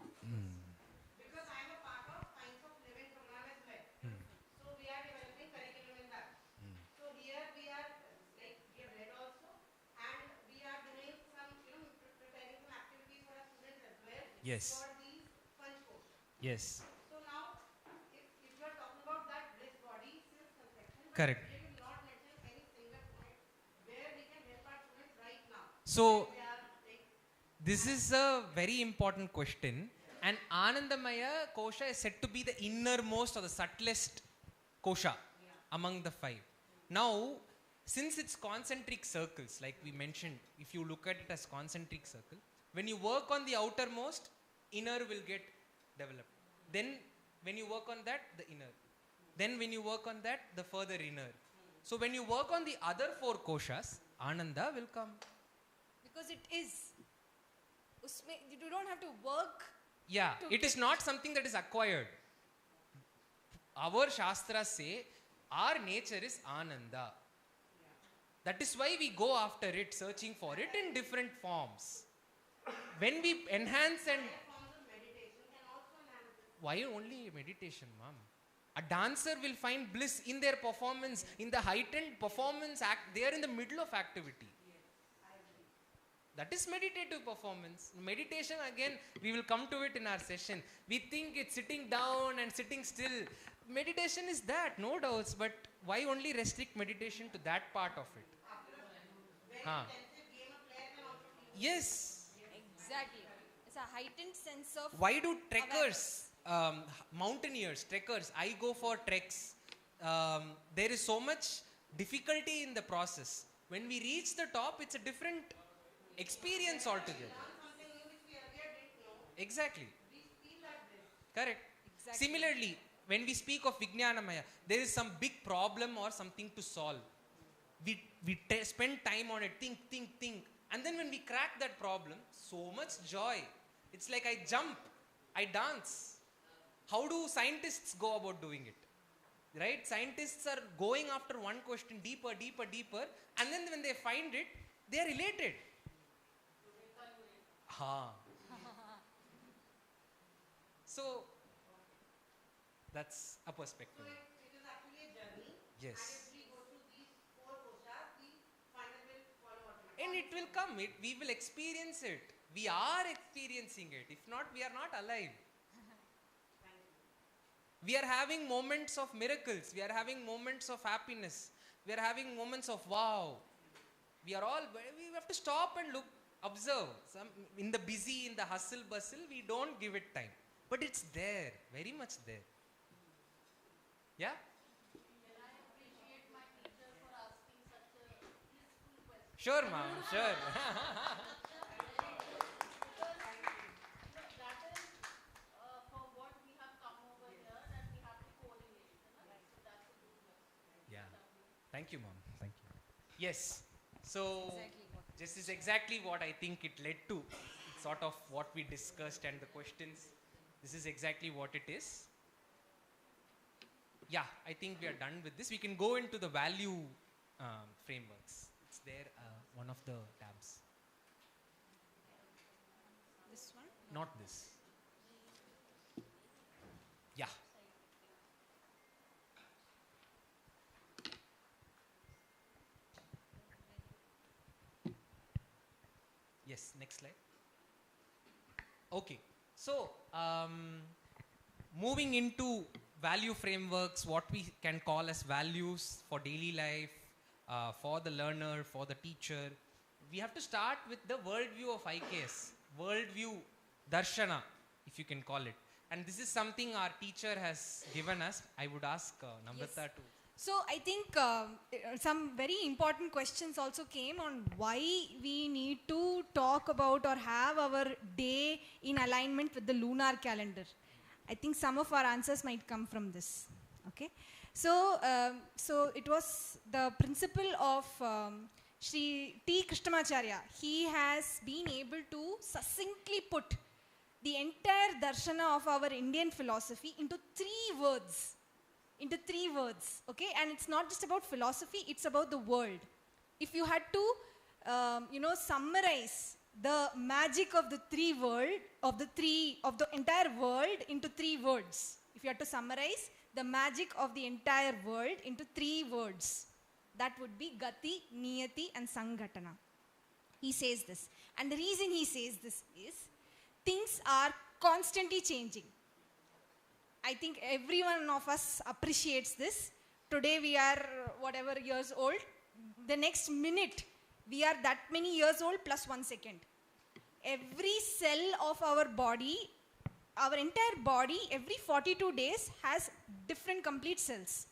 Because I am a part of Science of Living program as well. So we are developing curriculum in that. So here we are, like we have read also, and we are doing some, preparing some activities for our students as well. Yes. For these punch courses. Yes. So now, if you are talking about that bliss body since conception, but Correct. you will not mention any single point where we can help our students right now. So, They are like, this is a very important question, and Anandamaya kosha is said to be the innermost or the subtlest kosha among the five. Now, since it's concentric circles, like we mentioned, if you look at it as concentric circle, when you work on the outermost, inner will get developed. Then, when you work on that, the inner. Then, when you work on that, the further inner. So, when you work on the other four koshas, Ananda will come. Because it is. You don't have to work. Yeah, to it is get not something that is acquired. Our Shastras say our nature is Ananda. That is why we go after it, searching for it in different forms. When we enhance and... Why only meditation, ma'am? A dancer will find bliss in their performance, in the heightened performance act. They are in the middle of activity. That is meditative performance. Meditation, again, we will come to it in our session. We think it's sitting down and sitting still. Meditation is that, no doubts, but why only restrict meditation to that part of it? Huh. Yes. Exactly. It's a heightened sense of. Why do trekkers, mountaineers, trekkers, I go for treks. There is so much difficulty in the process. When we reach the top, it's a different experience altogether. Exactly. Correct. Exactly. Similarly, when we speak of Vijnanamaya, there is some big problem or something to solve. We spend time on it, think. And then when we crack that problem, so much joy. It's like I jump, I dance. How do scientists go about doing it? Right? Scientists are going after one question deeper. And then when they find it, they are related. So, that's a perspective. So it is actually a journey. Yes. And if we go through these four koshas, the final will follow automatically. And it will come. We will experience it. We are experiencing it. If not, we are not alive. We are having moments of miracles. We are having moments of happiness. We are having moments of wow. We have to stop and look, observe. In the busy, in the hustle bustle, we don't give it time. But it's there, very much there. Yeah? Sure, ma'am, sure. Yeah. Thank you, ma'am. Thank you. Yes. So, this is exactly what I think it led to. It's sort of what we discussed and the questions. This is exactly what it is. Yeah, I think we are done with this. We can go into the value frameworks. It's there, one of the tabs. This one? Not this. Yeah. Yes, next slide. Okay, so moving into value frameworks, what we can call as values for daily life, for the learner, for the teacher. We have to start with the worldview of IKS, worldview darshana, if you can call it. And this is something our teacher has given us. I would ask Namrata to. So I think some very important questions also came on why we need to talk about or have our day in alignment with the lunar calendar. I think some of our answers might come from this. Okay, so so it was the principle of Sri T. Krishnamacharya. He has been able to succinctly put the entire darshana of our Indian philosophy into 3 words. Okay, and it's not just about philosophy, it's about the world. If you had to summarize the magic of the entire world into 3 words, if you had to summarize the magic of the entire world into 3 words, that would be gati, niyati and sanghatana. He says this, and the reason he says this is things are constantly changing. I think every one of us appreciates this. Today we are whatever years old. The next minute we are that many years old plus 1 second. Every cell of our body, our entire body, every 42 days has different complete cells,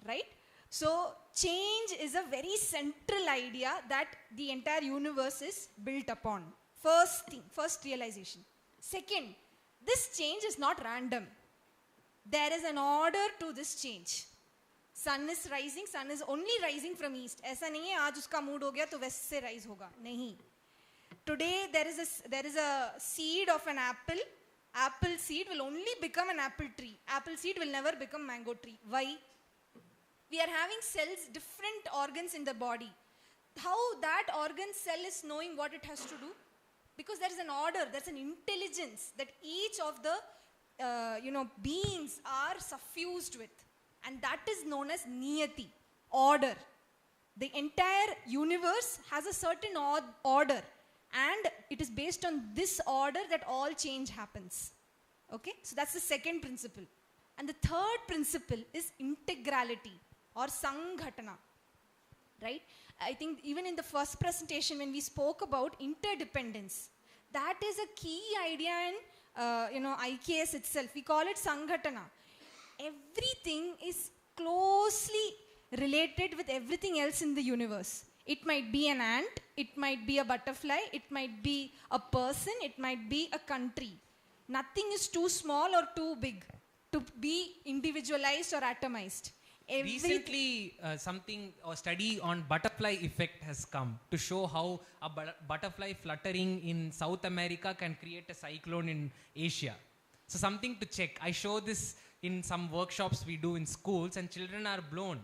right? So change is a very central idea that the entire universe is built upon. First thing, first realization. Second, this change is not random. There is an order to this change. Sun is rising, sun is only rising from east. ऐसा नहीं है आज उसका mood हो गया तो west से rise होगा. नहीं. Today there is a seed of an apple. Apple seed will only become an apple tree. Apple seed will never become mango tree. Why? We are having cells, different organs in the body. How that organ cell is knowing what it has to do? Because there is an order, there is an intelligence that each of the beings are suffused with, and that is known as niyati, order. The entire universe has a certain order, and it is based on this order that all change happens. Okay, so that's the second principle. And the third principle is integrality or sanghatana, right? I think even in the first presentation when we spoke about interdependence, that is a key idea in IKS itself. We call it Sanghatana. Everything is closely related with everything else in the universe. It might be an ant, it might be a butterfly, it might be a person, it might be a country. Nothing is too small or too big to be individualized or atomized. Recently, a study on butterfly effect has come to show how a butterfly fluttering in South America can create a cyclone in Asia. So something to check. I show this in some workshops we do in schools, and children are blown.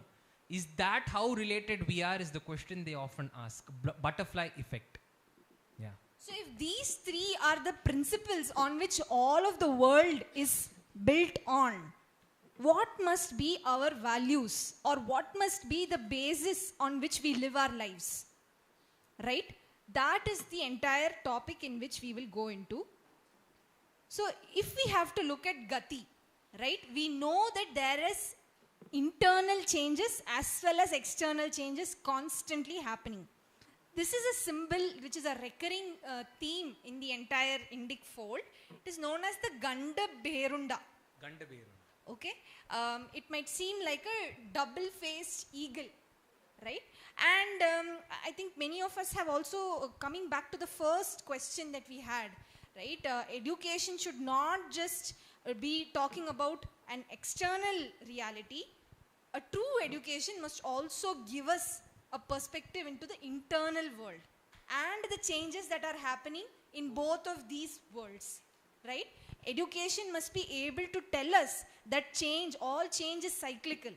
Is that how related we are is the question they often ask. Butterfly effect. Yeah. So if these 3 are the principles on which all of the world is built on, what must be our values, or what must be the basis on which we live our lives, right? That is the entire topic in which we will go into. So if we have to look at gati, right, we know that there is internal changes as well as external changes constantly happening. This is a symbol which is a recurring theme in the entire Indic fold. It is known as the Ganda Berunda. Ganda Berunda. Okay, it might seem like a double-faced eagle, right? And I think many of us have also, coming back to the first question that we had, right? Education should not just be talking about an external reality. A true education must also give us a perspective into the internal world and the changes that are happening in both of these worlds. right? Education must be able to tell us that all change is cyclical,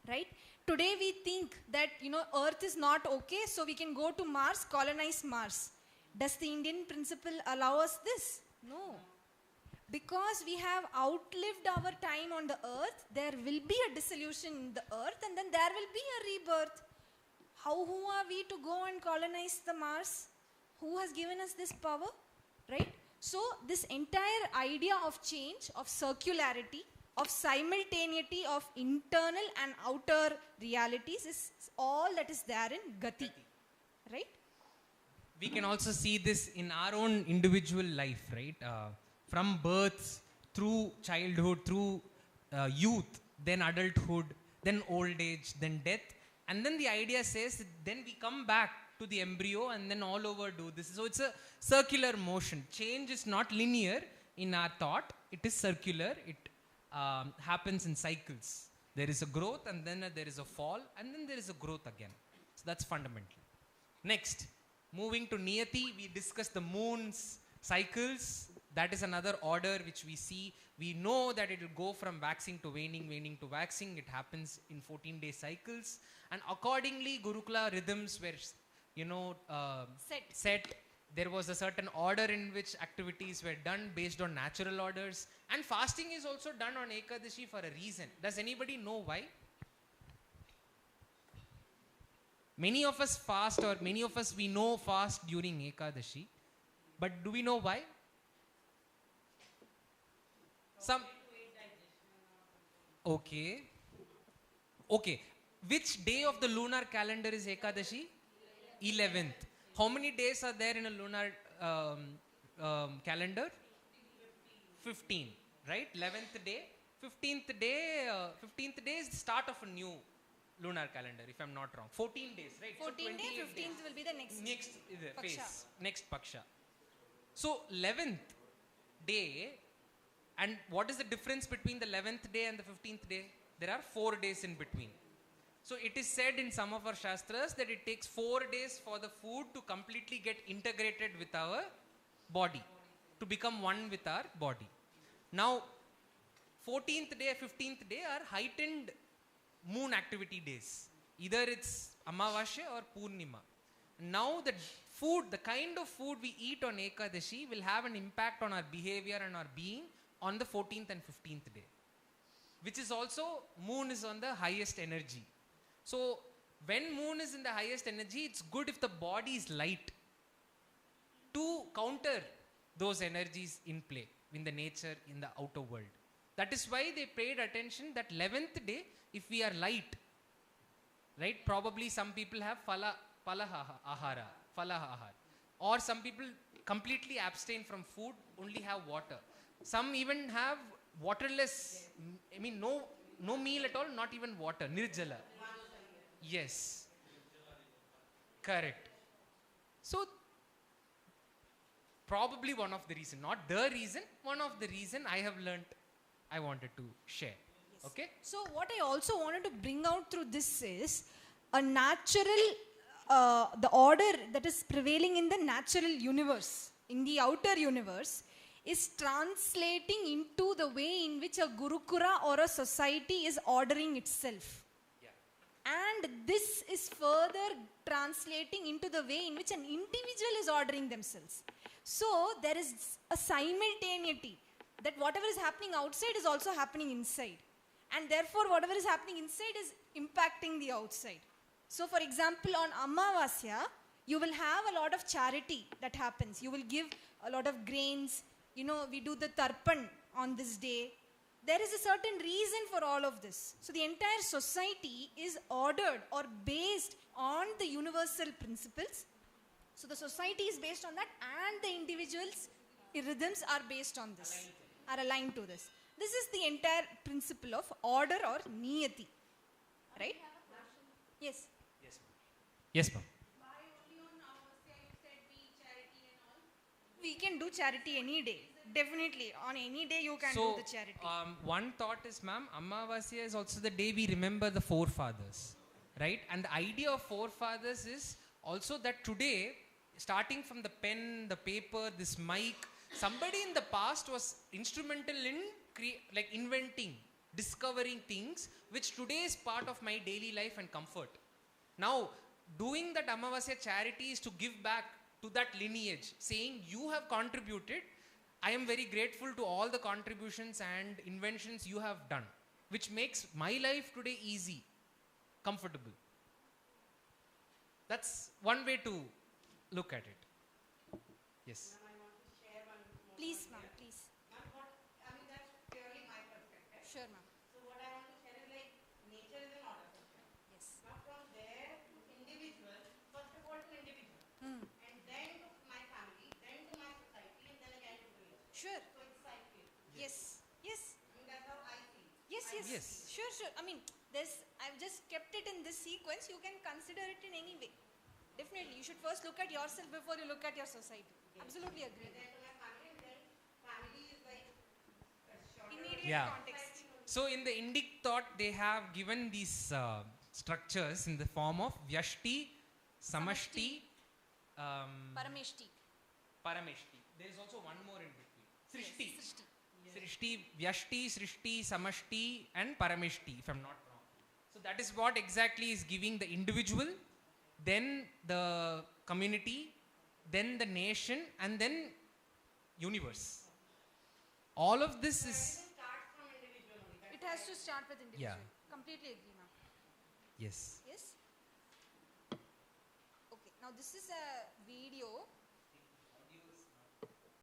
right? Today we think that, Earth is not okay, so we can go to Mars, colonize Mars. Does the Indian principle allow us this? No. Because we have outlived our time on the earth, there will be a dissolution in the earth, and then there will be a rebirth. Who are we to go and colonize the Mars? Who has given us this power? Right? So this entire idea of change, of circularity, of simultaneity of internal and outer realities is all that is there in Gati. Right? We can also see this in our own individual life, right? From birth, through childhood, through youth, then adulthood, then old age, then death. And then the idea says that then we come back to the embryo and then all over do this. So it's a circular motion. Change is not linear in our thought. It is circular. It happens in cycles. There is a growth and then there is a fall and then there is a growth again. So that's fundamental. Next, moving to Niyati, we discussed the moon's cycles. That is another order which we see. We know that it will go from waxing to waning, waning to waxing. It happens in 14-day cycles. And accordingly, Gurukula rhythms were, set. There was a certain order in which activities were done based on natural orders. And fasting is also done on Ekadashi for a reason. Does anybody know why? Many of us fast, or many of us we know fast during Ekadashi. But do we know why? Okay. Which day of the lunar calendar is Ekadashi? 11th. How many days are there in a lunar calendar? 15, right? 11th day. 15th day is the start of a new lunar calendar, if I'm not wrong. 14 days, right? 14 days, 15th will be the next phase. Next Paksha. So 11th day, and what is the difference between the 11th day and the 15th day? There are 4 days in between. So it is said in some of our Shastras that it takes 4 days for the food to completely get integrated with our body, to become one with our body. Now, 14th day, 15th day are heightened moon activity days. Either it's Amavasya or Purnima. Now the food, the kind of food we eat on Ekadashi will have an impact on our behavior and our being on the 14th and 15th day. Which is also, moon is on the highest energy. So when moon is in the highest energy, it's good if the body is light to counter those energies in play, in the nature, in the outer world. That is why they paid attention that 11th day, if we are light, right? Probably some people have phala ahara, or some people completely abstain from food, only have water. Some even have waterless, no meal at all, not even water, nirjala. Yes. Correct. So, probably one of the reason, not the reason, one of the reason I have learnt, I wanted to share. Yes. Okay? So, what I also wanted to bring out through this is a natural, the order that is prevailing in the natural universe, in the outer universe, is translating into the way in which a Gurukula or a society is ordering itself. And this is further translating into the way in which an individual is ordering themselves. So there is a simultaneity that whatever is happening outside is also happening inside. And therefore whatever is happening inside is impacting the outside. So for example, on Amavasya, you will have a lot of charity that happens. You will give a lot of grains. We do the tarpan on this day. There is a certain reason for all of this. So the entire society is ordered or based on the universal principles. So the society is based on that, and the individual's rhythms are based on this, are aligned to this. This is the entire principle of order or niyati. Right? Yes. Yes, ma'am. We can do charity any day. Definitely. On any day you can do the charity. One thought is, ma'am, Amavasya is also the day we remember the forefathers. Right? And the idea of forefathers is also that today, starting from the pen, the paper, this mic, Somebody in the past was instrumental in like inventing, discovering things which today is part of my daily life and comfort. Now, doing that Amavasya charity is to give back to that lineage, saying you have contributed. I am very grateful to all the contributions and inventions you have done, which makes my life today easy, comfortable. That's one way to look at it. Yes. Please, ma'am, please. Sure, ma'am. So what I want to share is like nature is an order system. Yes. Now from there to individual, first of all to individual, and then to my family, then to my society, and then again to village. Sure. So it's cycle. Yes. Yes. I mean that's how I see. Yes, yes. Sure, sure. I mean, I've just kept it in this sequence. You can consider it in any way. Definitely. You should first look at yourself before you look at your society. Absolutely agree. Immediate context. So in the Indic thought, they have given these structures in the form of Vyashti, Samashti, Parameshti. Parameshti. There is also one more in between. Srishti. Srishti, Vyashti, Srishti, Samashti and Parameshti, if I'm not wrong. So that is what exactly is giving the individual, then the community, then the nation, and then universe. All of this is... It has to start with individual. Yeah. Completely agree, ma'am. Yes. Yes? Okay, now this is a video